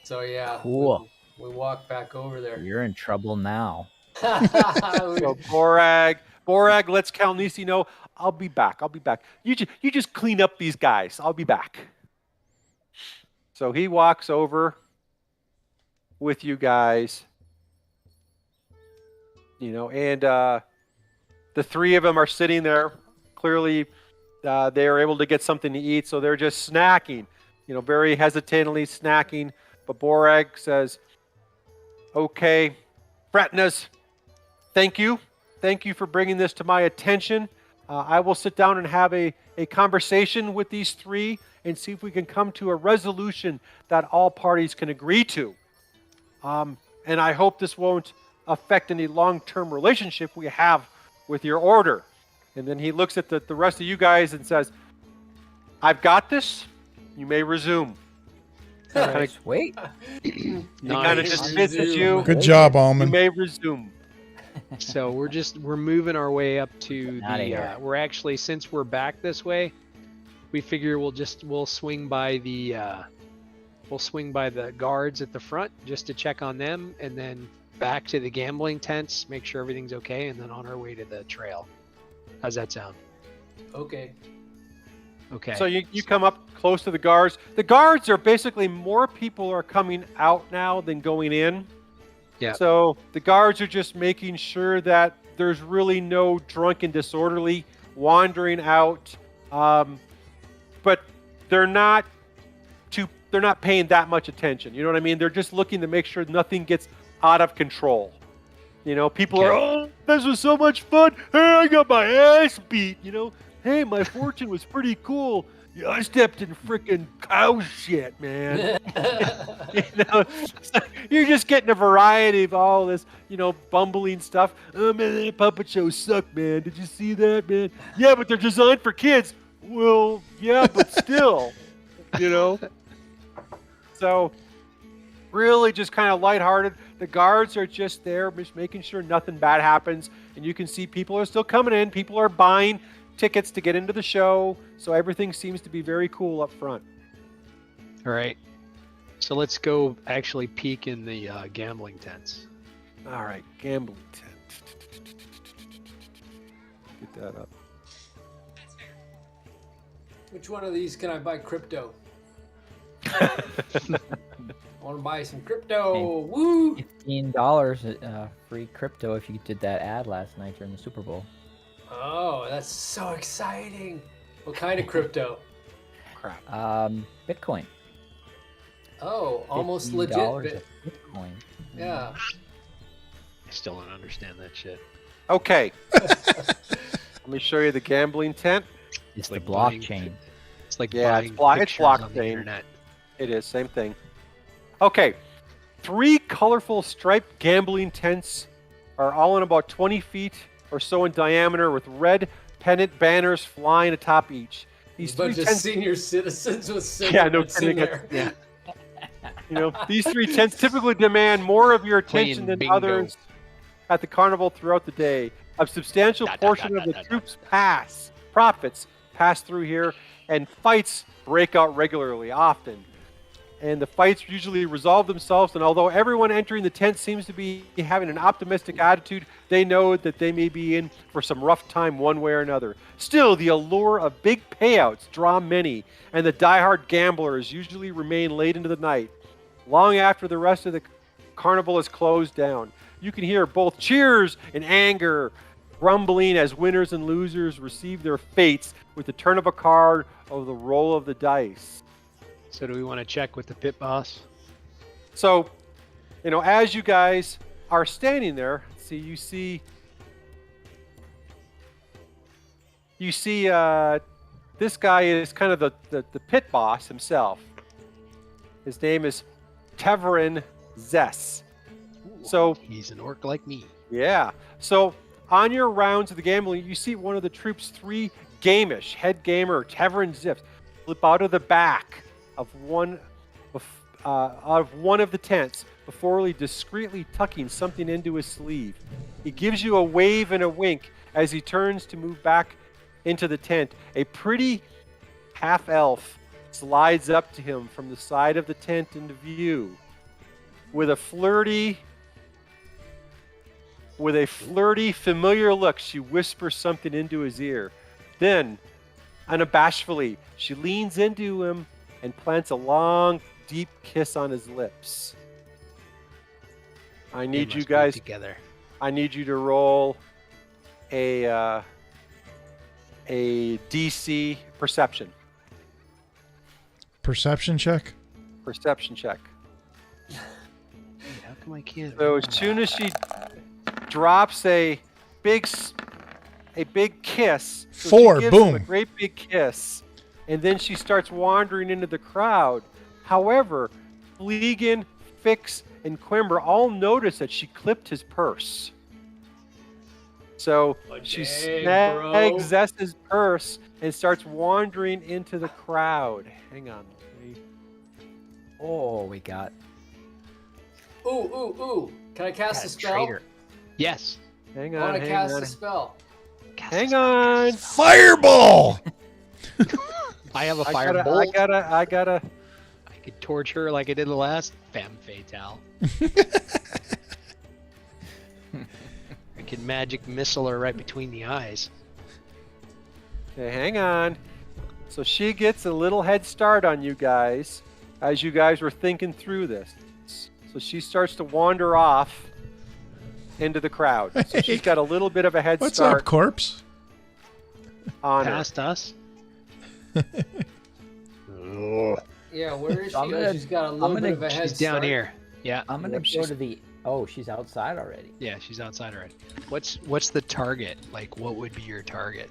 So yeah,
cool.
We walk back over there.
You're in trouble now.
So Borag lets Kalnisi know, I'll be back. You just clean up these guys. I'll be back. So he walks over with you guys. And the three of them are sitting there. Clearly, they are able to get something to eat, so they're just snacking, very hesitantly snacking. But Borag says, okay, Fretnas, thank you. Thank you for bringing this to my attention. I will sit down and have a conversation with these three and see if we can come to a resolution that all parties can agree to. And I hope this won't affect any long-term relationship we have with your order. And then he looks at the rest of you guys and says, I've got this. You may resume.
Wait.
He kind of dismisses you.
Good job, Almond.
You may resume.
So we're moving our way up to the. We're actually, since we're back this way, we figure we'll swing by the guards at the front just to check on them, and then back to the gambling tents, make sure everything's okay, and then on our way to the trail. How's that sound?
Okay.
So you come up close to the guards. The guards are basically more people are coming out now than going in.
Yeah.
So the guards are just making sure that there's really no drunken disorderly wandering out. But they're not paying that much attention. You know what I mean? They're just looking to make sure nothing gets out of control. People are, oh, this was so much fun. Hey, I got my ass beat. Hey, my fortune was pretty cool. Yeah, I stepped in freaking cow shit, man. So you're just getting a variety of all this, bumbling stuff. Oh, man, that puppet shows suck, man. Did you see that, man? Yeah, but they're designed for kids. Well, yeah, but still, So, really just kind of lighthearted. The guards are just there, just making sure nothing bad happens. And you can see people are still coming in. People are buying tickets to get into the show. So everything seems to be very cool up front.
All right. So let's go actually peek in the gambling tents.
All right. Gambling tent. Get that up.
Which one of these can I buy crypto? I want to buy some crypto. Woo!
$15 free crypto if you did that ad last night during the Super Bowl.
Oh, that's so exciting. What kind of crypto?
Crap.
Bitcoin.
Oh, almost legit.
Bitcoin.
Yeah.
I still don't understand that shit.
Okay. Let me show you the gambling tent.
It's like the blockchain.
It's like
it's blockchain. It is, same thing. Okay. 3 colorful striped gambling tents are all in about 20 feet or so in diameter with red pennant banners flying atop each.
These bunch of senior citizens with cigarettes in there.
Yeah. These 3 tents typically demand more of your attention than others at the carnival throughout the day. A substantial portion of the troops' profits pass through here, and fights break out regularly, often. And the fights usually resolve themselves, and although everyone entering the tent seems to be having an optimistic attitude, they know that they may be in for some rough time one way or another. Still, the allure of big payouts draw many, and the diehard gamblers usually remain late into the night, long after the rest of the carnival is closed down. You can hear both cheers and anger grumbling as winners and losers receive their fates with the turn of a card or the roll of the dice.
So do we want to check with the pit boss?
So, as you guys are standing there, you see you see this guy is kind of the pit boss himself. His name is Tevrin Zess. So
he's an orc like me.
Yeah. So on your rounds of the gambling, you see one of the troops' 3 Gamish, head gamer Tevrin Zips, slip out of the back of one of the tents before discreetly tucking something into his sleeve. He gives you a wave and a wink as he turns to move back into the tent. A pretty half-elf slides up to him from the side of the tent into view. With a flirty, familiar look, she whispers something into his ear. Then, unabashedly, she leans into him and plants a long, deep kiss on his lips. I need you guys
together.
I need you to roll a DC perception.
Perception check?
Perception check.
How come I can't?
So as soon as she drops a big kiss, so
4,
she gives
boom.
him a great big kiss, and then she starts wandering into the crowd. However, Fleegan, Fix, and Quimber all notice that she clipped his purse. So she snags Zess's purse and starts wandering into the crowd. Hang on.
Oh, we got.
Ooh. Can I cast a spell?
Traitor. Yes.
Hang
I
on.
want to cast a spell.
Hang on.
Fireball!
I have a firebolt.
I gotta.
I could torch her like I did the last femme fatale. I could magic missile her right between the eyes.
Okay, hang on. So she gets a little head start on you guys as you guys were thinking through this. So she starts to wander off into the crowd. So she's got a little bit of a head
What's
start.
up, corpse?
On her.
Past us?
Yeah, where is she?
I'm
She's got a little bit of a head
She's down
start.
here. Yeah.
I'm gonna go to the. Oh, she's outside already.
Yeah, she's outside already. What's the target? Like, what would be your target?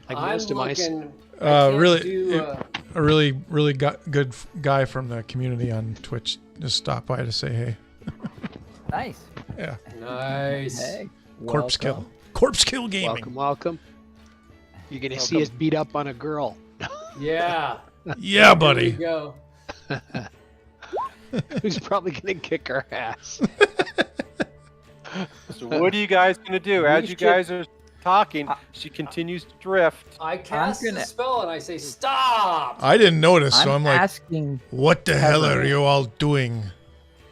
Like
I'm
most of my.
looking.
A really good guy from the community on Twitch just stopped by to say hey.
Nice.
Yeah.
Nice.
Hey.
Corpse
welcome.
kill. Corpse kill gaming.
Welcome. You're gonna see us beat up on a girl.
Yeah.
Yeah, buddy.
Here we go.
Who's probably gonna kick our ass?
So what are you guys gonna do? As you guys are talking, she continues to drift.
I cast a spell and I say stop.
I didn't notice, so I'm like,
asking.
what the hell are you all doing?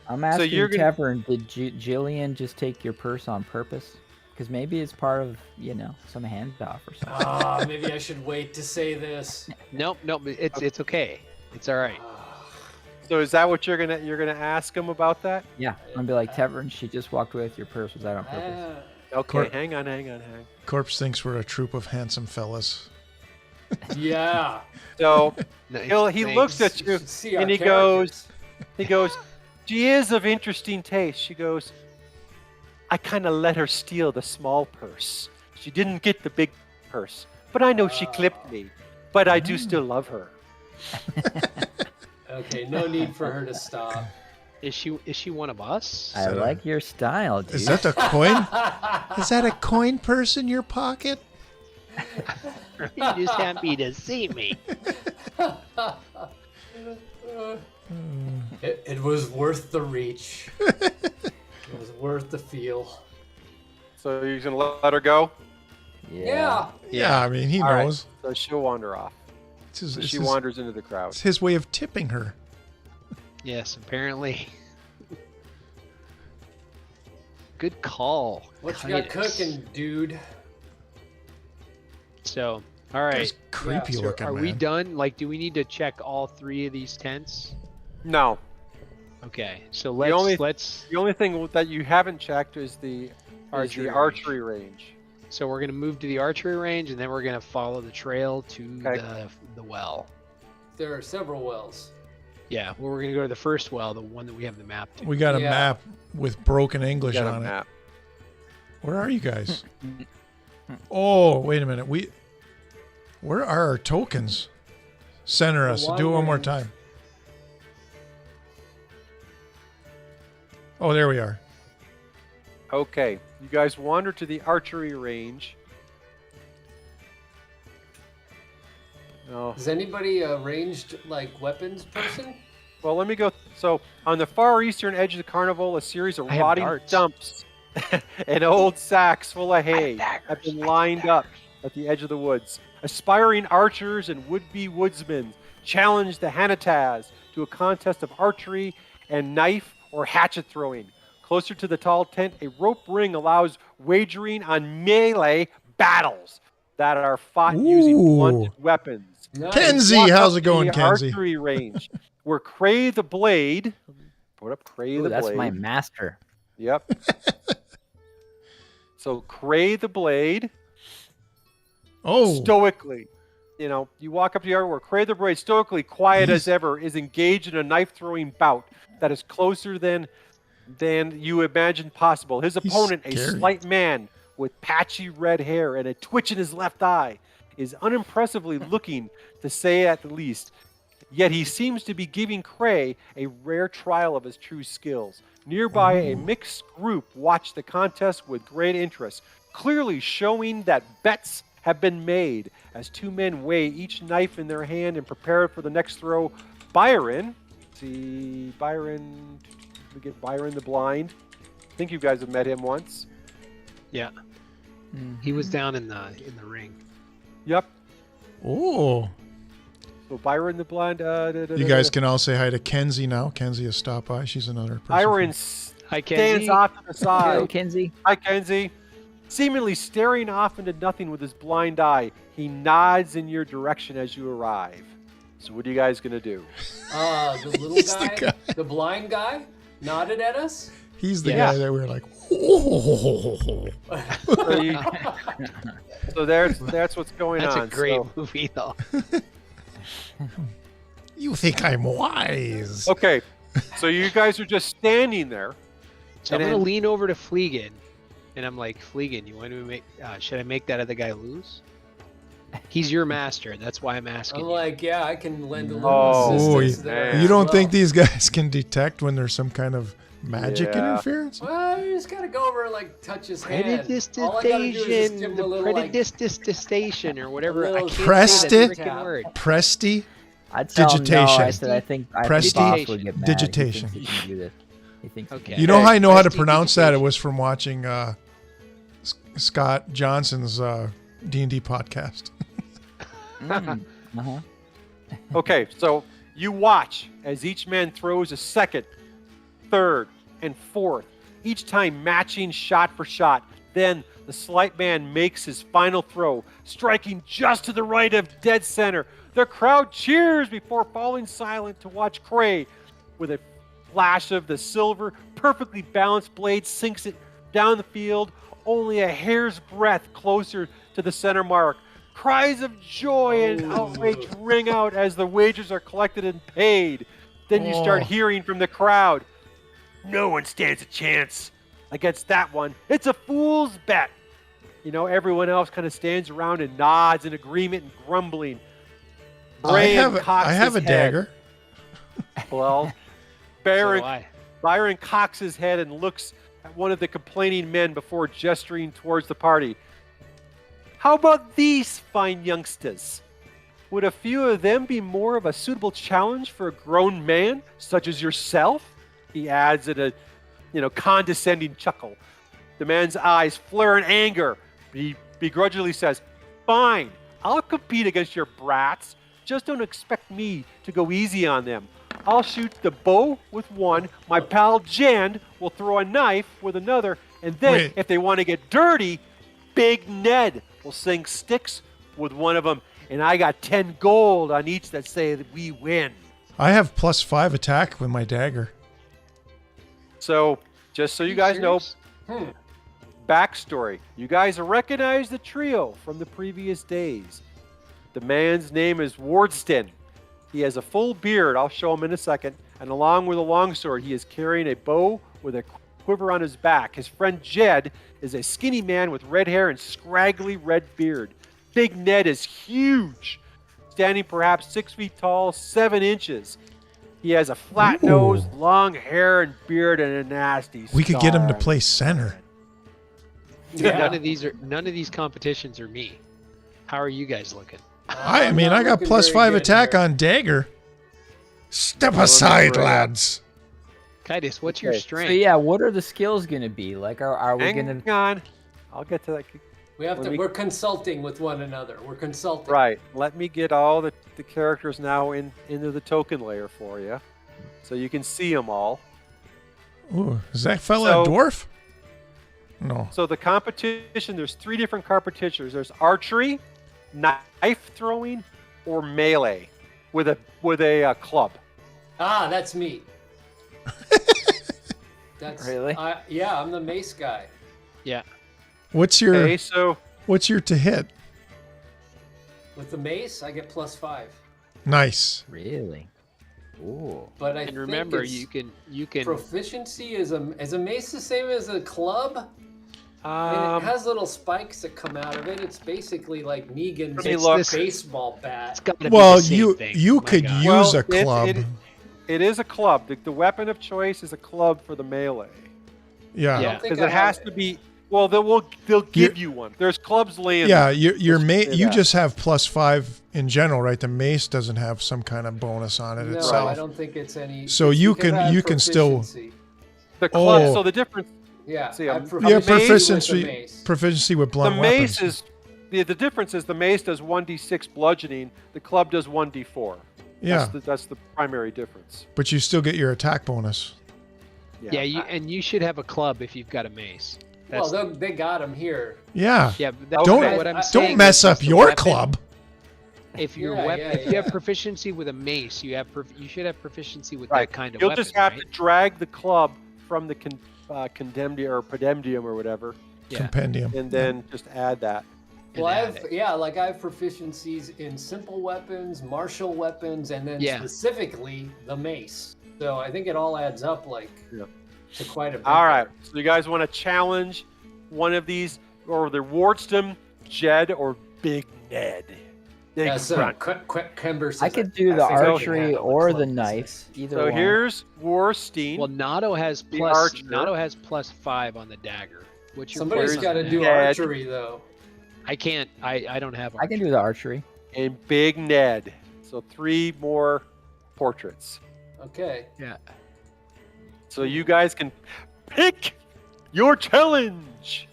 I'm asking
you're gonna-
Tevrin, did Jillian just take your purse on purpose? Because maybe it's part of, some handoff or something.
Maybe I should wait to say this.
Nope. It's okay. It's all right.
So is that what you're gonna ask him about that?
Yeah, I'm gonna be like, Tevrin, she just walked away with your purse. Was that on purpose?
Okay, hang on.
Corpse thinks we're a troop of handsome fellas.
Yeah.
So
Nice.
he looks at you and he goes, she is of interesting taste. She goes, I kind of let her steal the small purse. She didn't get the big purse, but I know she clipped me. But I do still love her.
Okay, no need for her to stop.
Is she one of us?
I like your style, dude.
Is that a coin? Is that a coin purse in your pocket?
You're just happy to see me.
It was worth the reach. It was worth the feel.
So you're going to let her go?
Yeah.
Yeah, I mean, he
All right,
knows.
so she'll wander off. She wanders into the crowd.
It's his way of tipping her.
Yes, apparently. Good call.
What you got cooking, dude?
So, all right.
That's creepy
So
looking,
are
man.
we done? Like, do we need to check all 3 of these tents?
No.
Okay, so
The only thing that you haven't checked is the archery range.
So we're gonna move to the archery range, and then we're gonna follow the trail to the well.
There are several wells.
Yeah, well, we're gonna go to the first well, the one that we have the map to.
We got a map with broken English
Got a
on
map.
it. Where are you guys? Oh, wait a minute. Where are our tokens? Center us. Do it one more time. Oh, there we are.
Okay, you guys wander to the archery range.
Oh. Is anybody a ranged weapons person?
Well, let me go. So, on the far eastern edge of the carnival, a series of rotting dumps and old sacks full of hay have been lined up at the edge of the woods. Aspiring archers and would-be woodsmen challenge the Hanataz to a contest of archery and knife or hatchet throwing. Closer to the tall tent, a rope ring allows wagering on melee battles that are fought using blunt weapons.
Nice. Kenzie, how's it going, Kenzie?
Archery range, where Cray the Blade. Put up Cray the Blade.
That's my master.
Yep. So Cray the Blade. Stoically, you walk up to the area where Cray the Blade, stoically quiet as ever, is engaged in a knife-throwing bout that is closer than you imagined possible. His opponent, a slight man with patchy red hair and a twitch in his left eye, is unimpressively looking, to say at the least. Yet he seems to be giving Cray a rare trial of his true skills. Nearby, a mixed group watch the contest with great interest, clearly showing that bets have been made as two men weigh each knife in their hand and prepare for the next throw. Byron, we get Byron the Blind. I think you guys have met him once.
Yeah. He was down in the ring.
Yep.
Oh.
So Byron the Blind.
You guys can all say hi to Kenzie now. Kenzie has stopped by. She's another person.
Byron stands off to the side.
Hello, Kenzie.
Hi, Kenzie. Seemingly staring off into nothing with his blind eye, he nods in your direction as you arrive. So what are you guys going to do?
The little guy, the blind guy, nodded at us?
He's the guy that we were like, oh.
So that's what's going on.
That's a great movie, though.
You think I'm wise.
Okay, so you guys are just standing there.
So I'm going to lean over to Fleegan, and I'm like, Fleegan, you want to make, should I make that other guy lose? He's your master, that's why I'm asking.
I'm like, yeah, I can lend a little assistance there.
You don't think these guys can detect when there's some kind of magic interference?
Well, you just gotta go over and touch his hand.
Prestidigitation, the prestidigitation, or whatever. I can't
say that
freaking word.
Presti.
Digitation. I said I think
Presti.
would get mad.
Digitation.
He can do this. He thinks
okay.
You know how I know how to pronounce that? It was from watching Scott Johnson's D&D podcast.
Okay, so you watch as each man throws a second, third, and fourth, each time matching shot for shot. Then the slight man makes his final throw, striking just to the right of dead center. The crowd cheers before falling silent to watch Cray. With a flash of the silver, perfectly balanced blade sinks it down the field, only a hair's breadth closer to the center mark. Cries of joy and outrage ring out as the wagers are collected and paid. Then you start hearing from the crowd, no one stands a chance against that one. It's a fool's bet. Everyone else kind of stands around and nods in agreement and grumbling.
I have a dagger.
Well, Byron cocks his head and looks at one of the complaining men before gesturing towards the party. How about these fine youngsters? Would a few of them be more of a suitable challenge for a grown man such as yourself? He adds in a condescending chuckle. The man's eyes flare in anger. He begrudgingly says, fine, I'll compete against your brats. Just don't expect me to go easy on them. I'll shoot the bow with one. My pal Jan will throw a knife with another. And then, if they want to get dirty, Big Ned will sing sticks with one of them. And I got 10 gold on each that say that we win.
I have +5 attack with my dagger.
So, just so you guys know, backstory. You guys recognize the trio from the previous days. The man's name is Wardston. He has a full beard. I'll show him in a second. And along with a longsword, he is carrying a bow with a quiver on his back. His friend Jed is a skinny man with red hair and scraggly red beard. Big Ned is huge, standing perhaps 6 feet tall, 7 inches. He has a flat nose, long hair and beard, and a nasty
We could get him to
scar.
play center.
Yeah. None of these competitions are me. How are you guys looking?
I mean, I got +5 attack on dagger. Step aside, lads.
Kaitis, what's your strength?
So yeah, what are the skills going to be? Like, are we going to?
Hang on, I'll get to that.
We have to. We're consulting with one another. We're consulting.
Right. Let me get all the characters now into the token layer for you, so you can see them all.
Ooh, is that fella a dwarf? No.
So the competition, there's 3 different competitions. There's archery, knife throwing, or melee with a club.
Ah, that's me. That's
Really?
Yeah, I'm the mace guy.
Yeah.
What's your
Okay,
what's your to hit?
With the mace, I get +5.
Nice.
Really? Ooh.
But I
And
think
remember,
it's
you can
proficiency is a mace the same as a club? I mean, it has little spikes that come out of it. It's basically like Negan's baseball bat.
Well, you could use a club.
It is a club. The weapon of choice is a club for the melee.
Yeah.
Because it has to be. Well, they'll give you one. There's clubs laying.
Yeah, you just have +5 in general, right? The mace doesn't have some kind of bonus on it itself.
No, I don't think it's any.
So you can still.
The club. So the difference.
Yeah.
See,
proficiency with blunt weapons.
The mace is the difference is the mace does 1d6 bludgeoning. The club does 1d4.
Yeah.
That's the primary difference.
But you still get your attack bonus.
Yeah, you should have a club if you've got a mace.
Well, they got him here.
Yeah.
Yeah, but
don't mess up your club.
If your if you have proficiency with a mace, you should have proficiency with that kind of weapon.
You'll just have to drag the club from the condemndium or pedemdium or whatever.
Compendium.
And then just add that.
Well, I have proficiencies in simple weapons, martial weapons, and then specifically the mace. So I think it all adds up to quite a bit.
All right. So you guys want to challenge one of these, or the Wardston, Jed, or Big Ned?
Kember says
I could do the archery or the knife. Either
so
one.
here's Warstein.
Well, Nato has +5 on the dagger.
Somebody's got to do archery though.
I can't. I don't have archery.
I can do the archery.
And Big Ned. So 3 more portraits.
Okay.
Yeah.
So you guys can pick your challenge.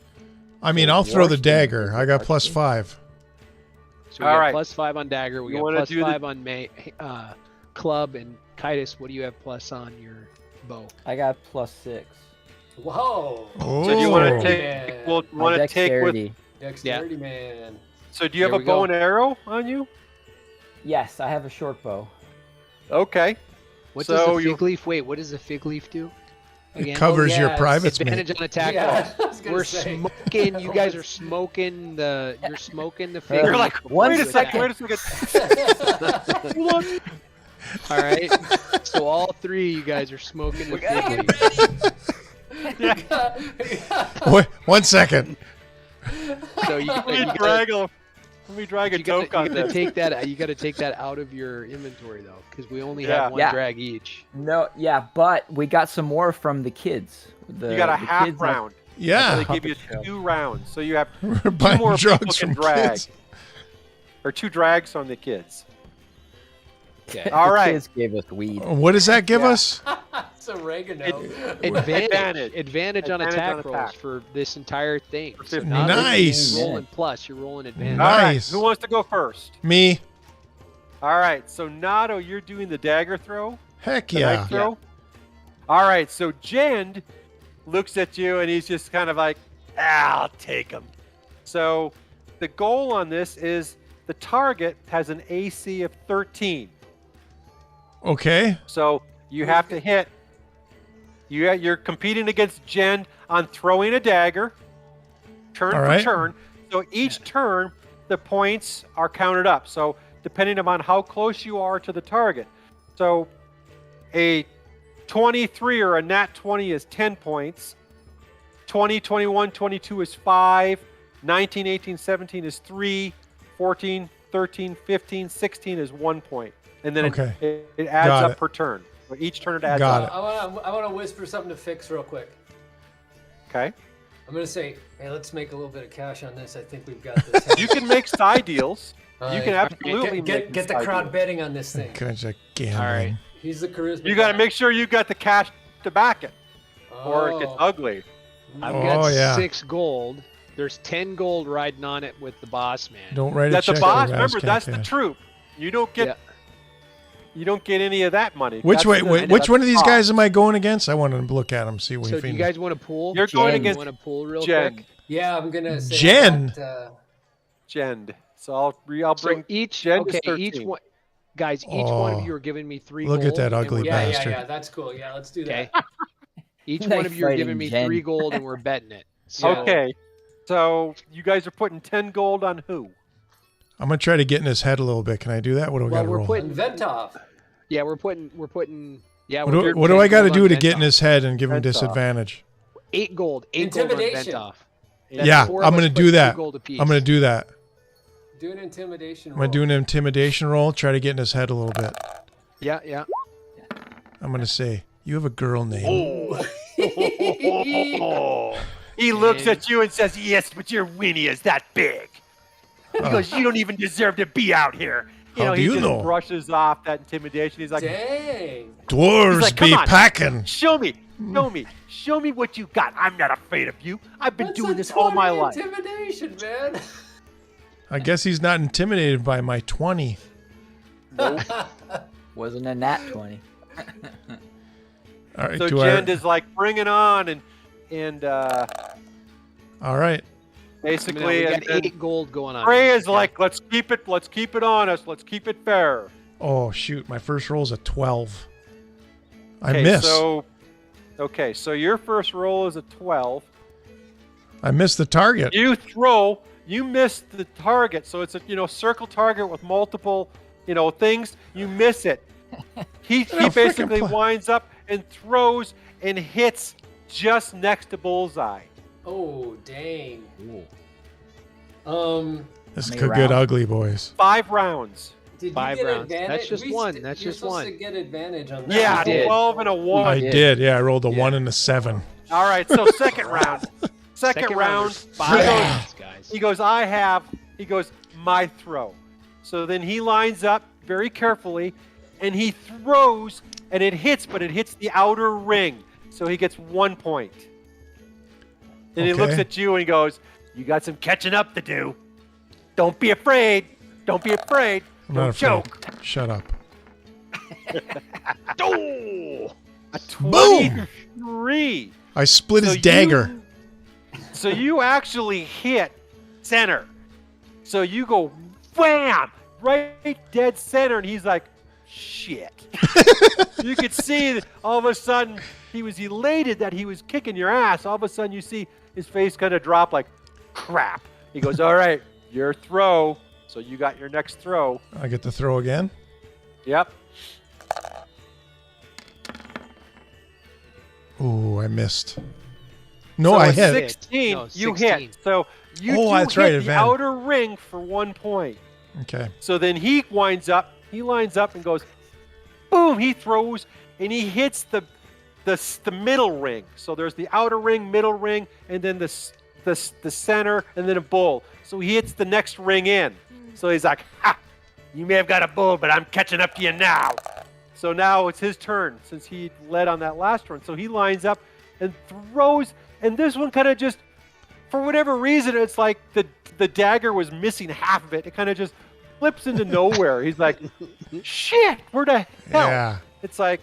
I mean, I'll throw the dagger. I got +5.
So we got +5 on dagger. We got +5 on club, and Kaitis, what do you have plus on your bow?
I got +6.
Whoa!
Oh.
So do you want to take? Well, want to take with
dexterity, man.
So do you have a bow and arrow on you?
Yes, I have a short bow.
Okay.
What does the fig leaf? Wait, what does the fig leaf do?
Again? It covers your privates.
Advantage on attack rolls. We're smoking. You guys are smoking the. You're smoking the fig.
You're like, wait a second.
All right. So all 3 you guys are smoking the fig leaf.
Wait, 1 second.
So
let me drag a joke on this.
You got to take that out of your inventory though, because we only have 1 drag each.
No, but we got some more from the kids.
You got a half round.
Yeah.
So they give you 2 rounds, so you have
2
more
drugs
people can
from
drag,
kids.
or 2 drags on the kids.
Okay.
All right.
Kids gave us weed.
What does that give us?
It's oregano.
Advantage on attack rolls for this entire thing. So
nice.
You're rolling plus. You're rolling advantage.
All right.
Nice.
Who wants to go first?
Me.
All right. So Nato, you're doing the dagger throw.
Heck
The
yeah.
knife throw. All right. So Jend looks at you and he's just kind of like, I'll take him. So the goal on this is the target has an AC of 13.
Okay.
So you have to hit. You're competing against Jen on throwing a dagger, turn for turn. So each turn, the points are counted up. So depending upon how close you are to the target. So a 23 or a nat 20 is 10 points. 20, 21, 22 is 5. 19, 18, 17 is 3. 14, 13, 15, 16 is 1 point. And then it adds up per turn. Each turn it adds up.
I want to whisper something to Fix real quick.
Okay.
I'm going to say, hey, let's make a little bit of cash on this. I think we've got this.
You can make side deals. You can absolutely
get the crowd betting on this thing.
Can I just gambling?
All right.
He's the charisma.
You got to make sure you got the cash to back it, or it gets ugly.
I've got 6 gold. There's 10 gold riding on it with the boss man.
Don't write a check.
That's the boss. Remember, that's the troop. You don't get. You don't get any of that money.
Which one of these guys am I going against? I want to look at him, see what he thinks.
So do you guys want to pool?
You're going against.
You want to pool real
Jen.
quick?
Yeah, I'm gonna say
Jen.
Jen. So I'll bring
each.
Jen
Okay, each one. Guys, each one of you are giving me 3 gold.
Look at that ugly bastard.
Yeah, that's cool. Yeah, let's do that.
Each one of you are giving me 3 gold, and we're betting it. So,
okay. So you guys are putting 10 gold on who?
I'm gonna try to get in his head a little bit. Can I do that? What do I got to roll?
We're putting
Ventov.
Yeah, we're putting. Yeah.
What do I got to do to get in his head and give him disadvantage?
8 gold. 8 gold on Ventov.
Yeah, I'm gonna do that. I'm gonna do that.
Do an intimidation roll.
I'm gonna do an intimidation roll. Try to get in his head a little bit.
Yeah.
I'm gonna say, you have a girl name.
He looks at you and says, yes, but your weenie is that big. He goes, you don't even deserve to be out here.
How do you
he
know?
Just brushes off that intimidation. He's like,
dang.
Dwarves
like,
be packing.
Show me what you got. I'm not afraid of you. I've been doing this all my life.
Intimidation, man.
I guess he's not intimidated by my 20.
Nope. Wasn't a nat 20.
All right,
so Jen is like, bring it on, and
all right.
Basically,
we got 8 gold going on.
Ray is like, let's keep it honest, let's keep it fair.
Oh shoot, my first roll is a 12. I missed.
So your first roll is a 12.
I missed the target.
You missed the target, so it's a circle target with multiple things. You miss it. He basically winds up and throws and hits just next to bullseye.
Oh dang!
This could get ugly, boys.
5 rounds.
Did
5
you get
rounds.
Advantage?
That's just one. That's
You're
just
supposed
one.
to get advantage on that.
Yeah, 12 and a 1.
I did. Yeah, I rolled a 1 and a 7.
All right, so second round. Second round.
5 rounds, guys.
He goes, my throw. So then he lines up very carefully, and he throws, and it hits, but it hits the outer ring. So he gets 1 point. Then he looks at you and he goes, you got some catching up to do. Don't be afraid. Don't choke.
Shut up.
Oh! A 23.
Boom! I split his dagger.
So you actually hit center. So you go wham! Right dead center, and he's like, shit. You could see that all of a sudden he was elated that he was kicking your ass. All of a sudden you see his face kind of drop like, crap. He goes, all right, your throw. So you got your next throw.
I get to throw again?
Yep.
Ooh, I missed. No, I hit.
16, no, 16. You hit. So you
that's
hit
right,
the outer ring for 1 point.
Okay.
So then he lines up and goes, boom, he throws, and he hits the middle ring. So there's the outer ring, middle ring, and then the center, and then a bull. So he hits the next ring in. So he's like, ha, you may have got a bull, but I'm catching up to you now. So now it's his turn since he led on that last one. So he lines up and throws, and this one kind of just, for whatever reason, it's like the dagger was missing half of it. It kind of just flips into nowhere. He's like, shit, where the hell?
Yeah.
It's like,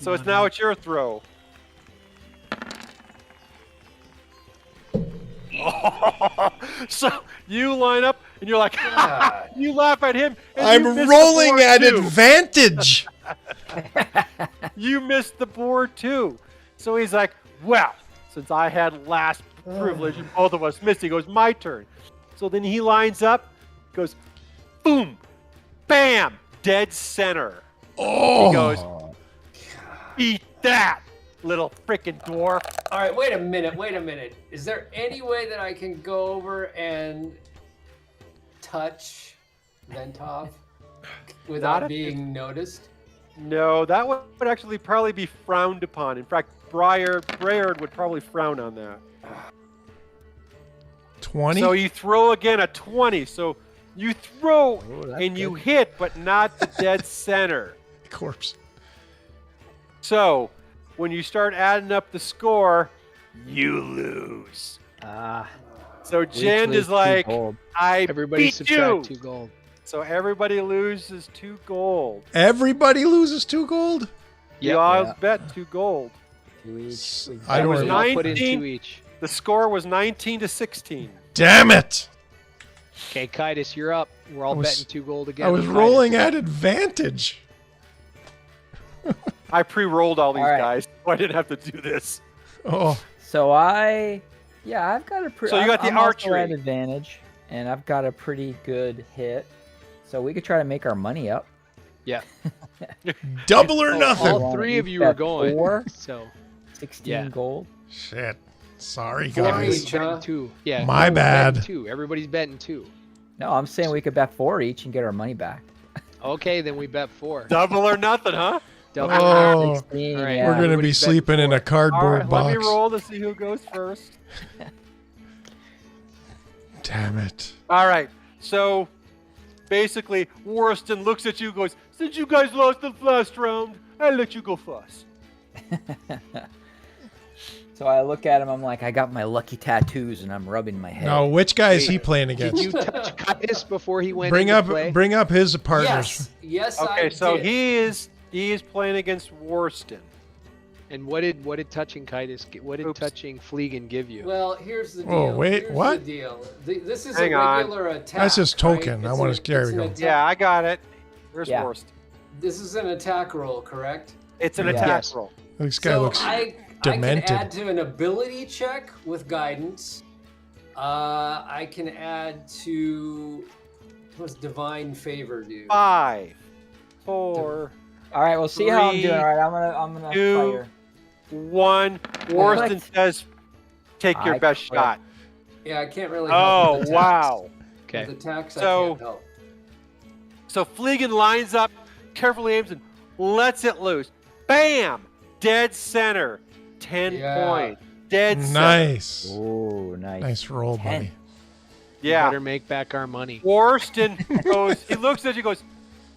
so it's now it's your throw. So you line up and you're like, you laugh at him. And
I'm rolling at advantage.
You missed the board too. So he's like, well, since I had last privilege and both of us missed, he goes, my turn. So then he lines up, goes, boom, bam, dead center.
Oh.
He goes, beat that. little freaking dwarf.
All right, wait a minute. Is there any way that I can go over and touch Ventov without being noticed?
No, that would actually probably be frowned upon. In fact, Brayard would probably frown on that.
20?
So you throw again a 20. So you throw and you hit, but not the dead center.
Corpse.
So when you start adding up the score, you lose. So Jen is like,
Everybody
beat
subtract
you.
2 gold.
So everybody loses 2 gold.
Everybody loses 2 gold?
You all bet 2 gold.
2 each.
I
It was
don't-
19.
Put in 2 each.
The score was 19 to 16.
Damn it!
Okay, Kitus, you're up. We're all betting 2 gold again.
I was rolling at advantage.
I pre-rolled all these
All right.
guys, so I didn't have to do this.
Oh,
So I've got a
So you got the
I'm also
archery.
at advantage, and I've got a pretty good hit. So we could try to make our money up.
Yeah.
double or nothing.
All 3 of you were going.
4,
So
16 gold.
Shit. Sorry,
4
guys.
each, betting 2. Yeah.
My
we're
bad.
betting 2. Everybody's betting 2.
No, I'm saying we could bet 4 each and get our money back.
Okay, then we bet 4.
Double or nothing, huh?
Double.
Oh,
16,
All right.
yeah.
we're going to be
everybody's betting
sleeping in a
All
cardboard
right,
box.
let me roll to see who goes first.
Damn it.
All right, so basically, Warriston looks at you and goes, since you guys lost the last round, I'll let you go first.
So I look at him, I'm like, I got my lucky tattoos, and I'm rubbing my head.
Now, which guy is he playing
Did
against?
you touch Kitus before he went
Bring
into
up,
play?
bring up his partners.
Yes,
Okay,
I
so
did.
he is playing against Warriston.
And what did touching Kitus get? What did
Oops.
touching Fleegan give you?
Well, here's the deal.
Oh, wait,
here's
what?
The deal. This is
Hang
a
on.
regular attack.
That's his token.
right?
I
It's
wanna-
an-
there
it's
we
an
go.
attack-
Yeah, I got it. Where's
Yeah.
Warriston?
This is an attack roll, correct?
It's an
Yeah.
attack
Yes.
roll.
This guy
So
looks
I
demented.
can add to an ability check with guidance. I can add to what's divine favor do?
5, 4,
All right, we'll see how I'm
3,
doing. All right, I'm gonna
2,
fire.
1. Warriston
clicked.
says, take your
I
best
clicked.
shot.
Yeah, I can't really. help
Oh,
with attacks.
wow.
Okay.
With attacks,
So-
I can't help.
So Fleegan lines up, carefully aims, and lets it loose. Bam! Dead center. 10
Yeah.
points. Dead center.
nice.
Oh, nice.
Nice roll,
10.
buddy.
Yeah.
Better make back our money.
Warston goes, he looks at you, goes,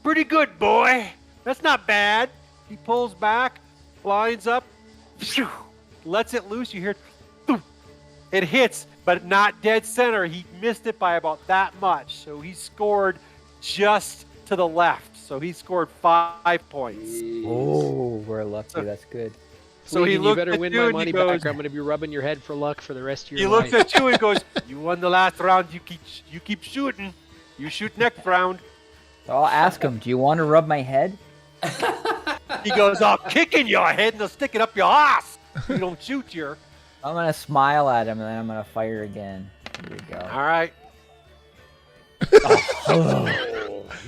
pretty good, boy. That's not bad. He pulls back, lines up, phew, lets it loose. You hear, thump. It hits, but not dead center. He missed it by about that much. So he scored just to the left. So he scored 5 points.
Oh, we're lucky.
So-
That's good.
So he
Fleegan,
looked
you better
at
win
you
my
and he
money
goes,
back, or I'm going to be rubbing your head for luck for the rest of your
he
life.
looks at you and goes, you won the last round. You keep shooting. You shoot next round.
So I'll ask him, do you want to rub my head?
He goes, I'll kick in your head and I'll stick it up your ass. You don't shoot your.
I'm going to smile at him, and then I'm going to fire again. Here we go.
All right.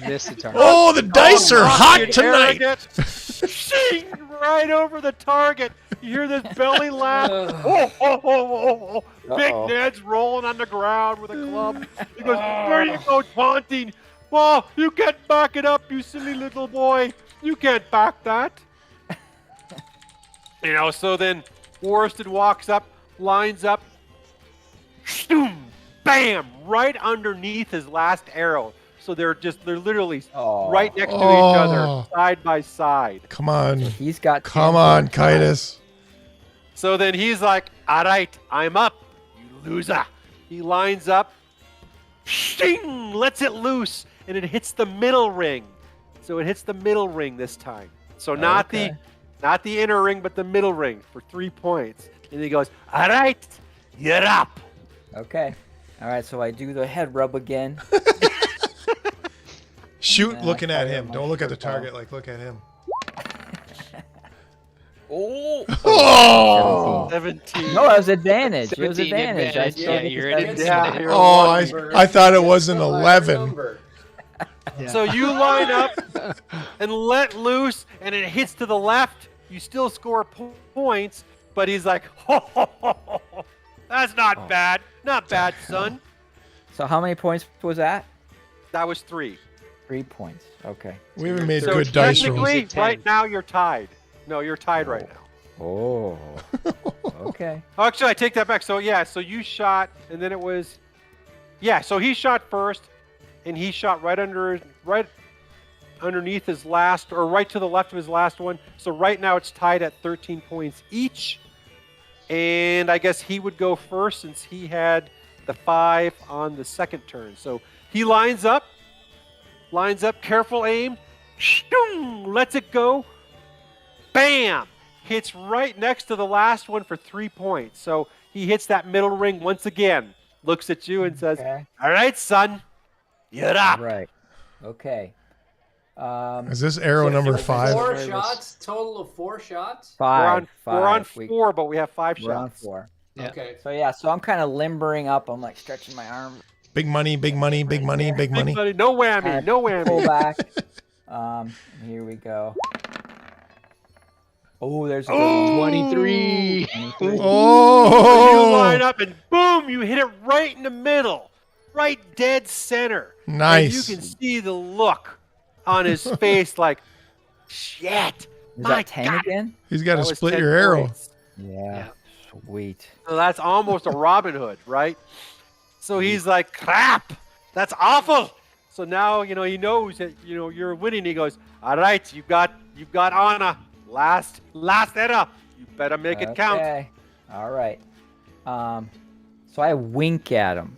Missed the target.
Oh, the dice are hot
Rocky
tonight.
Harrogate, shing, right over the target. You hear this belly laugh. Oh, oh, oh, oh. Big
Uh-oh.
Ned's rolling on the ground with a club. He goes, where do you go, taunting? Well, you can't back it up, you silly little boy. You can't back that. So then Warriston walks up, lines up, shoom, bam, right underneath his last arrow. So they're literally
Oh.
right next to each
Oh.
other, side by side.
Come on.
He's got 10
Come on,
points.
Kitus.
So then he's like, all right, I'm up, you loser. He lines up, shing, lets it loose, and it hits the middle ring. So it hits the middle ring this time. So not
Okay.
not the inner ring, but the middle ring for 3 points. And he goes, all right, you're up.
Okay. All right, so I do the head rub again.
Shoot
Yeah,
looking at
fire
him.
my
Don't look at the
shirt off.
target. Like, look at him.
Oh!
Oh!
17.
No, it was advantage. It was
17
advantage. I
advantage.
still
Yeah,
get
you're
the
at
17.
Yeah, you're
Oh,
lucky.
I thought it was an
Still a higher
11.
number.
Yeah.
So you line up and let loose, and it hits to the left. You still score points, but he's like, that's not bad. Not bad, son.
So how many points was that?
That was 3.
3 points. Okay.
We haven't made
So
good dice rolls.
technically, right now you're tied. No, you're tied right now.
Oh. Okay.
Actually, I take that back. So so you shot, and then it was, so he shot first, and he shot right underneath his last, or right to the left of his last one. So right now it's tied at 13 points each, and I guess he would go first since he had the 5 on the second turn. So he lines up, careful aim, lets it go, bam! Hits right next to the last one for 3 points. So he hits that middle ring once again, looks at you and says, all right, son, you're up.
Right. Okay.
Is this arrow number 5?
4 shots, total of 4 shots?
5.
We're on 4, but we have 5 shots.
We're on 4.
Yeah.
Okay.
So I'm kind of limbering up. I'm like stretching my arm.
Big money, big money, big money, big money.
No whammy, no whammy.
Pull back. Here we go. Oh, there's a good one.
23.
Oh!
You line up and boom, you hit it right in the middle, right dead center.
Nice.
And you can see the look on his face, like, shit.
Is that 10 again?
He's got to
That was
split
10
your arrow.
points.
Yeah. Sweet.
So that's almost a Robin Hood, right? So he's like, crap, that's awful. So now, he knows that, you're winning. He goes, all right, you've got honor. Last error. You better make it count.
Okay. All right. So I wink at him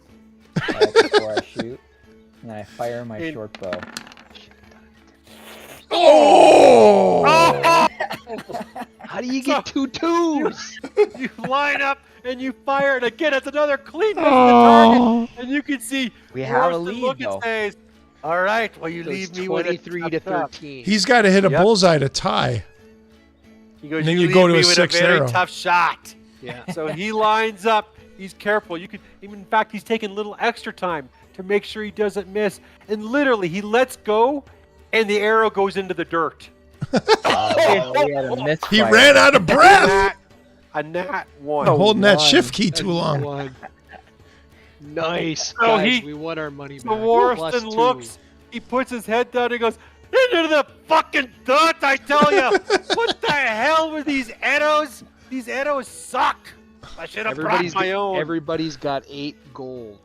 before I shoot, and then I fire my short bow.
Oh!
How do you get 2 twos?
You line up and you fire, and again, it's another clean miss on the target, and you can see
We have a
Royston
lead,
look and
though.
says, all right, well, you
So
leave
it's
me with
23 to 13.
He's got to hit a
Yep.
bullseye to tie.
He goes,
And then
you
you go
leave
to
me
a
with
6th
a very
arrow.
tough shot.
Yeah.
So he lines up. He's careful. In fact, he's taking a little extra time to make sure he doesn't miss. And literally, he lets go, and the arrow goes into the dirt.
We had a misfire.
He ran out of breath.
A nat 1.
I'm holding that
One.
shift key too long.
One. Nice.
So
Guys, we won our money back.
So Royston
+2.
looks, he puts his head down and goes, into the fucking dirt, I tell you. What the hell were these arrows? These arrows suck. I should have brought my own.
Everybody's got 8 gold.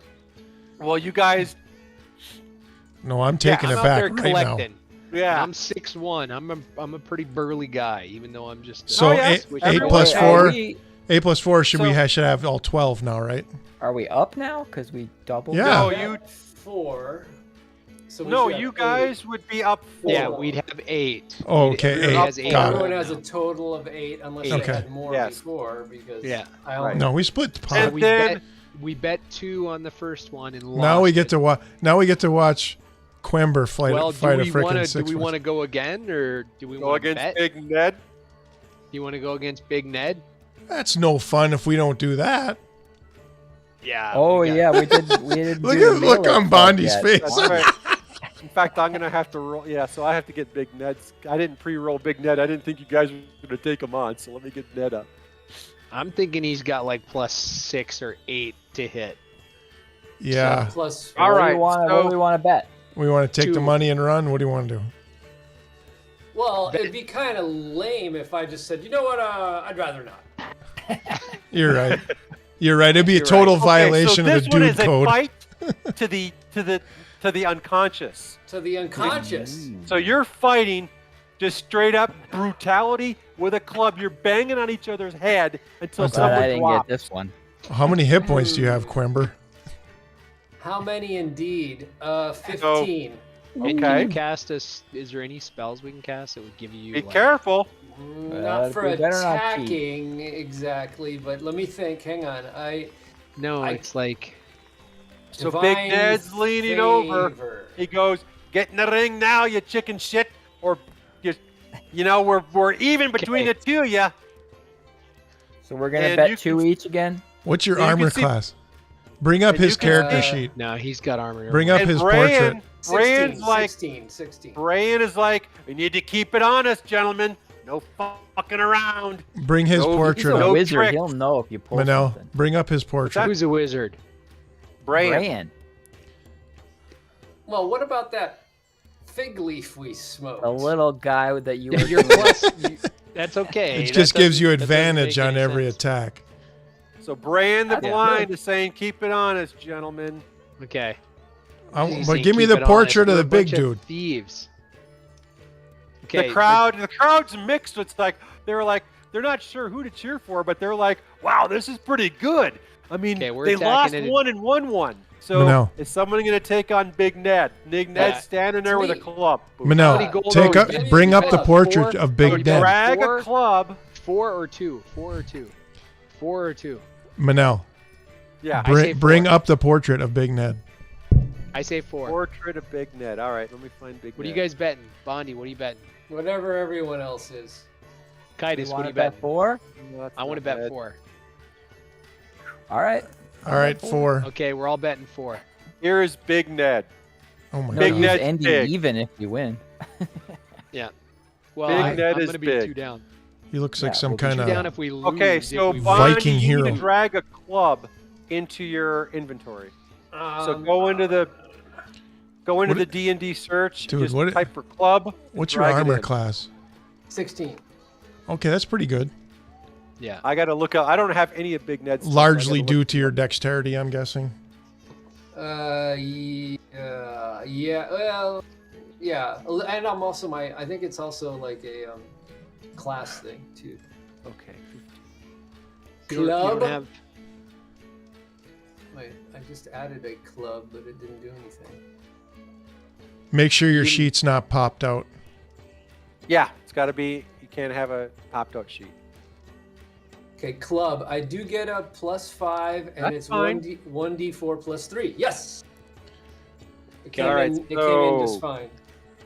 Well, you guys,
No, I'm taking
I'm
it
out
back
there
right
collecting.
yeah.
I'm 6'1". I'm a pretty burly guy, even though I'm just.
So
yeah.
8
Everyone-
plus
Hey,
4.
we-
8 plus 4 should
So-
should have all 12 now, right?
Are we up now? Because we doubled.
Yeah.
No,
We
you.
got 4. So we
No,
should have
you
8.
guys would be up 4.
Yeah, we'd have 8.
Oh, okay,
Everybody
8.
has 8
Got
Everyone
it.
has a total of 8, unless
Okay.
they had more
Yes.
before, because
Yeah.
I only
No, we split the pot.
And
we
then-
bet we bet 2 on the first one and lost.
Now we get
it.
to watch. Now we get to watch Quember fight
Well,
a
do we
freaking
want to?
6.
Do we want to go again, or do we
Go
want to
against
bet?
Big Ned.
You want to go against Big Ned?
That's no fun if we don't do that.
Yeah.
Oh,
we got-
Yeah, we did.
Look on Bondi's face.
That's right. In fact, I'm gonna have to roll. Yeah, so I have to get Big Ned's. I didn't pre-roll Big Ned. I didn't think you guys were gonna take him on. So let me get Ned up.
I'm thinking he's got like +6 or 8 to hit.
Yeah,
plus.
All
What do
right,
we want
so-
to bet?
we want to take the
2.
money and run. What do you want to do?
Well, it'd be kind of lame if I just said, you know what? I'd rather not.
You're right. You're right. It'd be a
You're
total
right.
violation
okay, so
of the
this one
dude
is
code.
a fight to the unconscious.
To the unconscious.
So you're fighting just straight up brutality with a club. You're banging on each other's head until
But
But I
someone
didn't
drops.
get this one.
How many hit points do you have, Quember?
How many indeed? 15.
And
Okay.
can you cast us? Is there any spells we can cast that would give you?
Be
like,
careful.
Not for
we better not cheat.
attacking exactly, but let me think. Hang on.
No,
I-
it's like
So
Divine
Big Ned's leaning over.
favor.
He goes, "Get in the ring now, you chicken shit!" Or, we're even between the two of you.
So we're gonna
And
bet
you
2
can-
each again.
What's your
You can
armor
see-
class? Bring up
And
his
you can
character
see-
sheet.
no, he's got armor.
Bring up
And
his
Brian,
portrait.
Brian's like,
16.
Brian is like, we need to keep it honest, gentlemen. No fucking around.
Bring his portrait
He's a
up.
wizard.
tricks.
He'll know if you pull
Minel,
something.
bring up his portrait.
Who's a wizard?
Bran.
Well, what about that fig leaf we smoked?
The little guy that you were.
You're plus. That's okay.
It just gives you
that doesn't
advantage
make
on
any
every
sense.
attack.
So Bran the
That's
Blind
good.
is saying, keep it honest, gentlemen.
Okay.
But
He's
give
saying
me
keep
the
it
portrait
honest.
of
We're
the
a
big
bunch of
dude.
Thieves. Okay.
The crowd's mixed. It's like they're not sure who to cheer for, but they're like, wow, this is pretty good. I mean,
Okay, we're
they
attacking
lost
it.
one and won one. So
Manel.
is someone going to take on Big Ned? Big Ned's standing there with a
me.
club.
Manel,
gold
bring up the
Four?
portrait of Big
So
Ned.
drag
Four?
a club.
4 or 2. 4 or 2. 4 or 2.
Manel,
Yeah.
I say
bring
4.
up the portrait of Big Ned.
I say 4.
Portrait of Big Ned. All right, let me find Big Ned.
What are you guys betting? Bondi, what are you betting?
Whatever everyone else is.
Kitus, what are you
bet
betting?
4?
No, that's
I want to
not
bet
bad.
4.
All right.
All right, 4.
Okay, we're all betting 4.
Here is Big Ned.
Oh my
No,
Big
god.
use
Ned's
ending
big.
even if you win.
Well,
Big
I'm
Ned
going
is
to be
big.
2 down.
He looks like
Yeah,
some
we'll be
kind
2 down
of.
if we lose.
Okay,
if
so
we win.
Bonnie,
Viking
you need
hero.
to drag a club into your inventory. So go into the
What-
D&D search.
Dude,
just
what-
type for club.
What's your
drag it
armor
in.
class?
16.
Okay, that's pretty good.
Yeah.
I got to look up. I don't have any of Big Ned's stuff, so I
Largely
gotta
due
look-
to your dexterity, I'm guessing.
Yeah. Well, yeah. And I'm also I think it's also like a class thing too.
Okay.
You
Club.
don't have,
Wait, I just added a club, but it didn't do anything.
Make sure your sheet's not popped out.
Yeah, it's got to be. You can't have a popped out sheet.
Okay, club. I do get a +5, and
That's
it's
fine.
1d4 plus 3. Yes. It came,
All right,
in, it came in just
so-
fine.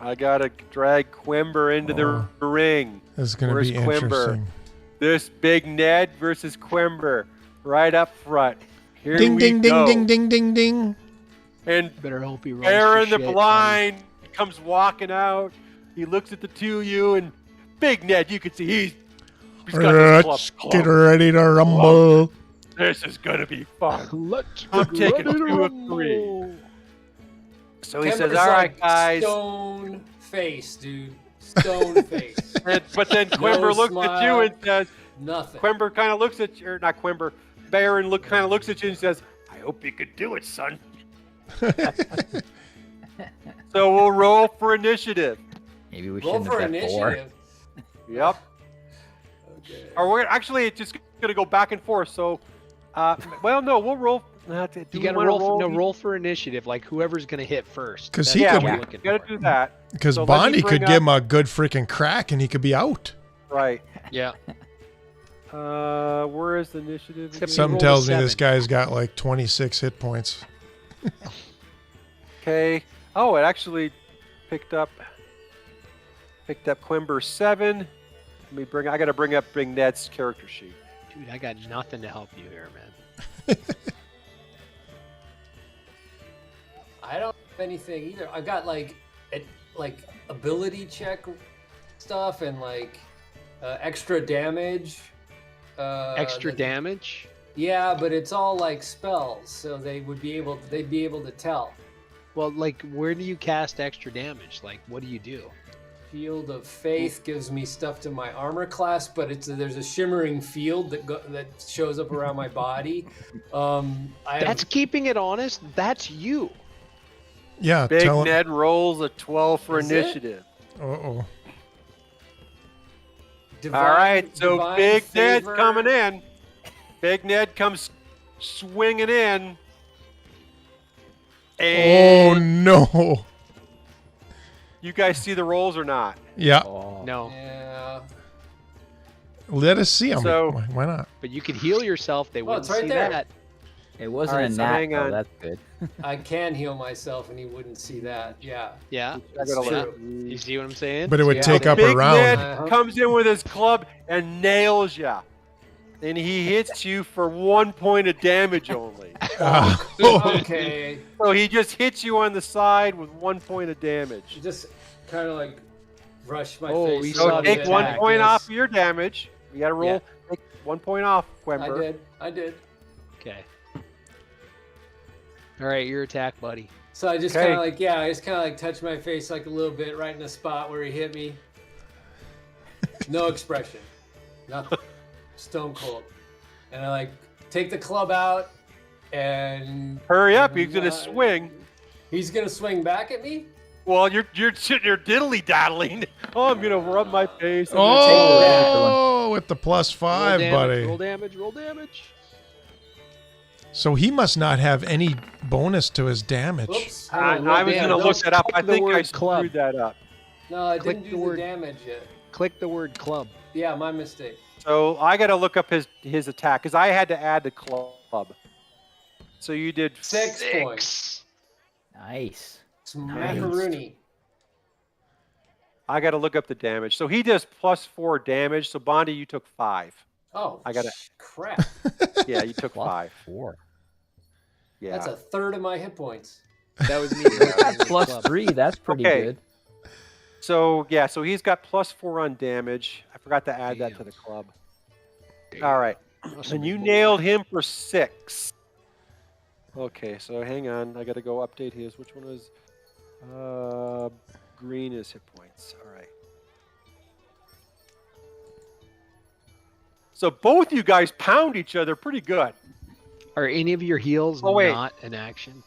I got to drag Quimber into the ring.
This is going to
Where's
be
Quimber?
interesting.
This Big Ned versus Quimber, right up front. Here
Ding,
we
ding, ding,
go.
ding, ding, ding, ding.
And
better hope he runs
Aaron
for
the
shit,
Blind comes walking out. He looks at the two of you, and Big Ned, you can see he's got this
Let's
club.
get ready to rumble.
This is gonna be fun.
buddy. Let's
I'm
get
taking
ready to
2 of
rumble.
3. So he
Kemper's
says, "All right,
like
guys."
Stone face, dude. Stone face.
But then Quimber looks at you
smile.
and says,
Nothing.
Quimber kind of looks at you, or not Quimber, Baron kind of looks at you and says, I hope you could do it, son. So we'll roll for initiative.
Maybe we
Roll
shouldn't
for
have bet 4.
initiative.
Yep.
Okay.
Or we're actually just going to go back and forth. So, well, no, we'll roll. Do
You
we
gotta
wanna
roll. No,
each-
roll for initiative. Like whoever's gonna hit first.
'Cause
That's
he
what
could-
we're
Yeah,
looking
we got
for.
to do that.
Because
So let me
Bonnie
bring
could give him a good freaking crack and he could be out.
Right.
Yeah.
Where is the initiative?
Except
again?
Something
rolled a
tells me this
7.
guy's got like 26 hit points.
Okay. Oh, it actually picked up Quimber 7. I got to bring up Big Ned's character sheet.
Dude, I got nothing to help you here, man.
I don't have anything either. I got like ability check stuff and like extra damage.
Extra damage.
Yeah, but it's all like spells, so they'd be able to tell.
Well, like, where do you cast extra damage? Like, what do you do?
Field of Faith gives me stuff to my armor class, but there's a shimmering field that shows up around my body.
That's keeping it honest. That's you.
Yeah,
Big
tell him.
Ned rolls a 12 for
Is it?
initiative.
Uh-oh.
All right, so
divine
Big Ned's
favor.
coming in. Big Ned comes swinging in.
Oh,
And
no.
you guys see the rolls or not?
Yeah,
Oh.
No,
Yeah.
let us see him.
So-
Why not?
but you could heal yourself. They wouldn't
it's right
see
there.
that.
It wasn't
All right,
a
so
nat,
hang
though.
on.
That's good.
I can heal myself, and he wouldn't see that. Yeah.
Yeah.
I
That's
gotta
true.
look.
You see what I'm saying?
But it would
Yeah.
take up
Big
a round.
Ned
Uh-huh.
comes in with his club and nails you. And he hits you for 1 point of damage only.
Okay.
So he just hits you on the side with 1 point of damage.
Just kind of like brush my face.
So take 1 point off of your damage. You got to roll. Take 1 point off, Quember.
I did.
Okay. All right, your attack, buddy.
So I just kind of like, touched my face like a little bit right in the spot where he hit me. No expression. Nothing. Stone cold. And I like take the club out and
hurry up, he's gonna swing.
He's gonna swing back at me?
Well, you're diddly daddling. Oh, I'm gonna rub my face.
With the +5, buddy.
Roll damage.
So he must not have any bonus to his damage.
Oops.
I was gonna look that up. I think I screwed that up.
No, I didn't do the damage yet.
Click the word club.
Yeah, my mistake.
So I got to look up his attack because I had to add the club. So you did
6 points.
Nice.
Macaroni.
I got to look up the damage. So he does +4 damage. So Bondi, you took 5.
Oh,
I got it.
Crap.
Yeah, you took 5.
4.
Yeah.
That's a third of my hit points.
That was me.
+3. That's pretty good.
So yeah, so he's got +4 on damage. I forgot to add that to the club. All right, and you nailed him for 6. Okay, so hang on, I got to go update his. Which one was? Green is hit points. All right. So both you guys pound each other pretty good.
Are any of your heals not an action?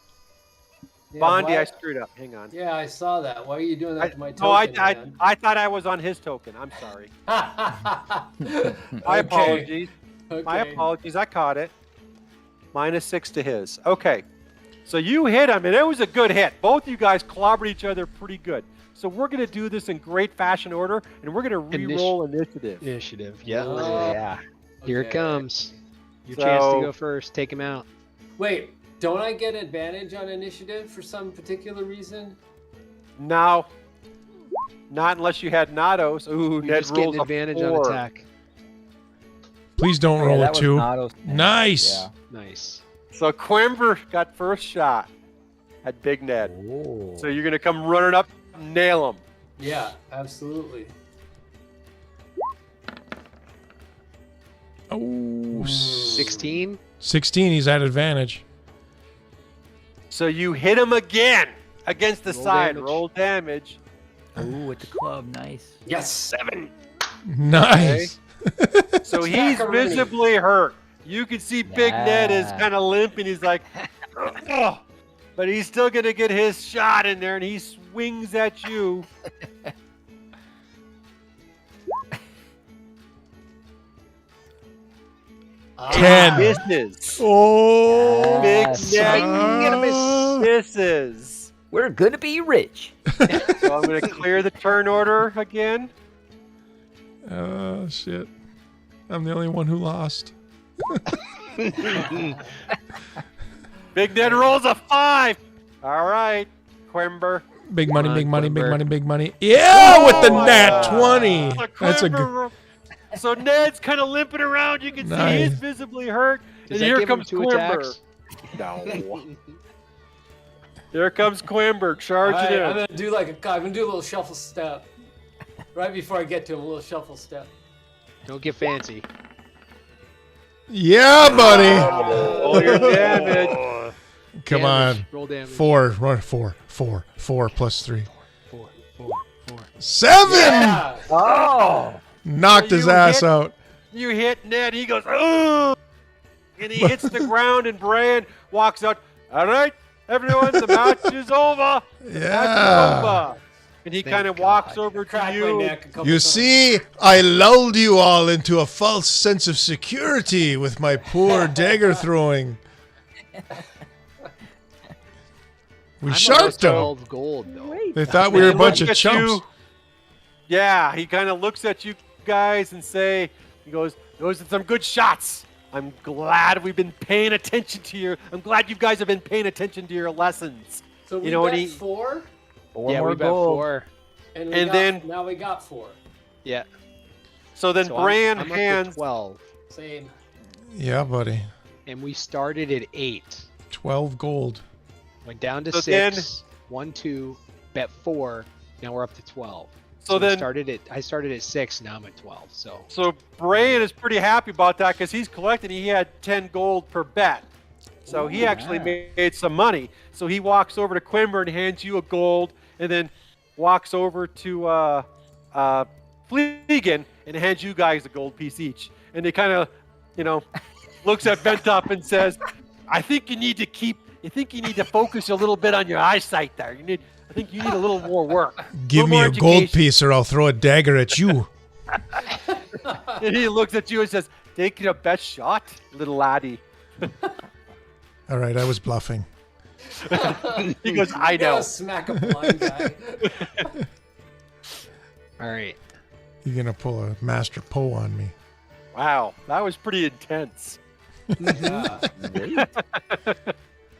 Yeah, Bondi, I screwed up. Hang on.
Yeah, I saw that. Why are you doing that to my token?
I thought I was on his token. I'm sorry. My apologies. Okay. My apologies. I caught it. -6 to his. Okay. So you hit him, and it was a good hit. Both you guys clobbered each other pretty good. So we're going to do this in great fashion order, and we're going to re-roll initiative.
Yeah.
Yeah.
Here it comes. Your chance to go first. Take him out.
Wait. Don't I get advantage on initiative for some particular reason?
No. Not unless you had Nados. Ooh, Ned rolls
advantage
4.
on attack.
Please don't roll a 2. Nice.
Yeah.
Nice.
So Quember got first shot at Big Ned.
Ooh.
So you're going to come running up and nail him.
Yeah, absolutely.
Oh,
16?
16, he's at advantage.
So you hit him again against the side.
Damage.
Roll damage.
Ooh, with the club. Nice.
Yes.
7.
Nice.
Okay. So he's visibly hurt. You can see Big Ned is kind of limping. He's like, oh, but he's still going to get his shot in there, and he swings at you.
Ten.
Misses.
Oh,
Big Ned misses.
We're gonna be rich.
So I'm going to clear the turn order again.
Oh, shit. I'm the only one who lost.
Big Ned rolls a 5. All right, Quember.
Big money, big money, big money, big money. Yeah, with the nat 20. That's a good.
So Ned's kind of limping around. You can see he's visibly hurt.
Does
and here comes Quember.
No.
Here comes Quember charging in.
I'm gonna do a little shuffle step. Right before I get to him, a little shuffle step.
Don't get fancy.
Yeah, buddy.
Roll your damage.
Come on.
Roll damage.
4 plus 3.
4.
7.
Yeah.
Oh.
Knocked his ass out.
You hit Ned. He goes, oh, and he hits the ground. And Brian walks out. All right, everyone, the match is over.
Yeah.
And he kind of walks over to you.
You see, I lulled you all into a false sense of security with my poor dagger throwing. We sharked them.
12 gold, though.
They thought we were a bunch of chumps.
Yeah, he kind of looks at you guys and he goes, those are some good shots. I'm glad we've been paying attention to I'm glad you guys have been paying attention to your lessons.
So we bet 4?
Yeah, we bet 4.
And now we got 4.
Yeah.
So then Bran
I'm
hands
up to 12.
Same.
Yeah, buddy.
And we started at 8.
12 gold.
Went down to 6. 1, 2. Bet 4. Now we're up to 12.
So then
I started at 6. Now I'm at 12.
So Brian is pretty happy about that because he's collecting. He had 10 gold per bet. So he actually made some money. So he walks over to Quimber and hands you a gold, and then walks over to Fleegan and hands you guys a gold piece each. And they kind of, looks at Bentop and says, I think you need to focus a little bit on your eyesight there. I think you need a little more work.
Give me a gold piece or I'll throw a dagger at you.
And he looks at you and says, take your best shot, little laddie.
All right, I was bluffing.
He goes, I know.
Smack a blind guy.
All right.
You're going to pull a Master Poe on me.
Wow, that was pretty intense.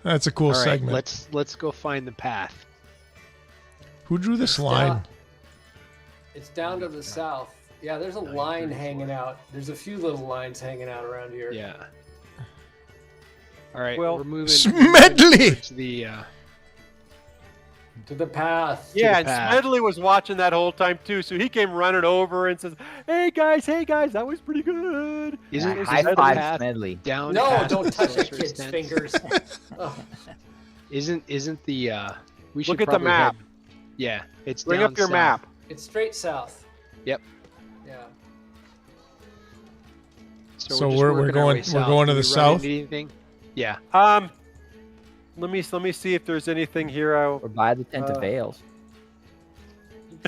That's a cool segment.
Let's go find the path.
Who drew this line?
It's down to the south. Yeah, there's a line hanging out. There's a few little lines hanging out around here.
Yeah. All right,
well,
we're moving
Smedley
to the path.
Yeah, and Smedley was watching that whole time too, so he came running over and says, "Hey guys, that was pretty good."
High five, Smedley.
Down.
No, don't touch a kid's fingers. Oh.
Isn't the? We should
look at the map.
Yeah, it's
bring
down
up your
south.
map.
It's straight south.
Yep.
Yeah.
So we're going to the south.
Anything? Yeah.
Let me see if there's anything here.
Or by the tent of Vales.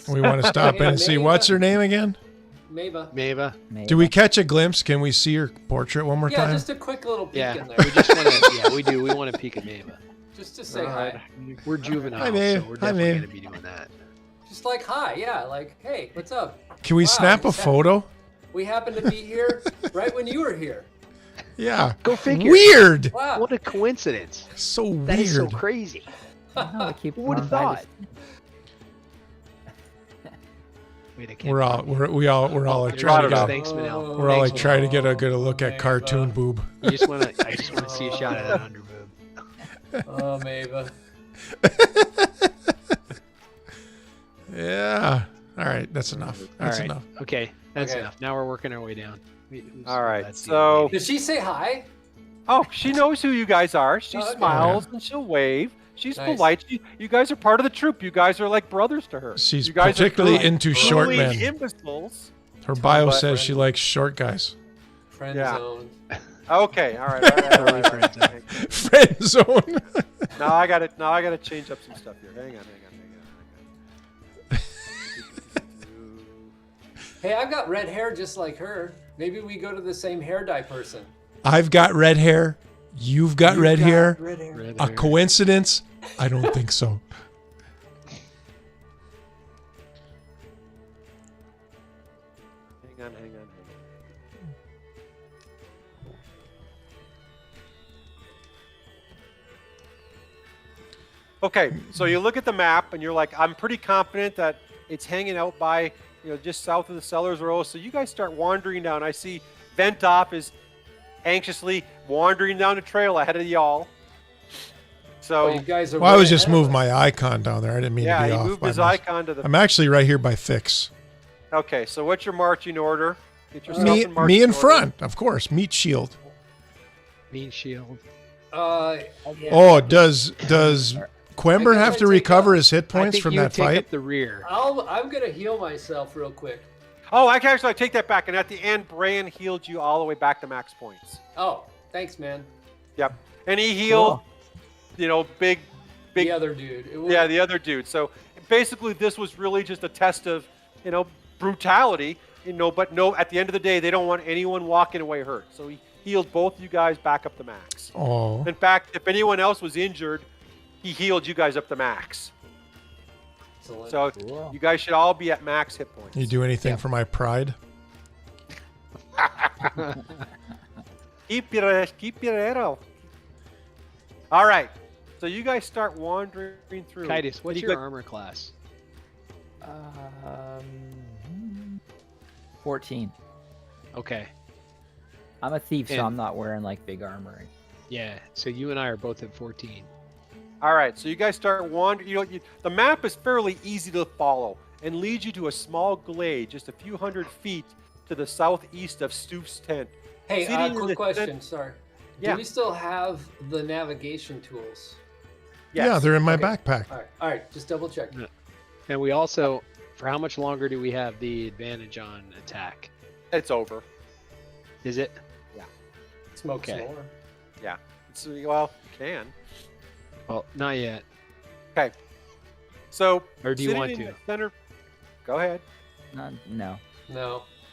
We want to stop in and see what's her name again.
Mava.
Do we catch a glimpse? Can we see her portrait one more time?
Yeah, just a quick little peek in there.
We just want to. Yeah, we do. We want to peek at Mava.
Just to say hi.
We're juvenile,
so
we're definitely going to be doing that.
Just like hi, yeah, like hey, what's up?
Can we snap a photo?
We happen to be here right when you were here.
Yeah.
Go figure.
Weird.
Wow.
What a coincidence.
So weird.
That is so crazy. Who would have thought? Wait,
we're all like trying to get.
Thanks, Minel.
We're all like trying to get a good look at cartoon boob.
I just want to see a shot of that under boob.
Oh, Mava.
Yeah. All right. That's enough. That's enough.
Okay. That's enough. Now we're working our way down.
All right. So.
Did she say hi?
Oh, she knows who you guys are. She smiles and she'll wave. She's polite. You guys are part of the troop. You guys are like brothers to her.
She's
you guys
particularly into short men.
Imbeciles.
Her bio says she likes short guys.
Friend zone.
Okay. All right.
Friend zone.
Now I got to change up some stuff here. Hang on.
Hey, I've got red hair just like her. Maybe we go to the same hair dye person.
I've got red hair. You've got red hair.
Red hair.
A coincidence? I don't think so.
Hang on. Okay, so you look at the map and you're like, I'm pretty confident that it's hanging out by, just south of the Sellers Row. So you guys start wandering down. I see Ventoff is anxiously wandering down the trail ahead of y'all. So
you guys are
I was just moving my icon down there. I didn't mean to be off.
Yeah, he moved his icon to the...
I'm actually right here by Fix.
Okay, so what's your marching order? Get yourself in marching
me in
order.
front, of course. Meat shield.
Meat shield.
Oh, does Quimber have to recover his hit points from that fight?
Up the rear.
I'm gonna heal myself real quick.
Oh, I take that back. And at the end, Brian healed you all the way back to max points.
Oh, thanks, man.
Yep, and he healed, big.
The other dude.
The other dude. So basically, this was really just a test of, brutality. But no, at the end of the day, they don't want anyone walking away hurt. So he healed both you guys back up to max.
Oh.
In fact, if anyone else was injured, he healed you guys up to max.
Excellent.
So you guys should all be at max hit points.
You do anything for my pride?
Keep your arrow. All right. So you guys start wandering through.
Titus, what's your armor class?
14.
Okay.
I'm a thief, so I'm not wearing big armor.
Yeah. So you and I are both at 14.
All right, so you guys start wandering. The map is fairly easy to follow, and leads you to a small glade just a few hundred feet to the southeast of Stoof's tent.
Hey, quick question. Sorry. Yeah. Do we still have the navigation tools?
Yes. Yeah, they're in my backpack.
All right, just double check.
Yeah. And we also, for how much longer do we have the advantage on attack?
It's over.
Is it?
Yeah.
Smoke some more.
Yeah. Well, you can.
Well, not yet.
Okay. So,
or do you want to?
Center... Go ahead.
No.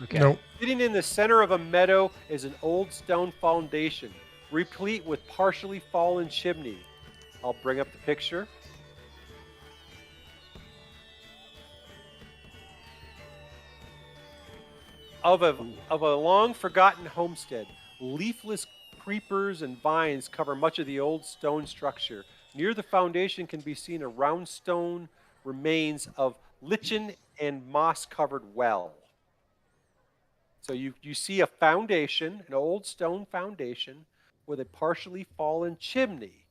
Okay.
Nope.
Sitting in the center of a meadow is an old stone foundation, replete with partially fallen chimney. I'll bring up the picture. Of a long forgotten homestead, leafless creepers and vines cover much of the old stone structure. Near the foundation can be seen a round stone remains of lichen and moss-covered well. So you see a foundation, an old stone foundation, with a partially fallen chimney.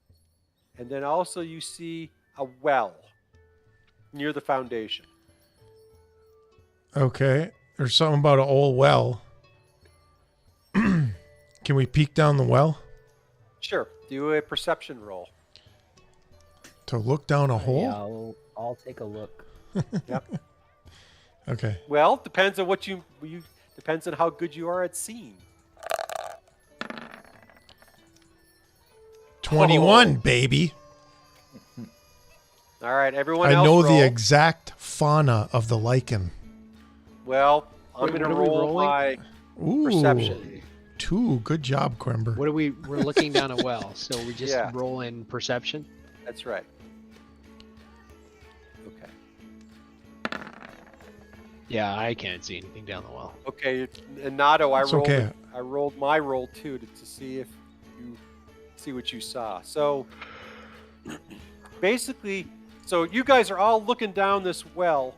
And then also you see a well near the foundation.
Okay. There's something about an old well. Can we peek down the well?
Sure. Do a perception roll.
To look down a hole?
Yeah, I'll take a look.
Yep.
Okay.
Well, depends on what you depends on how good you are at seeing.
21, baby.
All right, everyone else
I know
roll.
the exact fauna of the lichen.
Well, I'm going to roll my perception.
2. Good job, Quember.
What are we're looking down a well, so we just roll in perception?
That's right. Okay.
Yeah, I can't see anything down the well.
Okay, and Nato, I rolled my roll too to see if you see what you saw. So basically, so you guys are all looking down this well,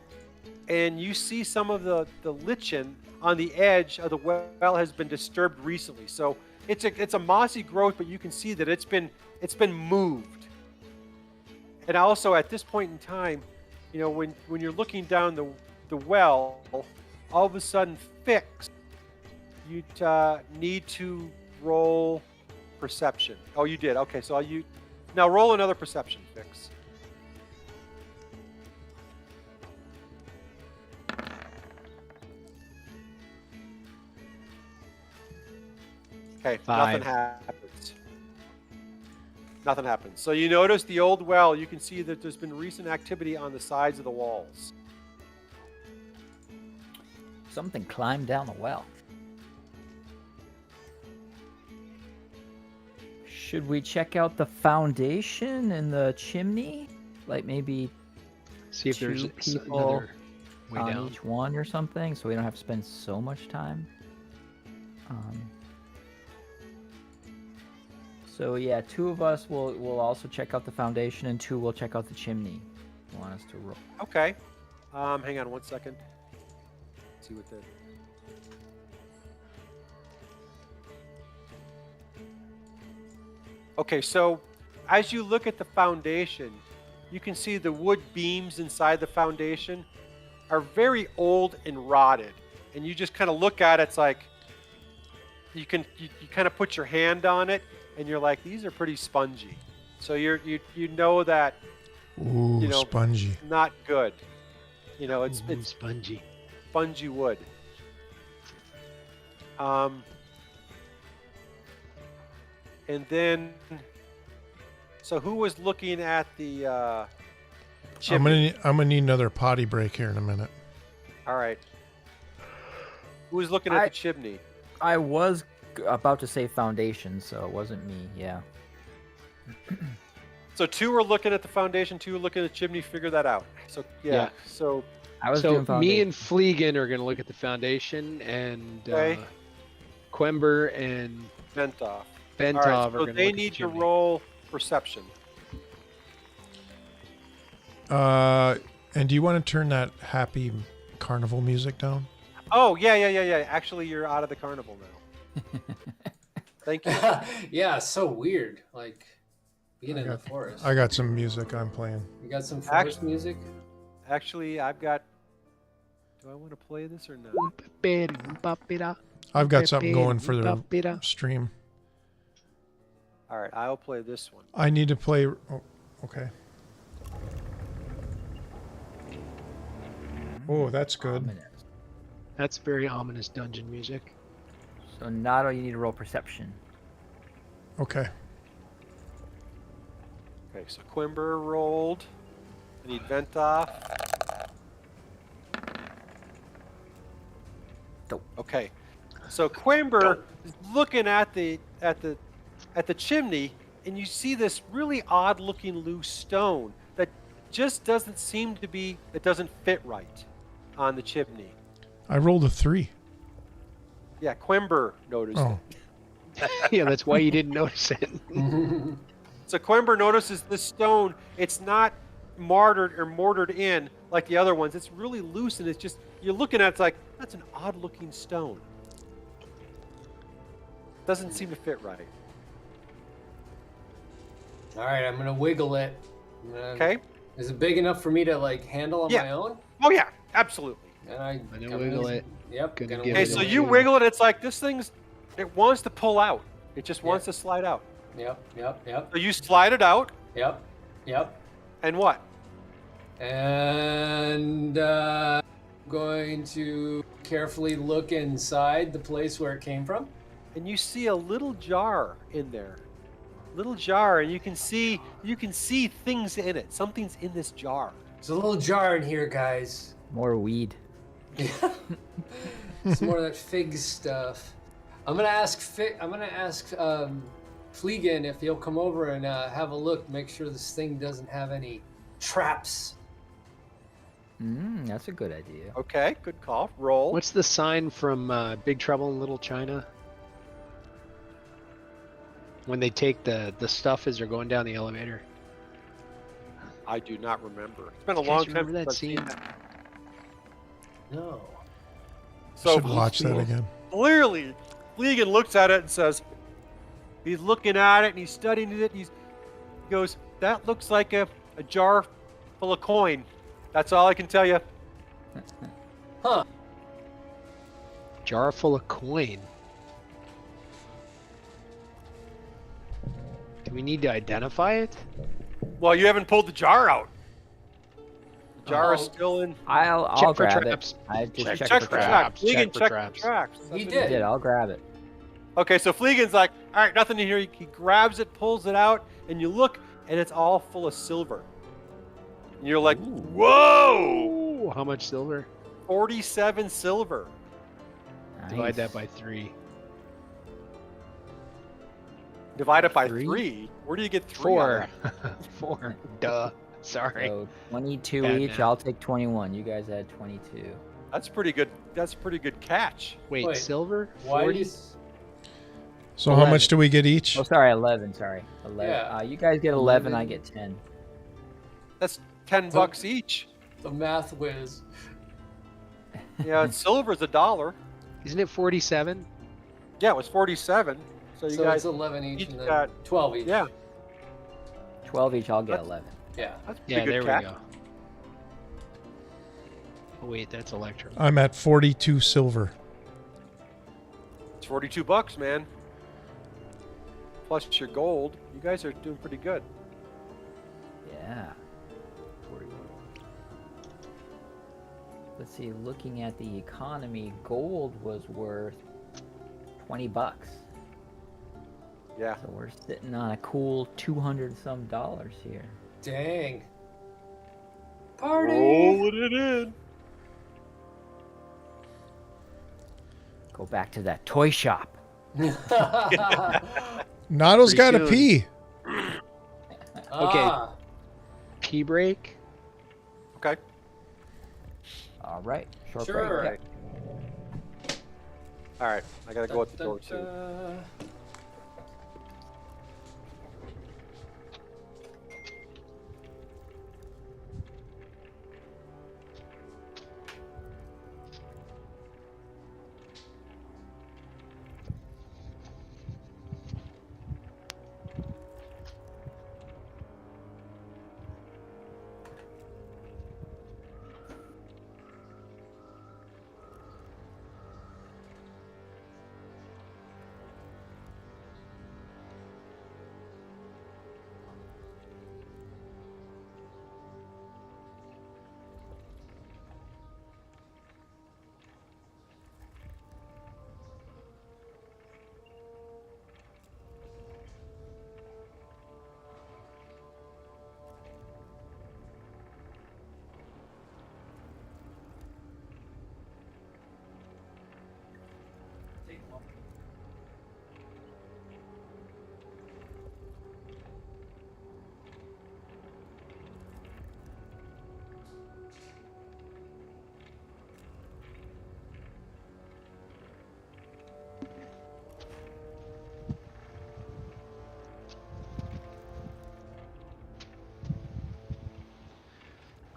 and you see some of the lichen on the edge of the well has been disturbed recently. So it's a mossy growth, but you can see that it's been moved. And also at this point in time, you know, when you're looking down the well, all of a sudden fix, you'd need to roll perception. Oh, you did. Okay, so now roll another perception, Fix. Okay,
5.
Nothing happens. Nothing happens. So you notice the old well, you can see that there's been recent activity on the sides of the walls.
Something climbed down the well. Should we check out the foundation and the chimney? Like maybe
see if there's
people
way
on
down.
each one or something, so we don't have to spend so much time. So yeah, 2 of us will also check out the foundation, and 2 will check out the chimney. You want us to roll?
Okay. Hang on 1 second. Let's see what the. Okay, so as you look at the foundation, you can see the wood beams inside the foundation are very old and rotted, and you just kind of look at it. It's like you kind of put your hand on it, and you're like, these are pretty spongy. So you know that.
Ooh,
you know,
spongy.
Not good. You know, it's
spongy.
Spongy wood. And then, so who was looking at the chimney?
I'm gonna need another potty break here in a minute.
All right. Who was looking at the chimney?
I was about to say foundation, so it wasn't me. Yeah.
So 2 were looking at the foundation, 2 were looking at the chimney. Figure that out. So yeah. So
I was doing foundation.
Me and Fleegan are gonna look at the foundation, and Quember and
Bentov.
Bentov
right,
are
so
going to
they need to roll perception.
And do you want to turn that happy carnival music down?
Oh, yeah. Actually, you're out of the carnival now. Thank you.
Yeah, so weird. Like being in the forest.
I got some music I'm playing.
You got some forest music?
Actually, I've got Do I want to play this or not?
I've got something going for the stream.
All right, I'll play this one.
I need to play. Oh, okay. Oh, that's good.
Ominous.
That's very ominous dungeon music.
So Nato, you need to roll perception.
Okay.
Okay, so Quimber rolled. I need Ventoff. Okay, so Quimber is looking at the chimney, and you see this really odd-looking loose stone that just doesn't seem to be. It doesn't fit right on the chimney.
I rolled a 3.
Yeah, Quimber noticed it.
Yeah, that's why you didn't notice it.
So Quimber notices this stone. It's not mortared in like the other ones. It's really loose, and it's just, you're looking at it, it's like, that's an odd looking stone. Doesn't seem to fit right.
All right, I'm gonna wiggle it.
Okay.
Is it big enough for me to like handle on my own?
Oh yeah, absolutely.
And I'm
gonna wiggle it.
Yep.
Okay, so you wiggle it. It's like this it wants to pull out. It just wants to slide out.
Yep.
So you slide it out.
Yep.
And what?
And going to carefully look inside the place where it came from.
And you see a little jar in there. Little jar, and you can see things in it. Something's in this jar.
There's a little jar in here, guys.
More weed.
It's more of that fig stuff. I'm gonna ask Fleegan if he'll come over and have a look, make sure this thing doesn't have any traps.
That's a good idea.
Okay, good call. Roll.
What's the sign from Big Trouble in Little China? When they take the stuff as they're going down the elevator.
I do not remember. It's been a long time
since I've seen
that.
No.
So
should watch that again.
Clearly, Fleegan looks at it and says, he's looking at it and he's studying it. He goes, that looks like a jar full of coin. That's all I can tell you.
Huh.
Jar full of coin. Do we need to identify it?
Well, you haven't pulled the jar out. The jar is still in.
I'll grab
traps.
it. I just
Check for traps.
Check
Fleegan
for
checked
traps.
the traps.
He
I
did.
did. I'll grab it.
Okay, so Fleegan's like, all right, nothing in here. He grabs it, pulls it out, and you look, and it's all full of silver. And you're like, whoa!
Ooh, how much silver?
47 silver.
Nice.
Divide that by 3.
Divide it by 3. Where do you get 3?
4. 4. Duh. Sorry.
So 22
Bad
each.
math.
I'll take 21. You guys had 22.
That's pretty good. That's a pretty good catch.
Wait, silver?
Why
40?
So how much do we get each?
Oh, sorry, 11. Sorry, 11.
Yeah.
You guys get 11. I get 10.
That's $10 each.
The math whiz.
Yeah, silver's $1.
Isn't it 47?
Yeah, it was 47. So you
So
guys
it's 11 each
each
and then
got
12 each.
Yeah,
12 each. I'll get
That's-
11.
Yeah.
that's a pretty
Yeah,
good
there
catch.
we go. Oh, wait, that's Electrum.
I'm at 42 silver.
It's $42, man. Plus your gold. You guys are doing pretty good.
Yeah. 41. Let's see. Looking at the economy, gold was worth $20.
Yeah.
So we're sitting on a cool $200-some here.
Dang. Party.
Rolling it in.
Go back to that toy shop.
Nato's got to
soon.
pee.
Okay. Pee break?
Okay.
All right. Short
Sure.
break.
All right. I gotta go at the door too.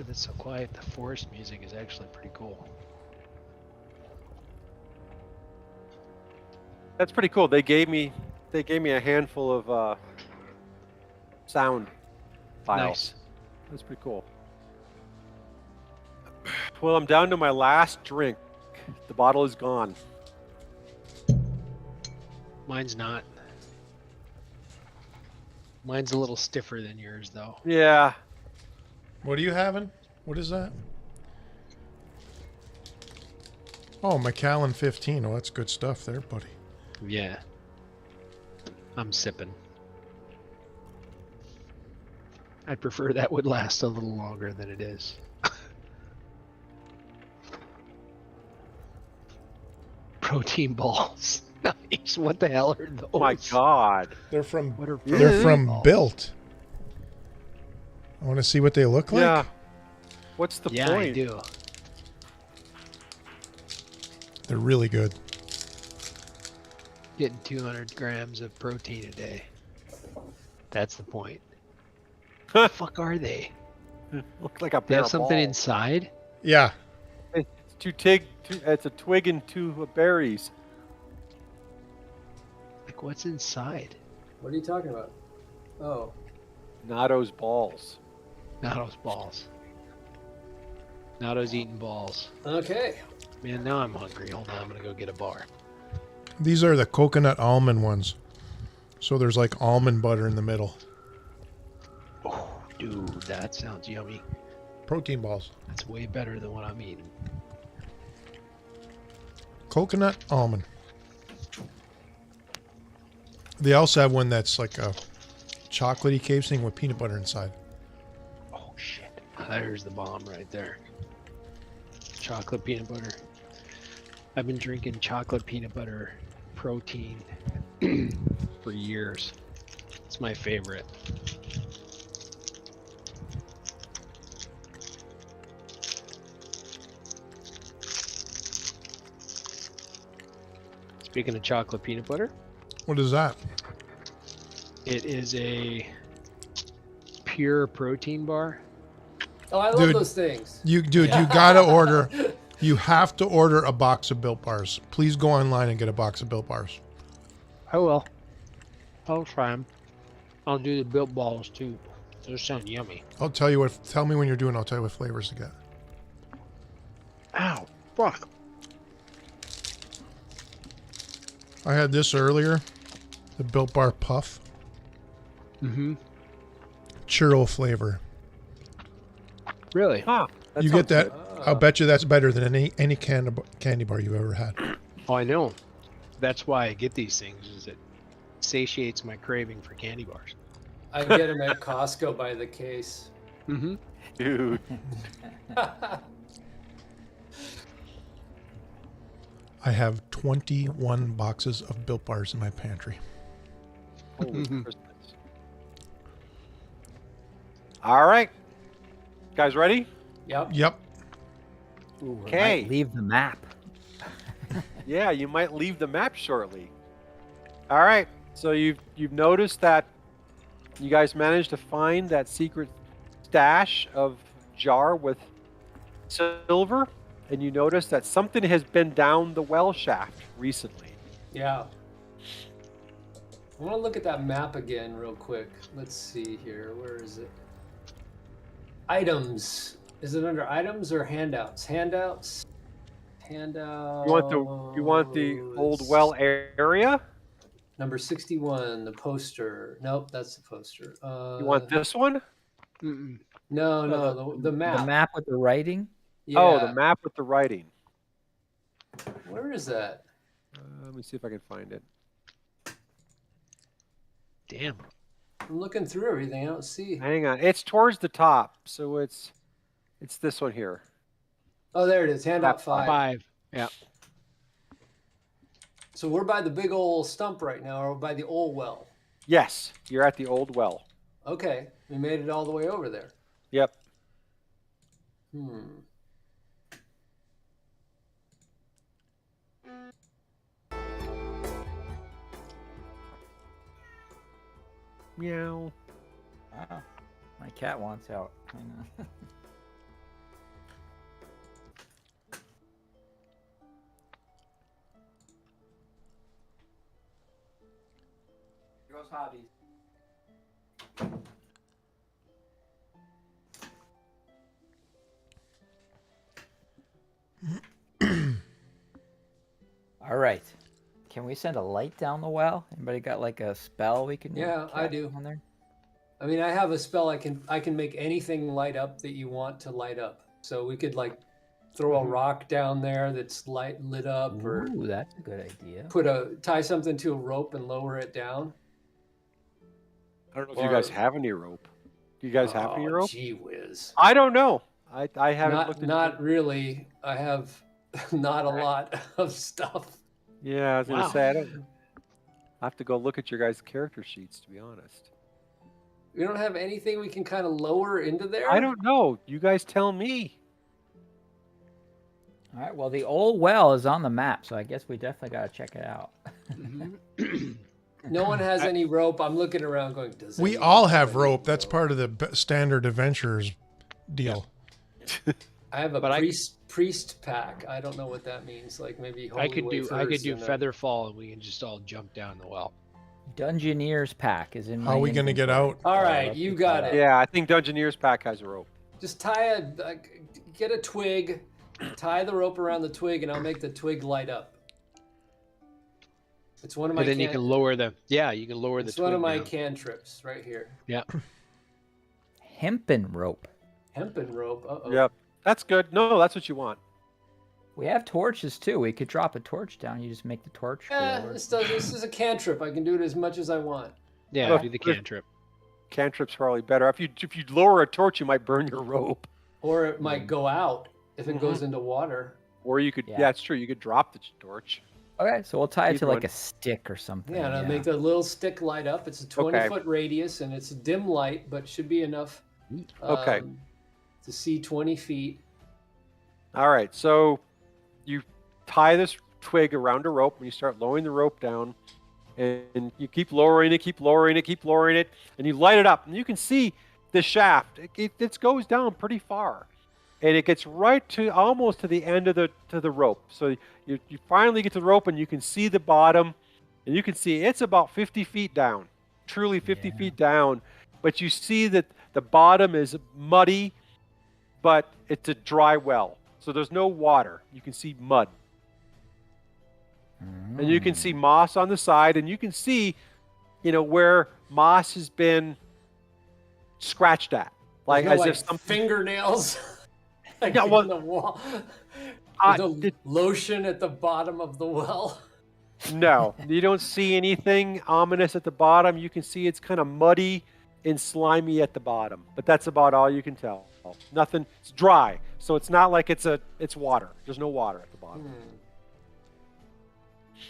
with it so quiet, the forest music is actually pretty cool.
That's pretty cool. They gave me a handful of sound files.
Nice.
That's pretty cool. Well, I'm down to my last drink. The bottle is gone.
Mine's not. Mine's a little stiffer than yours, though.
Yeah.
What are you having? What is that? Oh, Macallan 15. Oh, that's good stuff there, buddy.
Yeah. I'm sipping. I'd prefer that would last a little longer than it is. Protein balls. Nice. What the hell are those?
Oh my God.
They're from
balls?
Built. I want to see what they look like.
Yeah. What's the point?
Yeah, I do.
They're really good.
Getting 200 grams of protein a day. That's the point. What the fuck are they?
Look like a
They
pair
have
of
something
balls.
inside?
Yeah.
It's a twig and 2 berries.
Like, what's inside?
What are you talking about? Oh.
Natto's balls.
Natto's balls. Natto's eating balls.
Okay.
Man, now I'm hungry. Hold on, I'm gonna go get a bar.
These are the coconut almond ones. So there's like almond butter in the middle.
Oh, dude, that sounds yummy.
Protein balls.
That's way better than what I'm eating.
Coconut almond. They also have one that's like a chocolatey casing with peanut butter inside.
Oh shit. There's the bomb right there. Chocolate peanut butter. I've been drinking chocolate peanut butter protein for years. It's my favorite. Speaking of chocolate peanut butter,
What is that?
it is a pure protein bar.
Oh, I love
Dude,
those things.
You gotta order. You have to order a box of Built Bars. Please go online and get a box of Built Bars.
I will. I'll try them. I'll do the built balls too. Those sound yummy.
I'll tell you what. Tell me when you're doing. I'll tell you what flavors to get.
Ow! Fuck.
I had this earlier. The Built Bar Puff.
Mm-hmm.
Churro flavor.
Really?
Huh.
You get that? I'll bet you that's better than any candy bar you've ever had.
Oh, I know. That's why I get these things. Is it satiates my craving for candy bars.
I get them at Costco by the case.
Mm-hmm.
Dude.
I have 21 boxes of Built Bars in my pantry.
Holy Christmas. All right. Guys ready?
Yep.
Yep.
Ooh, we
Okay.
might leave the map.
Yeah, you might leave the map shortly. All right. So you've noticed that you guys managed to find that secret stash of jar with silver, and you notice that something has been down the well shaft recently.
Yeah. I want to look at that map again real quick. Let's see here. Where is it? Items. Is it under items or handouts? Handouts. Handouts.
You want the old well area?
Number 61, the poster. Nope, that's the poster.
You want this one?
Mm-mm.
No, the map.
The map with the writing?
Yeah.
Oh, the map with the writing.
Where is that?
Let me see if I can find it.
Damn.
I'm looking through everything. I don't see.
Hang on. It's towards the top, so it's this one here.
Oh, there it is. Handout 5.
5. Yeah.
So we're by the big old stump right now, or by the old well.
Yes, you're at the old well.
Okay, we made it all the way over there.
Yep. Meow.
Oh, my cat wants out. Hang on. All right. Can we send a light down the well? Anybody got like a spell we can?
Yeah, I do.
On there?
I mean, I have a spell. I can make anything light up that you want to light up. So we could like throw a rock down there that's lit up, or
that's a good idea.
Tie something to a rope and lower it down.
I don't know if you guys have any rope. Do you guys have any rope?
Gee whiz.
I don't know. I haven't looked into
Not really. I have not a lot of stuff.
Yeah, I was gonna say I have to go look at your guys' character sheets, to be honest.
We don't have anything we can kind of lower into there?
I don't know. You guys tell me.
All right. Well, the old well is on the map, so I guess we definitely got to check it out.
No one has any rope. I'm looking around going, does
we all have rope. That's part of the standard adventurers deal.
I have a priest pack. I don't know what that means. Like maybe holy
I could do feather fall, and we can just all jump down the well.
Dungeoneer's pack is in.
How are we going to get out?
All right, you got it.
Yeah, I think Dungeoneer's pack has a rope.
Just get a twig, tie the rope around the twig, and I'll make the twig light up. It's one of my.
And then you can lower the. Yeah, you can lower the.
It's one of my cantrips right here.
Yeah.
Hempen rope.
Hempen rope. Uh-oh.
Yep, that's good. No, that's what you want.
We have torches too. We could drop a torch down. You just make the torch.
This is a cantrip. I can do it as much as I want.
Yeah, do the cantrip.
Cantrip's probably better. If you lower a torch, you might burn your rope.
Or it might go out if it goes into water.
Or you could. Yeah, it's true. You could drop the torch.
Okay, so we'll tie it to like a stick or something.
Yeah, and I'll make the little stick light up. It's a 20-foot radius, and it's a dim light, but should be enough. To see 20 feet.
All right, so you tie this twig around a rope, and you start lowering the rope down, and you keep lowering it, and you light it up, and you can see the shaft. It goes down pretty far, and it gets right to almost to the end of the rope. So you finally get to the rope, and you can see the bottom, and you can see it's about 50 feet down, truly 50 feet down. But you see that the bottom is muddy, but it's a dry well. So there's no water. You can see mud. And you can see moss on the side, and you can see, where moss has been scratched at. Like as if some
fingernails on the wall. Lotion at the bottom of the well.
No, you don't see anything ominous at the bottom. You can see it's kind of muddy and slimy at the bottom, but that's about all you can tell. Nothing. It's dry, so it's not like it's water. There's no water at the bottom.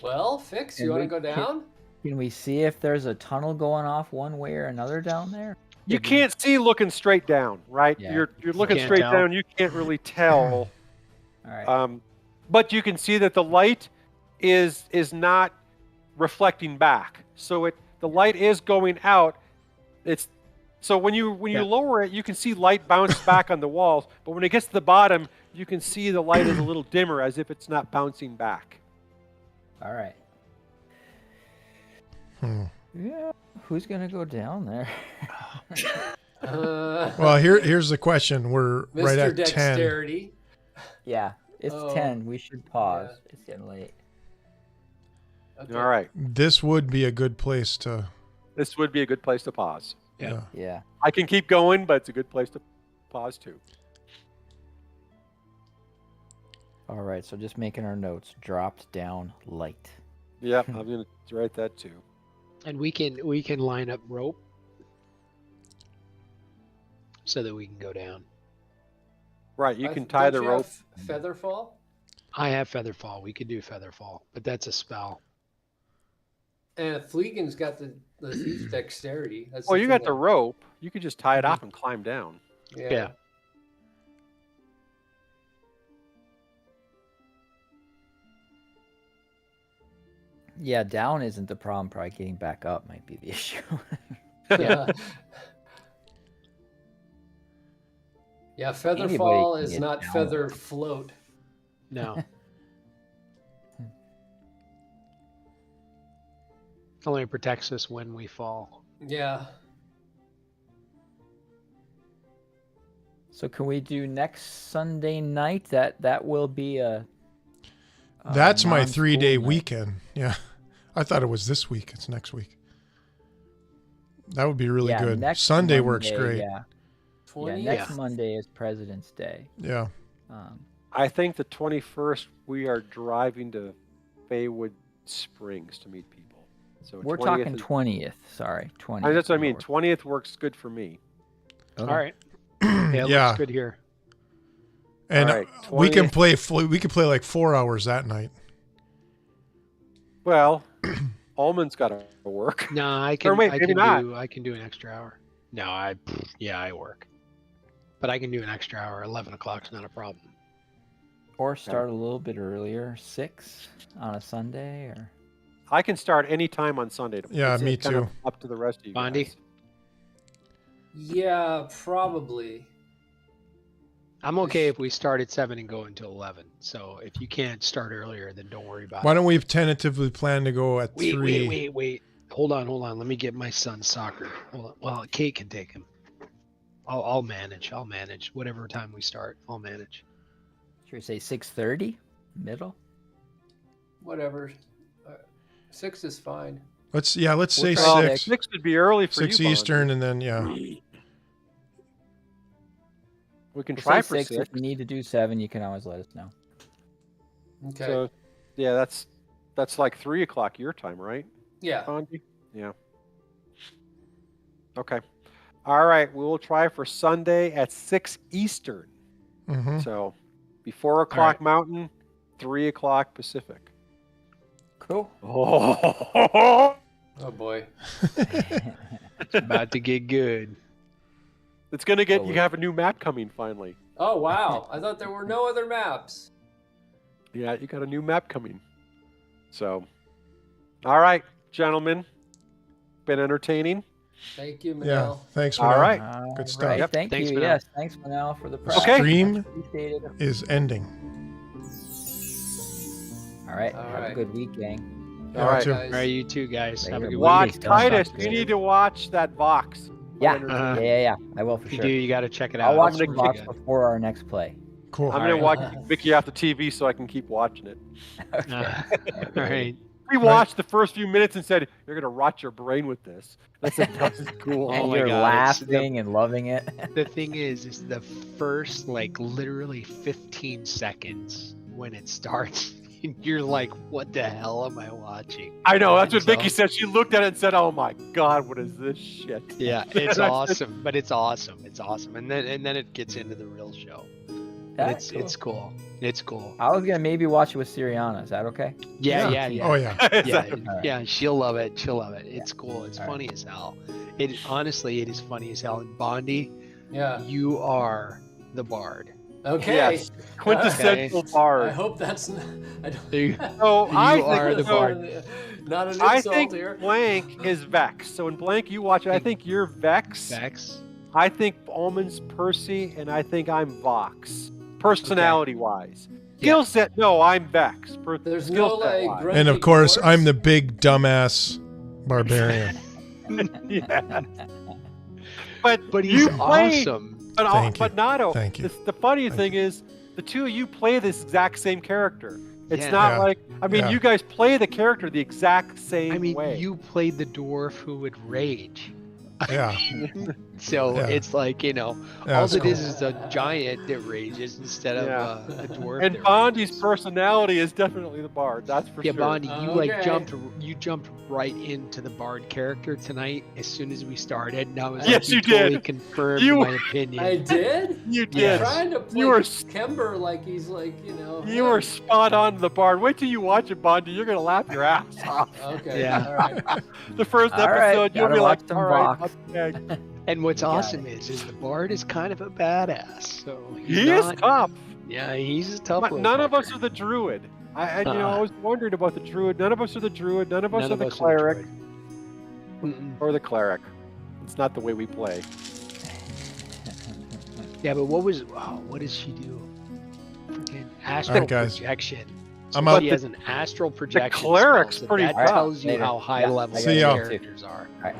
Well, Fix, you want to go down?
Can we see if there's a tunnel going off one way or another down there?
You can't see looking straight down, right? Yeah. You're looking straight down. You can't really tell.
All right.
But you can see that the light is not reflecting back. So the light is going out. So when you lower it, you can see light bounce back on the walls. But when it gets to the bottom, you can see the light is a little dimmer, as if it's not bouncing back.
All right. Yeah. Who's gonna go down there?
Well, here's the question. We're
Mr.
right at
Dexterity.
10. Yeah, it's 10. We should pause. Yeah. It's getting late.
Okay. All right.
This would be a good place to
pause.
Yeah.
I can keep going, but it's a good place to pause too.
All right, so just making our notes. Dropped down light.
Yeah, I'm going to write that too.
And we can line up rope so that we can go down.
Right, you can tie the rope.
Feather fall?
I have feather fall. We could do feather fall, but that's a spell.
And Fleegan's got the thief dexterity.
Well, you got the rope. You could just tie it off and climb down.
Yeah.
Yeah, down isn't the problem. Probably getting back up might be the issue.
Yeah. Yeah, feather fall is not feather float.
No. Only protects us when we fall.
Yeah.
So can we do next Sunday night? That will be a
That's my
non-school
3-day
night.
weekend. Yeah. I thought it was this week. It's next week. That would be really good.
Next
Sunday
Monday,
works great.
Yeah.
20?
Next Monday is President's Day.
Yeah.
I think the 21st we are driving to Baywood Springs to meet people. So
we're talking 20th. Sorry, 20th.
That's what I mean. 20th works good for me.
Okay. All right. Yeah, it looks good here.
And
right,
we can play like 4 hours that night.
Well, Ullman's got to work.
No, I can.
Or wait,
I
maybe
can
not.
I can do an extra hour. No, I work, but I can do an extra hour. 11 o'clock's not a problem.
Or start a little bit earlier, 6 on a Sunday, or.
I can start any time on Sunday.
Yeah, me
kind
too.
of up to the rest of you
Bondi?
guys.
Yeah, probably.
I'm okay if we start at 7 and go until 11. So if you can't start earlier, then don't worry about
Why
it.
don't we tentatively plan to go at 3?
Wait. Hold on. Let me get my son's soccer. Hold on. Well, Kate can take him. I'll manage. Whatever time we start, I'll manage.
Should we say 6:30? Middle?
Whatever. 6 is fine.
Let's say
Well,
6.
6 would be early for
6
you,
Eastern,
Bondi.
and then
We can
We'll
try
say
for
6.
6.
If you need to do 7, you can always let us know.
Okay.
So, yeah, that's like 3 o'clock your time, right?
Yeah.
Bondi? Yeah. Okay. All right. We will try for Sunday at 6 Eastern.
Mhm.
So, be 4 o'clock Mountain, 3 o'clock Pacific.
Cool.
Oh,
Oh boy.
It's about to get good.
it's gonna get. You have a new map coming finally.
Oh wow. I thought there were no other maps.
Yeah, you got a new map coming. So, all right, gentlemen, been entertaining.
Thank you, Minel.
Yeah. Thanks,
All
Manel.
right.
Good stuff.
Right,
Yep.
thank
Thanks,
you.
Manel.
Yes, thanks, Manel, for the
The
prize.
Okay.
stream
Appreciate it.
is ending.
All right.
All
Have a
right.
good week, gang.
Yeah,
All right.
too.
Guys.
All right, you too, guys. Have a
Later.
good
Watch
Don't
Titus.
stop
You
it.
need to watch that Vox.
Uh-huh.
Uh,
Yeah. I will for
If you
sure.
do, you got to check it out.
I'll watch
I'm
some
gonna
box
kick it.
before our next play.
Cool.
I'm gonna
All
watch Vicky off the TV so I can keep watching it.
All right.
We watched the first few minutes and said, "You're gonna rot your brain with this." I said, "This is cool."
And
Oh my
you're
God, it's
laughing and loving it.
The thing is the first literally 15 seconds when it starts, you're like, what the hell am I watching?
I know. That's what
So-
Vicky said. She looked at it and said, "Oh my God, what is this shit?"
Yeah, it's awesome, but it's awesome. It's awesome, and then it gets into the real show. And
That's cool.
it's cool. It's cool.
I was gonna maybe watch it with Siriana. Is that okay?
Yeah.
Oh yeah.
Yeah, she'll love it. It's cool. It's funny as hell. It is funny as hell. And Bondi,
Yeah.
you are the bard.
Okay.
Yes. Quintessential
I
bard.
hope that's not. I don't,
You
So I
are
think
the bard.
Not an
I
insult
think
here.
Blank is Vex. So in Blank, you watch it. I think you're Vex.
Vex.
I think Ullman's Percy, and I think I'm Vox. Personality-wise. Skill set, no, I'm Vex.
There's no like.
wise.
grumpy
And of course,
corpse.
I'm the big dumbass barbarian.
Yeah. But
He's
you play,
awesome.
But,
Thank
but
you.
Nato,
Thank you.
the funny
Thank
thing is, the two of you play this exact same character. It's
Yeah.
not
Yeah.
like, I mean,
Yeah.
you guys play the character the exact same
I mean,
way.
you played the dwarf who would rage.
Yeah.
So
Yeah.
it's like,
Yeah,
all
it's
it
cool.
is a giant that rages instead of
Yeah.
a dwarf.
And
that
Bondi's
rages.
personality is definitely the bard, that's for
Yeah,
sure.
Bondi, you
Okay.
jumped right into the bard character tonight as soon as we started. And I was
Yes,
like,
you
totally
did.
confirmed
You-
my opinion.
I did.
You
I'm
did.
trying to play
You were
Kember like he's like
You were spot on the bard. Wait till you watch it, Bondi. You're gonna laugh your ass off.
Okay.
Yeah.
All right.
The first
All right,
episode, you'll
gotta
be like,
watch some
all right,
Vox."
okay.
And what's
Got
awesome is the bard is kind of a badass. So he's
He is
not-
tough.
Yeah, he's a tough.
But
little
none of us
fucker.
are the druid. I was wondering about the druid. None of us are the druid. None of us
None
are
of
the
us are
cleric
Mm-mm.
or the cleric. It's not the way we play.
Yeah, but what does she do? Freaking astral
Alright, guys.
projection.
I'm out.
He has an astral projection.
The cleric's
spell, so
pretty
that tells you how high level the characters are.
All right.